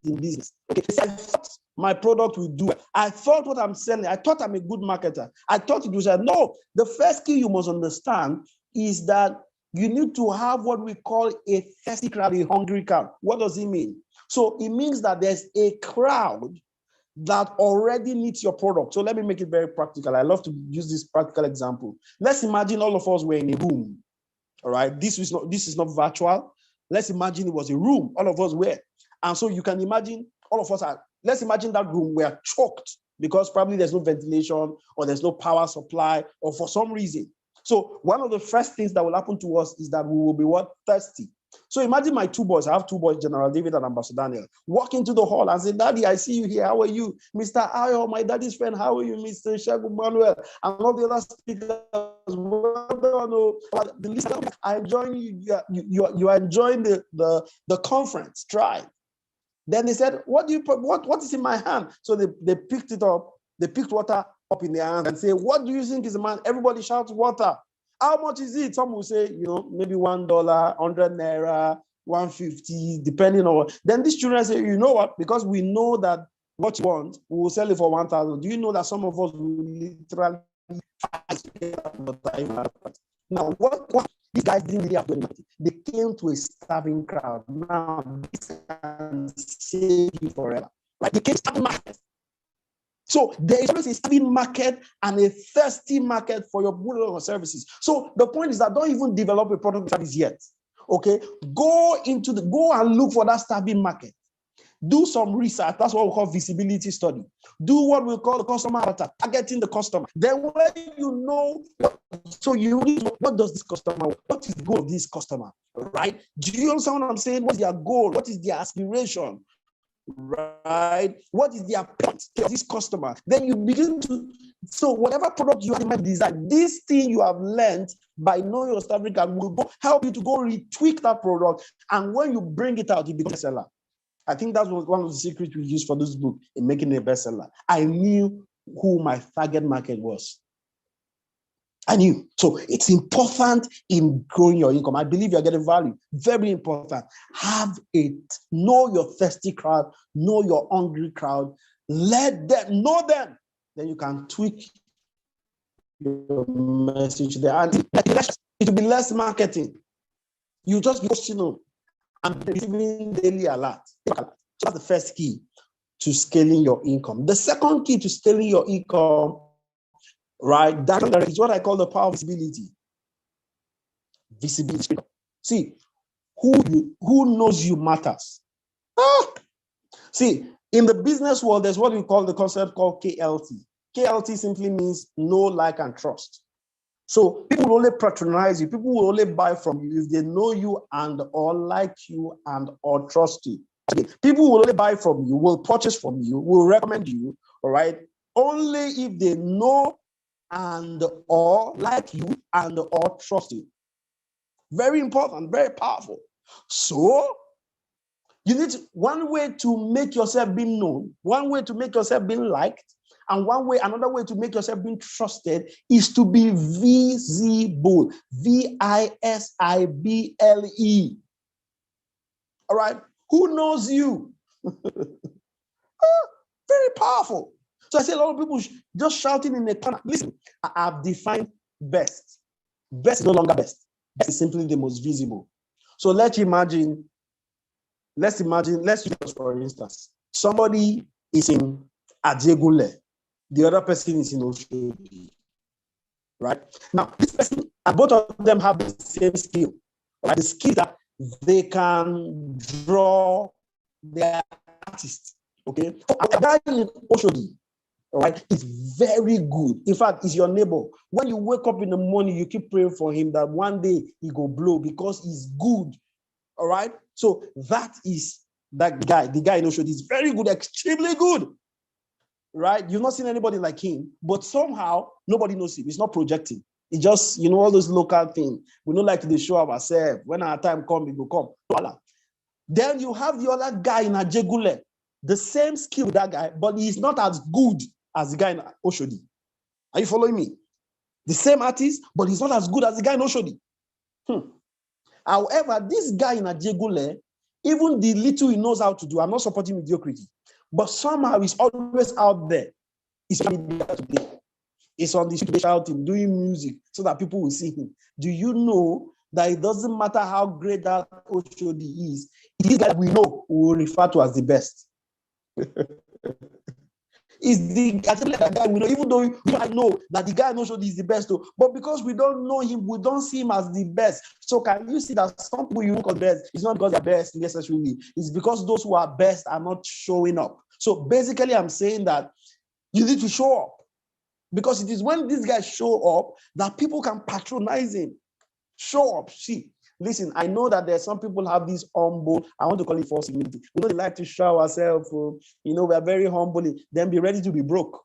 In business. Okay, so I thought my product will do it. I thought what I'm selling, I thought I'm a good marketer. I thought it was no. The first key you must understand is that you need to have what we call a thirsty crowd, a hungry crowd. What does it mean? So it means that there's a crowd that already needs your product. So let me make it very practical. I love to use this practical example. Let's imagine all of us were in a room. All right, this is not virtual. Let's imagine it was a room, all of us were. And so you can imagine all of us let's imagine that room were choked because probably there's no ventilation or there's no power supply or for some reason. So one of the first things that will happen to us is that we will be thirsty. So imagine my two boys, I have two boys, General David and Ambassador Daniel, walk into the hall and say, Daddy, I see you here. How are you? Mr. Ayo, my daddy's friend, how are you? Mr. Shagun Manuel, and all the other speakers. I enjoy you. You are enjoying the conference. Try. Then they said, what is in my hand? So they picked it up. They picked water up in their hand and say, what do you think is in my hand? Everybody shouts water. How much is it? Some will say, maybe $1, 100 naira, 150, depending on what. Then these children say, you know what? Because we know that what you want, we will sell it for 1,000. Do you know that some of us will literally now what these guys didn't really have to do anything. They came to a starving crowd. Now this can save you forever. Right? They came to starving market. So there is always a starving market and a thirsty market for your products or services. So the point is that don't even develop a product or service yet. Okay, go and look for that starving market. Do some research. That's what we call visibility study. Do what we call the customer avatar, targeting the customer. Then when you know, so you need to know, what does this customer, what is the goal of this customer, right? Do you understand what I'm saying? What's their goal? What is their aspiration? Right? What is their point of this customer? Then you begin to, so whatever product you have in mind design, this thing you have learned by knowing your starving market will help you to go retweak that product. And when you bring it out, you become a seller. I think that was one of the secrets we used for this book in making a bestseller. I knew who my target market was. I knew. So it's important in growing your income. I believe you're getting value. Very important. Know your thirsty crowd, know your hungry crowd. Let them know them. Then you can tweak your message there. And it will be less marketing. You just be posting them and receiving daily alert. So that's the first key to scaling your income. The second key to scaling your income, right, that is what I call the power of visibility. Visibility. See, who knows you matters. See, in the business world, there's what we call the concept called KLT. KLT simply means know, like, and trust. So people will only patronize you. People will only buy from you if they know you and or like you and or trust you. Okay. People will only buy from you, will purchase from you, will recommend you, all right? Only if they know and or like you and or trust you. Very important, very powerful. So you need one way to make yourself be known, one way to make yourself be liked, and another way to make yourself being trusted is to be visible. VISIBLE. All right? Who knows you? Very powerful. So I see a lot of people just shouting in the corner. Listen, I've defined best. Best is no longer best. Best is simply the most visible. So let's use for instance, somebody is in Ajegule. The other person is in Oshodi, right? Now, this person, and both of them have the same skill, right? The skill that they can draw their artist, okay? A guy in Oshodi, right, is very good. In fact, he's your neighbor. When you wake up in the morning, you keep praying for him that one day he go blow because he's good, all right? So that is that guy. The guy in Oshodi is very good, extremely good. Right? You've not seen anybody like him, but somehow nobody knows him. He's not projecting. It's just, all those local things. We don't like to show ourselves. When our time comes, we will come. Voila. Then you have the other guy in Ajegule, the same skill with that guy, but he's not as good as the guy in Oshodi. Are you following me? The same artist, but he's not as good as the guy in Oshodi. However, this guy in Ajegule, even the little he knows how to do, I'm not supporting mediocrity, but somehow he's always out there. He's on the street shouting, doing music so that people will see him. Do you know that it doesn't matter how great that Oshodi is, it is that we know we will refer to as the best. Is the guy we know, even though I know that the guy in Oshodi is the best, but because we don't know him, we don't see him as the best. So can you see that some people you look at best, it's not because they're best necessarily, it's because those who are best are not showing up. So basically, I'm saying that you need to show up, because it is when these guys show up that people can patronize him. Show up. See, listen, I know that there's some people have this humble, I want to call it false humility. We don't like to show ourselves, we are very humble, then be ready to be broke,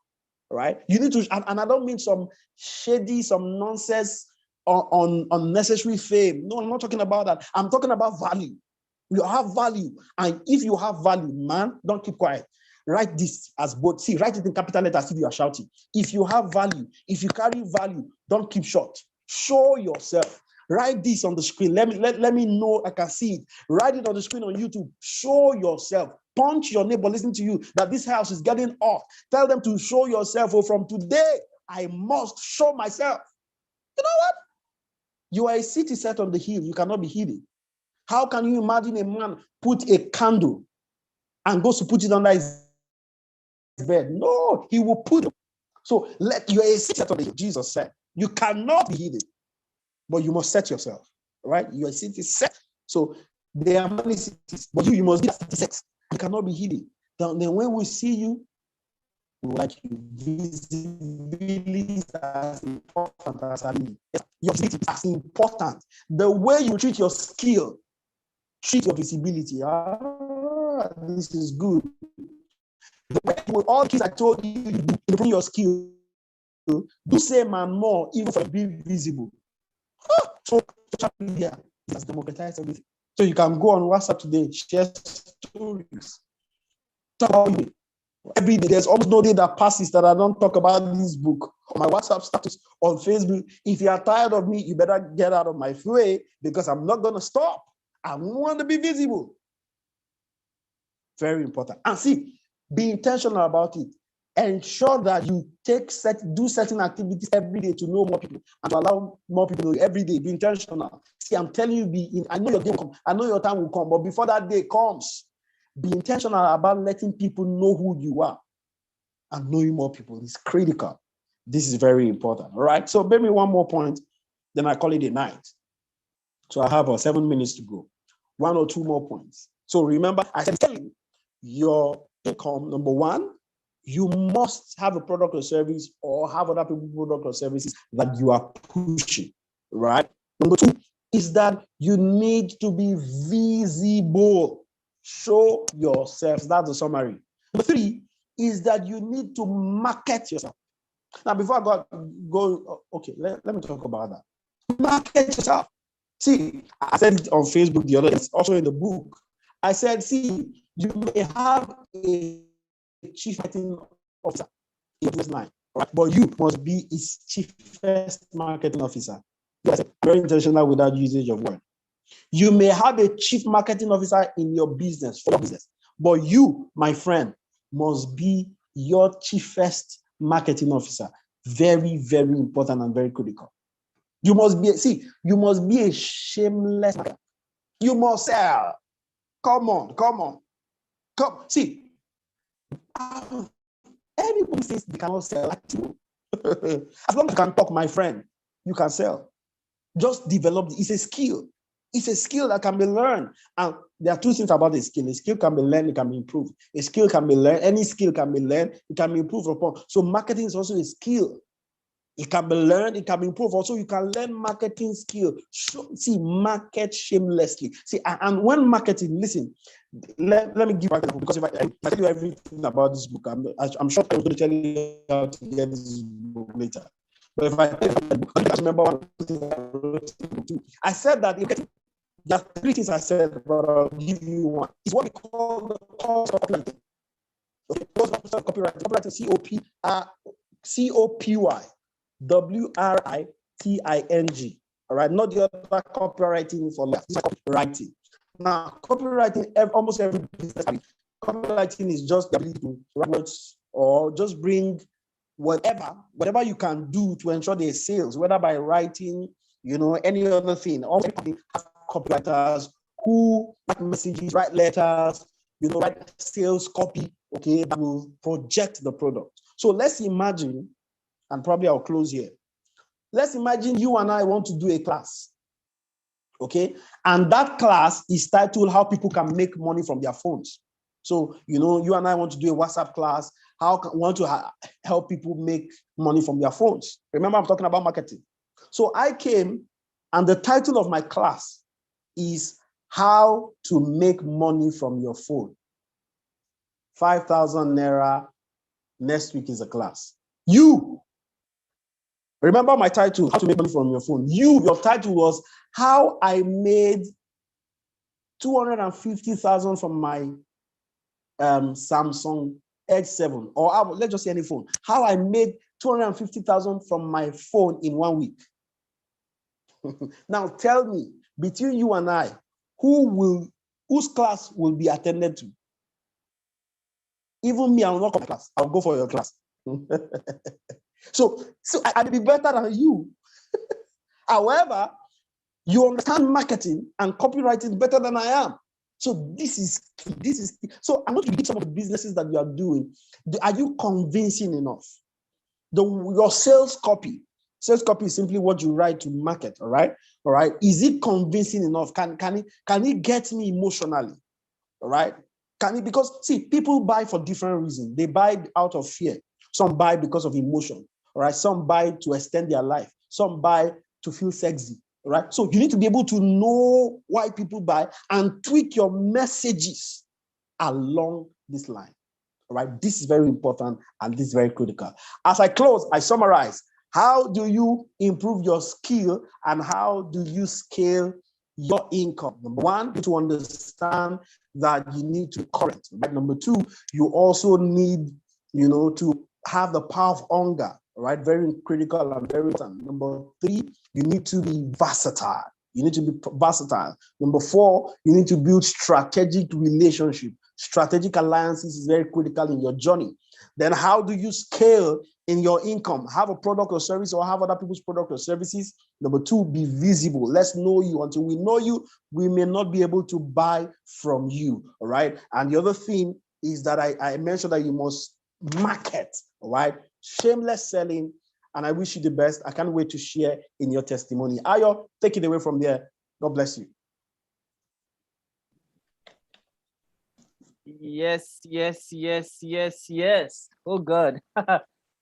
right? You need to, and I don't mean some shady, some nonsense, unnecessary fame. No, I'm not talking about that. I'm talking about value. You have value, and if you have value, man, don't keep quiet. Write this as both. See, write it in capital letters if you are shouting. If you have value, if you carry value, don't keep short. Show yourself. Write this on the screen. Let me know. I can see it. Write it on the screen on YouTube. Show yourself. Punch your neighbor listening to you that this house is getting off. Tell them to show yourself. Oh, from today, I must show myself. You know what? You are a city set on the hill. You cannot be hidden. How can you imagine a man put a candle and goes to put it under his bed? No, he will put it. So you are a city set on the hill. Jesus said, you cannot be hidden, but you must set yourself, right? Your city set. So there are many cities, but you must be set. You cannot be hidden. Then when we see you, we like you. Visibility is as important as I mean. Your visibility is as important. The way you treat your skill, treat your visibility. This is good. The way with all things I told you, improve your skill. Do same and more, even for being visible. So social media has democratized everything. So you can go on WhatsApp today, share stories. Talk about you. Every day, there's almost no day that passes that I don't talk about this book on my WhatsApp status, on Facebook. If you are tired of me, you better get out of my way because I'm not going to stop. I want to be visible. Very important. And see, be intentional about it. Ensure that you do certain activities every day to know more people and to allow more people to know you every day. Be intentional. See, I'm telling you, I know your day will come. I know your time will come, but before that day comes, be intentional about letting people know who you are and knowing more people is critical. This is very important. All right. So maybe one more point, then I call it a night. So I have 7 minutes to go. 1 or 2 more points. So remember, I said your income, number one, you must have a product or service or have other people's product or services that you are pushing, right? Number 2 is that you need to be visible. Show yourself. That's the summary. Number 3 is that you need to market yourself. Now, before I go okay, let me talk about that. Market yourself. See, I said it on Facebook the other day, it's also in the book. I said, see, you may have a chief marketing officer in this line, right? But you must be his chiefest marketing officer. Yes, very intentional with that usage of word. You may have a chief marketing officer in your business, for your business, but you, my friend, must be your chiefest marketing officer. Very, very important and very critical. You must be a shameless marketer. You must sell. Come on. See, anybody says they cannot sell, as long as you can talk, my friend, you can sell. Just develop it. It's a skill. It's a skill that can be learned. And there are 2 things about a skill. A skill can be learned, it can be improved. A skill can be learned, any skill can be learned, it can be improved upon. So marketing is also a skill. It can be learned, it can be improved. Also, you can learn marketing skill. See, market shamelessly. See, and when marketing, listen, let me give you an example, because if I tell you everything about this book, I'm sure I'm going to tell you how to get this book later. But if I tell you the book, I remember one thing I wrote. I said that there are 3 things I said, but I'll give you one. It's what we call the cost of copywriting. Okay, cost of copywriting. Copywriting, COPY. WRITING. All right, not the other copywriting for left. This is copywriting. Now, copywriting, almost every business, copywriting is just the ability to write words or just bring whatever you can do to ensure there's sales, whether by writing, any other thing. Also, have copywriters who write messages, write letters, write sales copy, okay, that will project the product. So let's imagine, and probably I'll close here. Let's imagine you and I want to do a class, okay? And that class is titled How People Can Make Money from Their Phones. So, you and I want to do a WhatsApp class, want to help people make money from their phones. Remember, I'm talking about marketing. So I came, and the title of my class is How to Make Money from Your Phone. 5,000 Naira. Next week is a class. Remember my title, How to Make Money from Your Phone. Your title was How I Made 250,000 from my Samsung Edge 7, or let's just say any phone. How I made 250,000 from my phone in 1 week. Now tell me, between you and I, whose class will be attended to? Even me, I will not come to class. I'll go for your class. So I'll be better than you. However, you understand marketing and copywriting better than I am. So this is key. This is key. So I want to read some of the businesses that you are doing. Are you convincing enough? Your sales copy. Sales copy is simply what you write to market. All right. All right. Is it convincing enough? Can it get me emotionally? All right. Can it? Because see, people buy for different reasons. They buy out of fear. Some buy because of emotion. All right. Some buy to extend their life. Some buy to feel sexy. All right. So you need to be able to know why people buy and tweak your messages along this line. All right. This is very important and this is very critical. As I close, I summarize. How do you improve your skill and how do you scale your income? Number one, to understand that you need to current. Right? Number two, you also need, to have the power of hunger. Right? Very critical and very important. Number three, you need to be versatile. You need to be versatile. Number four, you need to build strategic relationship. Strategic alliances is very critical in your journey. Then how do you scale in your income? Have a product or service or have other people's product or services. Number two, be visible. Let's know you. Until we know you, we may not be able to buy from you. All right. And the other thing is that I mentioned that you must market. All right. Shameless selling. And I wish you the best. I can't wait to share in your testimony. Ayo, take it away from there. God bless you. Yes. Oh God.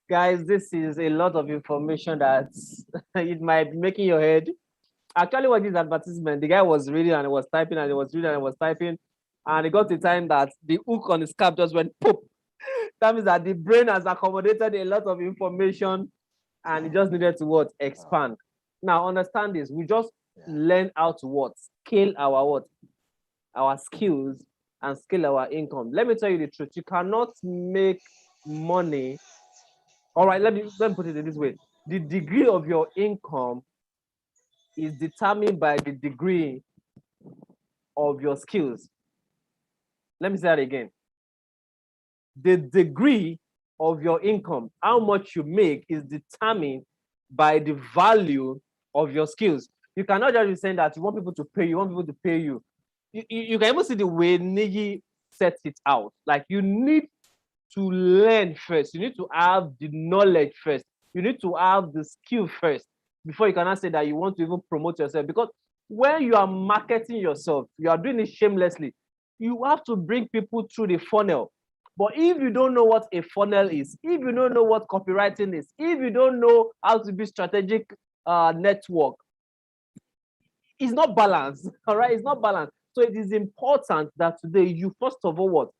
Guys, this is a lot of information that it might be making your head. Actually, what is advertisement? The guy was reading and he was typing and he was reading and he was typing. And it got to the time that the hook on his cap just went pop. That means that the brain has accommodated a lot of information and it just needed to what? Expand. Now, understand this. We just learn how to what? Scale our skills and scale our income. Let me tell you the truth. You cannot make money. All right, let me put it in this way. The degree of your income is determined by the degree of your skills. Let me say that again. The degree of your income, how much you make, is determined by the value of your skills. You cannot just be saying that you want people to pay you, You can even see the way Nigi sets it out. Like, you need to learn first. You need to have the knowledge first. You need to have the skill first before you cannot say that you want to even promote yourself. Because when you are marketing yourself, you are doing it shamelessly. You have to bring people through the funnel. But if you don't know what a funnel is, if you don't know what copywriting is, if you don't know how to be strategic network, it's not balanced. All right, it's not balanced. So it is important that today you first of all what?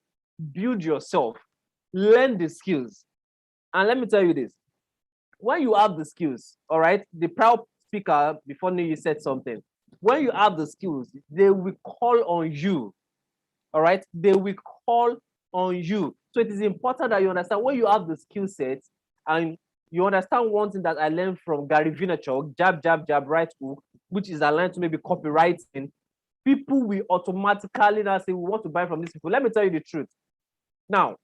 Build yourself. Learn the skills. And let me tell you this. When you have the skills, all right, the proud speaker before you said something. When you have the skills, they will call on you. All right, they will call on you. So it is important that you understand when you have the skill set and you understand one thing that I learned from Gary Vaynerchuk, jab, right hook, which is aligned to maybe copywriting. People will automatically now say, we want to buy from these people. Let me tell you the truth. Now,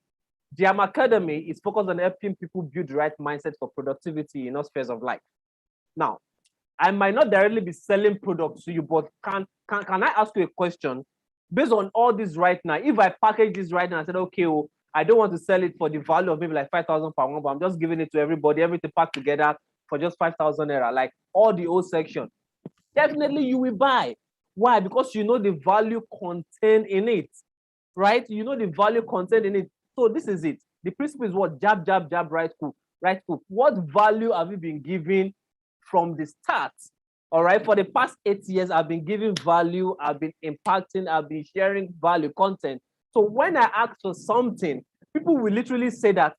the Academy is focused on helping people build the right mindset for productivity in all spheres of life. Now, I might not directly be selling products to you, but can I ask you a question? Based on all this right now, if I package this right now and said, okay, I don't want to sell it for the value of maybe like 5,000 per one, but I'm just giving it to everybody, everything packed together for just 5,000 naira, like all the old section, definitely you will buy. Why? Because you know the value contained in it, right? You know the value contained in it. So this is it. The principle is what? Jab, right hook, right hook. What value have you been giving from the start? All right, for the past 8 years, I've been giving value, I've been impacting, I've been sharing value content. So when I ask for something, people will literally say that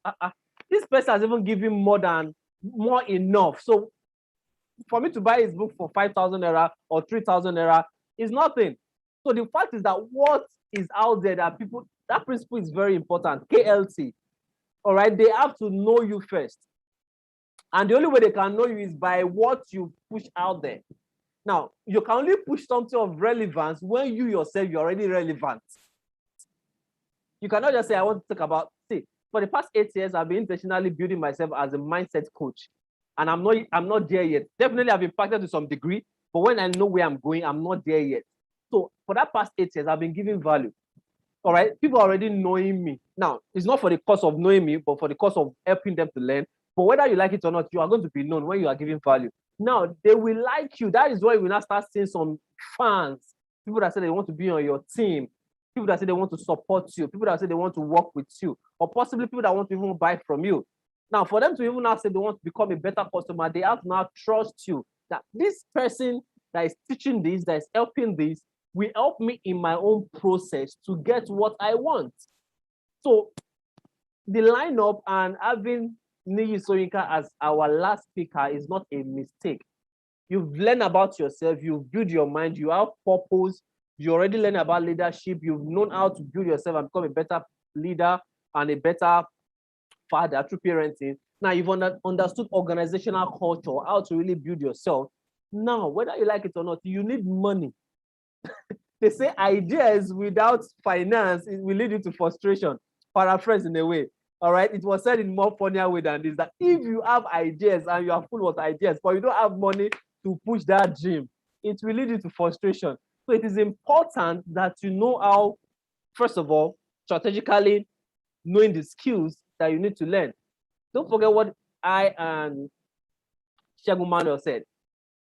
this person has even given more enough. So for me to buy his book for 5,000 naira or 3,000 naira is nothing. So the fact is that what is out there that people, that principle is very important. KLT. All right, they have to know you first. And the only way they can know you is by what you push out there. Now, you can only push something of relevance when you yourself, you're already relevant. You cannot just say, I want to talk about, see, for the past 8 years, I've been intentionally building myself as a mindset coach. And I'm not there yet. Definitely I've impacted to some degree, but when I know where I'm going, I'm not there yet. So for that past 8 years, I've been giving value. All right. People are already knowing me. Now, it's not for the course of knowing me, but for the course of helping them to learn. But whether you like it or not, you are going to be known when you are giving value. Now, they will like you. That is why we now start seeing some fans, people that say they want to be on your team, people that say they want to support you, people that say they want to work with you, or possibly people that want to even buy from you. Now, for them to even now say they want to become a better customer, they have to now trust you that this person that is teaching this, that is helping this, will help me in my own process to get what I want. So the lineup and having Niyi Soyinka as our last speaker is not a mistake. You've learned about yourself, you've built your mind, you have purpose, you already learned about leadership, you've known how to build yourself and become a better leader and a better father through parenting. Now you've understood organizational culture, how to really build yourself. Now, whether you like it or not, you need money. They say ideas without finance, it will lead you to frustration. Paraphrase in a way. All right. It was said in more funnier way than this, that if you have ideas and you are full of ideas, but you don't have money to push that dream, it will lead you to frustration. So it is important that you know how, first of all, strategically knowing the skills that you need to learn. Don't forget what I and Segun Manuel said.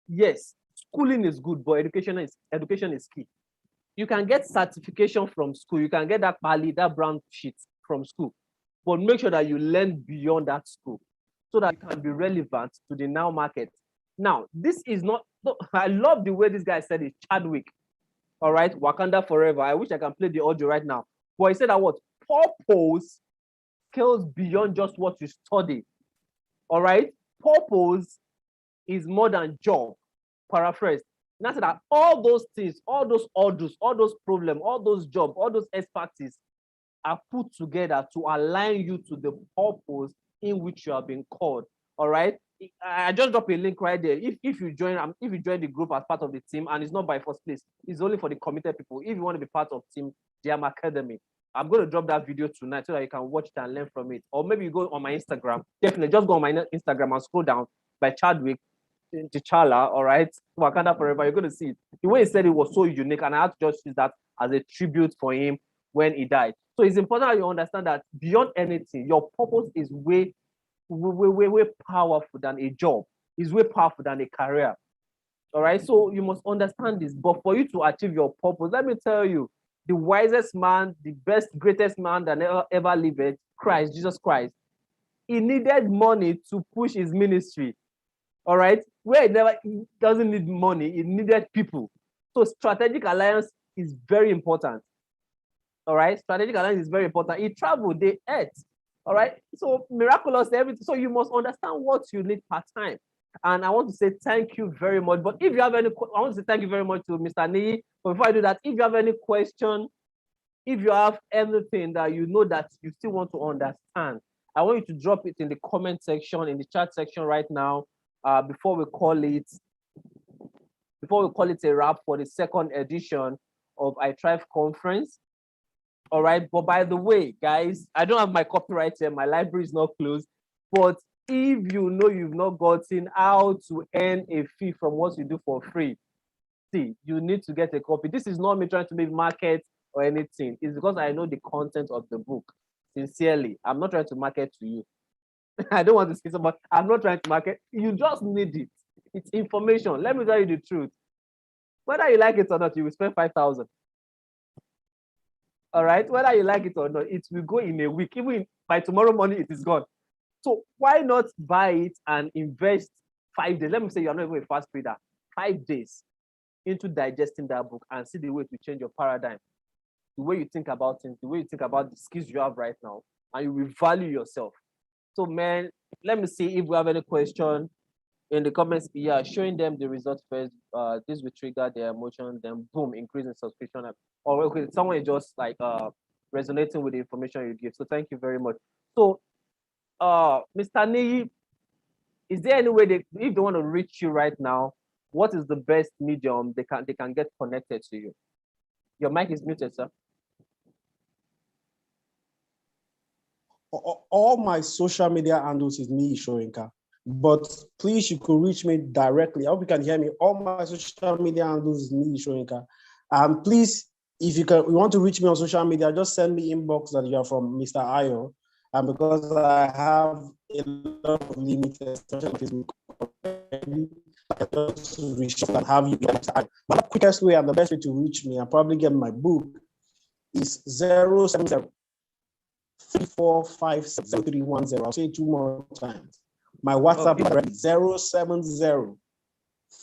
Yes, schooling is good, but education is key. You can get certification from school. You can get that pali, that brown sheet from school, but make sure that you learn beyond that school so that you can be relevant to the now market. Now, this is not, I love the way this guy said it, Chadwick. All right, Wakanda Forever. I wish I can play the audio right now. But he said that what? Purpose scales beyond just what you study. All right, purpose is more than job. Paraphrase. That's that all those things, all those orders, all those problems, all those jobs, all those expertise are put together to align you to the purpose in which you have been called. All right. I just drop a link right there. If you join the group as part of the team, and it's not by first place, it's only for the committed people. If you want to be part of Team Diam Academy, I'm going to drop that video tonight so that you can watch it and learn from it. Or maybe you go on my Instagram. Definitely just go on my Instagram and scroll down by Chadwick T'Challa, all right, Wakanda Forever. You're going to see it. The way he said it was so unique, and I had to just use that as a tribute for him when he died. So it's important that you understand that beyond anything, your purpose is way powerful than a job. Is way powerful than a career. All right. So you must understand this. But for you to achieve your purpose, let me tell you, the wisest man, the best, greatest man that ever lived, Christ, Jesus Christ, he needed money to push his ministry. All right, where it doesn't need money, it needed people. So strategic alliance is very important. All right, strategic alliance is very important. He traveled, they ate. All right, so miraculous everything. So you must understand what you need part time. And I want to say thank you very much. But if you have any, I want to say thank you very much to Mr. Niyi. But before I do that, if you have any question, if you have anything that you know that you still want to understand, I want you to drop it in the comment section, in the chat section right now. Before we call it a wrap for the second edition of iThrive conference. All right, but by the way, guys, I don't have my copyright here, my library is not closed, but if you know you've not gotten how to earn a fee from what you do for free, see, you need to get a copy. This is not me trying to make market or anything. It's because I know the content of the book. Sincerely, I'm not trying to market to you. I don't want to say so, but I'm not trying to market. You just need it. It's information. Let me tell you the truth. Whether you like it or not, you will spend 5,000. All right. Whether you like it or not, it will go in a week. Even by tomorrow morning, it is gone. So why not buy it and invest 5 days? Let me say you're not even a fast reader. 5 days into digesting that book and see the way to change your paradigm, the way you think about things, the way you think about the skills you have right now, and you will value yourself. So, man, let me see if we have any question in the comments. Yeah, showing them the results first. This will trigger their emotion, then boom, increase in subscription. Or okay, someone is just like resonating with the information you give. So thank you very much. So, Mr. Niyi, is there any way if they want to reach you right now, what is the best medium they can get connected to you? Your mic is muted, sir. All my social media handles is Niyi Soyinka, but please, you could reach me directly. I hope you can hear me. All my social media handles is Niyi Soyinka. Please, if you want to reach me on social media, just send me inbox that you are from Mr. Ayo. And because I have a lot of limits, especially on Facebook, I just reach and have you. But the quickest way and the best way to reach me and probably get my book is 070 3457 I'll say it 2 more times. My WhatsApp is 070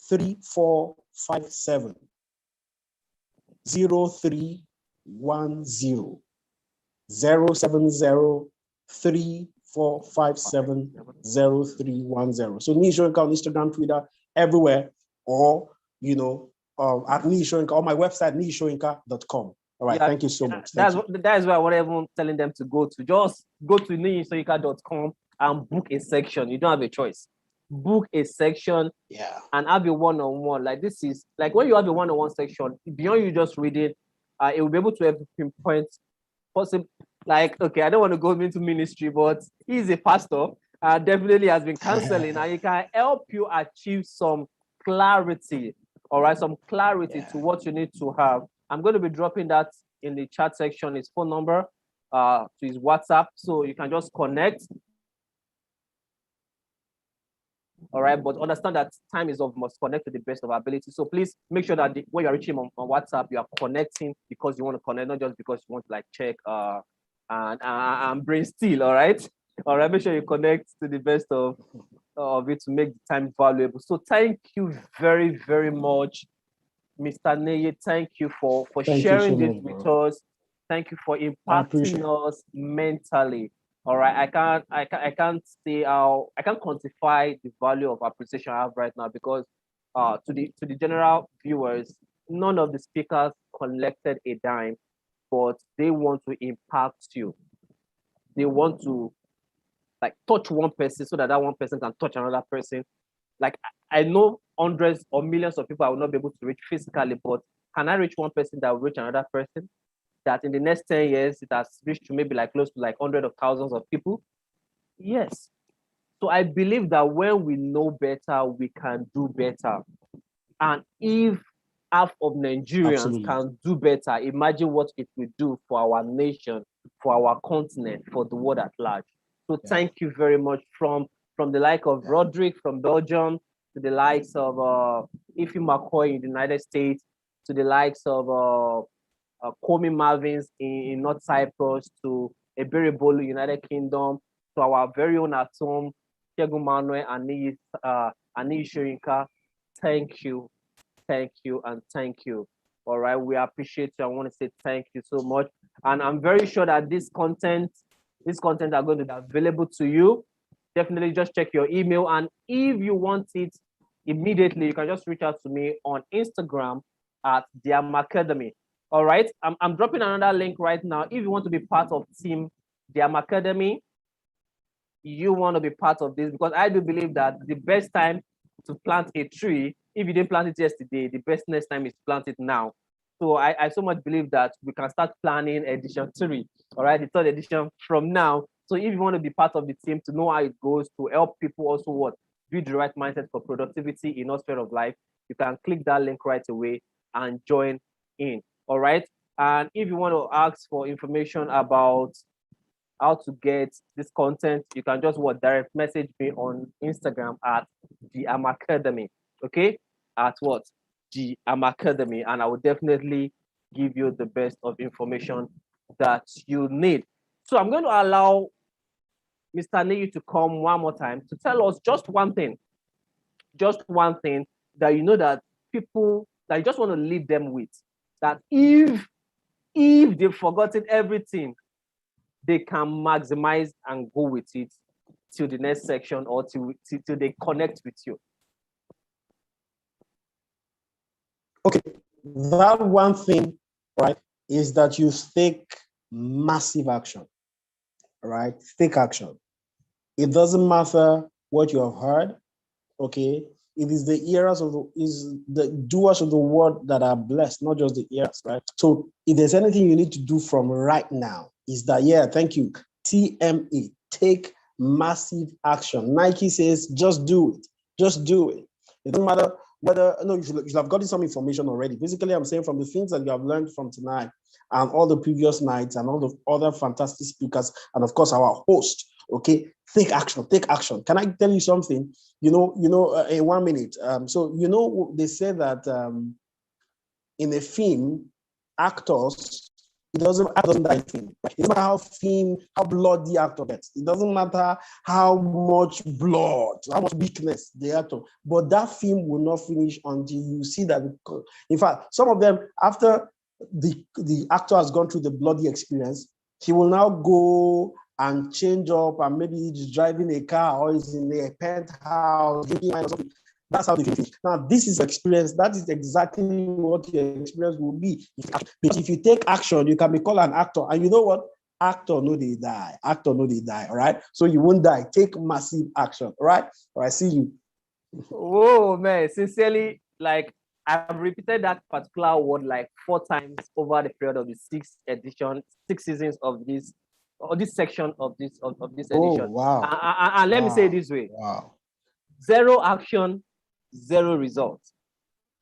3457 0310. 070 3457 0310. So Niyi Soyinka on Instagram, Twitter, everywhere, or at Niyi Soyinka, or my website, niyisoyinka.com. All right, thank you so much. That is why what I'm telling them to go to. Just go to niyisoyinka.com and book a section. You don't have a choice. Book a section, and have a one-on-one. Like this is like when you have a one-on-one section, beyond you just reading, it will be able to help pinpoint possible. Like, okay, I don't want to go into ministry, but he's a pastor, definitely has been counseling, and he can help you achieve some clarity. All right, some clarity to what you need to have. I'm going to be dropping that in the chat section, his phone number, to his WhatsApp, so you can just connect. All right, but understand that time is of must connect to the best of our ability. So please make sure that when you're reaching him on WhatsApp, you are connecting because you want to connect, not just because you want to like check and brain steal. All right, make sure you connect to the best of it to make the time valuable. So thank you very, very much, Mr. Niyi. Thank you for sharing this with us. Thank you for impacting us mentally. All right, I can't say how I can't quantify the value of appreciation I have right now, because to the general viewers, none of the speakers collected a dime, but they want to impact you. They want to like touch one person so that one person can touch another person. Like I know hundreds or millions of people I will not be able to reach physically, but can I reach one person that will reach another person? That in the next 10 years, it has reached to maybe like close to like hundreds of thousands of people? Yes. So I believe that when we know better, we can do better. And if half of Nigerians can do better, imagine what it will do for our nation, for our continent, for the world at large. So thank you very much from the like of Roderick from Belgium, to the likes of Ifi McCoy in the United States, to the likes of Kwame Marvins in North Cyprus, to Ebere Bolu, United Kingdom, to our very own Atom, Segun Manuel and Niyi Soyinka. Thank you, and thank you. All right, we appreciate you. I want to say thank you so much. And I'm very sure that this content are going to be available to you. Definitely just check your email. And if you want it immediately, you can just reach out to me on Instagram at Diam Academy. All right, I'm dropping another link right now. If you want to be part of Team Diam Academy, you want to be part of this, because I do believe that the best time to plant a tree, if you didn't plant it yesterday, the best next time is plant it now. So I so much believe that we can start planning edition 3, all right, the 3rd edition from now. So if you want to be part of the team to know how it goes, to help people also build the right mindset for productivity in all spheres of life, you can click that link right away and join in. All right. And if you want to ask for information about how to get this content, you can just direct message me on Instagram at Diam Academy. Okay, at Diam Academy, and I will definitely give you the best of information that you need. So I'm going to allow Mr. Niyi to come one more time to tell us just one thing that you know that people that you just want to leave them with, that if they've forgotten everything, they can maximize and go with it till the next section, or till they connect with you. Okay, that one thing, right, is that you take massive action, right? Take action. It doesn't matter what you have heard, okay? It is the hearers of the doers of the word that are blessed, not just the hearers, right? So if there's anything you need to do from right now, is that, yeah, thank you. TME, take massive action. Nike says, just do it. Just do it. It doesn't matter whether, no, you should have gotten some information already. Basically, I'm saying from the things that you have learned from tonight and all the previous nights and all the other fantastic speakers, and of course, our host, okay, take action, take action. Can I tell you something? In 1 minute. They say that in a film, actors, it doesn't die in film. It doesn't matter how blood the actor gets. It doesn't matter how much blood, how much weakness the actor. But that film will not finish until you see that. In fact, some of them, after the actor has gone through the bloody experience, he will now go and change up, and maybe he's driving a car or he's in a penthouse. That's how they finish. Now, this is experience. That is exactly what your experience will be. Because if you take action, you can be called an actor. And you know what? Actor, no, they die. Actor, no, they die. All right. So you won't die. Take massive action. All right. All right. See you. Whoa, man. Sincerely, like, I've repeated that particular word like 4 times over the period of the 6 seasons of this, or this section of this edition. Oh, wow. And let me say it this way. Wow. 0 action, 0 results.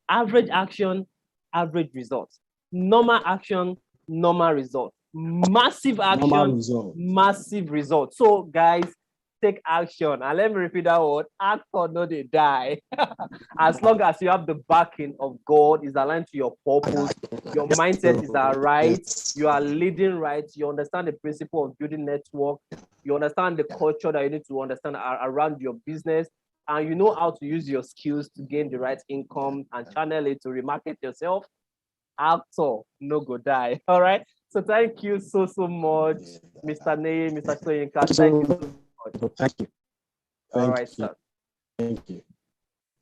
Average action, average results. Normal action, normal results. Massive action, massive results. So, guys, take action. And let me repeat that word: act or no, they die. As long as you have the backing of God, is aligned to your purpose, your mindset is right, you are leading right, you understand the principle of building network, you understand the culture that you need to understand around your business, and you know how to use your skills to gain the right income and channel it to remarket yourself, actor no go die. All right. So thank you so much, Mr. Ney, Mr. Soyinka. Thank you so much. Thank you. All right, sir. Thank you.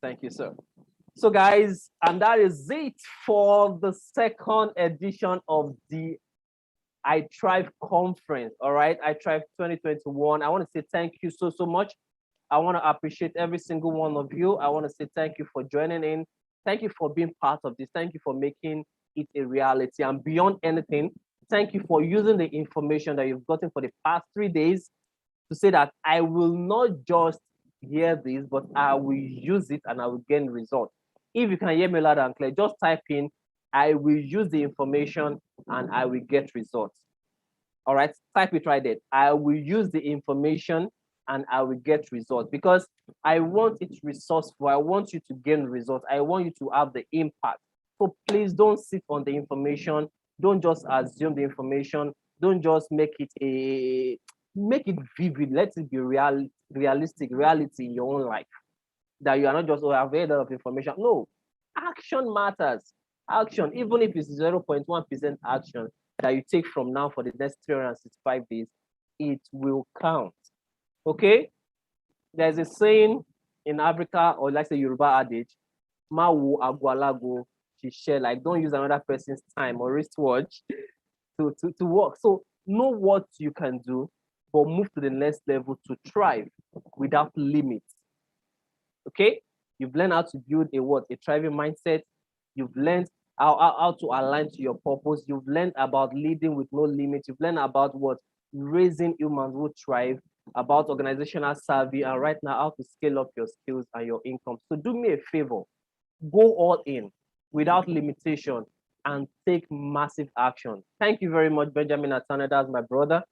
Thank you, sir. So, guys, and that is it for the 2nd edition of the I Thrive conference. All right, I Thrive 2021. I want to say thank you so much. I want to appreciate every single one of you. I want to say thank you for joining in. Thank you for being part of this. Thank you for making it a reality. And beyond anything, thank you for using the information that you've gotten for the past 3 days to say that I will not just hear this, but I will use it and I will gain results. If you can hear me loud and clear, just type in, I will use the information and I will get results. All right, type it right there. I will use the information and I will get results, because I want it resourceful. I want you to gain results. I want you to have the impact. So please don't sit on the information. Don't just assume the information. Don't just make it vivid. Let it be realistic, reality in your own life. That you are not just, I've heard a lot of information. No, action matters. Action, even if it's 0.1% action that you take from now for the next 365 days, it will count. Okay? There's a saying in Africa, or like the Yoruba adage, Mawu Agwalago, she share, like, don't use another person's time or wristwatch to work. So know what you can do, but move to the next level to thrive without limits. Okay? You've learned how to build a thriving mindset. You've learned how to align to your purpose. You've learned about leading with no limits. You've learned about raising humans who thrive, about organizational savvy, and right now how to scale up your skills and your income. So do me a favor, go all in without limitation and take massive action. Thank you very much, Benjamin Atana. That's my brother.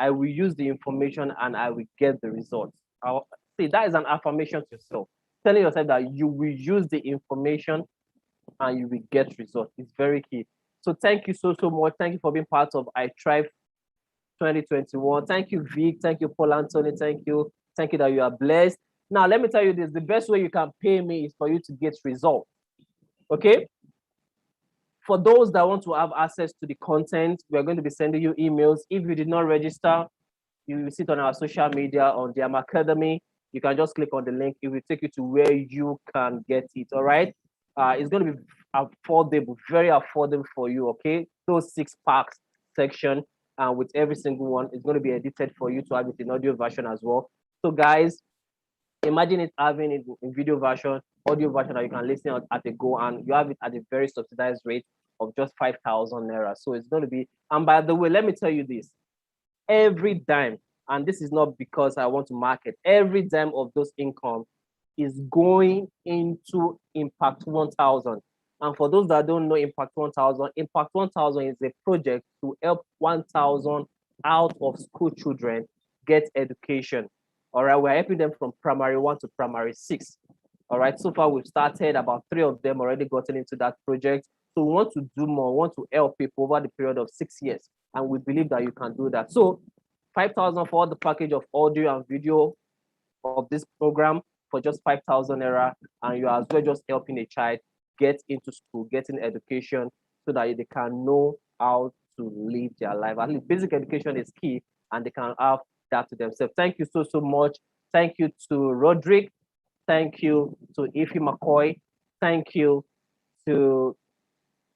I will use the information and I will get the results. See, that is an affirmation to yourself. Telling yourself that you will use the information and you will get results. It's very key. So thank you so much. Thank you for being part of I Thrive 2021. Thank you, Vic. Thank you, Paul Anthony. Thank you. Thank you that you are blessed. Now, let me tell you this. The best way you can pay me is for you to get results. Okay? For those that want to have access to the content, we're going to be sending you emails. If you did not register, you will see it on our social media, on the Academy. You can just click on the link. It will take you to where you can get it, all right? It's going to be affordable, very affordable for you, okay? Those 6 packs section, with every single one, is going to be edited for you to have it in audio version as well. So guys, imagine it having it in video version. audio version that you can listen at a go, and you have it at a very subsidized rate of just 5,000 naira. So it's going to be, and by the way, let me tell you this, every dime, and this is not because I want to market, every dime of those income is going into Impact 1000. And for those that don't know Impact 1000, Impact 1000 is a project to help 1,000 out of school children get education. All right, we're helping them from primary 1 to primary 6. All right, so far we've started, about 3 of them already gotten into that project. So we want to do more, we want to help people over the period of 6 years. And we believe that you can do that. So 5,000 for the package of audio and video of this program for just 5,000 naira, and you are as well just helping a child get into school, getting education, so that they can know how to live their life. At least basic education is key, and they can have that to themselves. Thank you so much. Thank you to Roderick. Thank you to Ife McCoy. Thank you to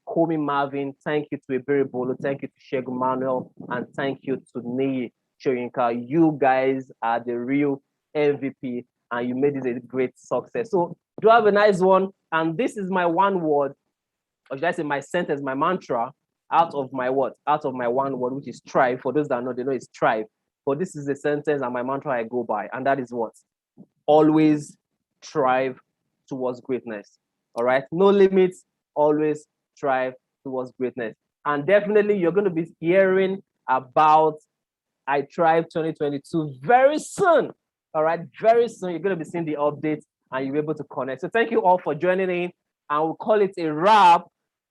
Komi Marvin. Thank you to Ebere Bolo. Thank you to Shegun Manuel. And thank you to Nii Shoyinka. You guys are the real MVP, and you made this a great success. So do have a nice one. And this is my one word, or should I say my sentence, my mantra, out of my what? Out of my one word, which is strive. For those that know, they know it's strive. But this is the sentence and my mantra I go by. And that is what? Always strive towards greatness. All right? No limits, always strive towards greatness. And definitely you're going to be hearing about iThrive 2022 very soon. All right, very soon you're going to be seeing the updates and you'll be able to connect. So thank you all for joining in, and we'll call it a wrap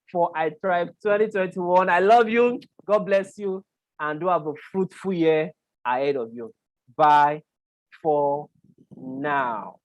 for iThrive 2021. I love you. God bless you, and do have a fruitful year ahead of you. Bye for now.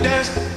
dance,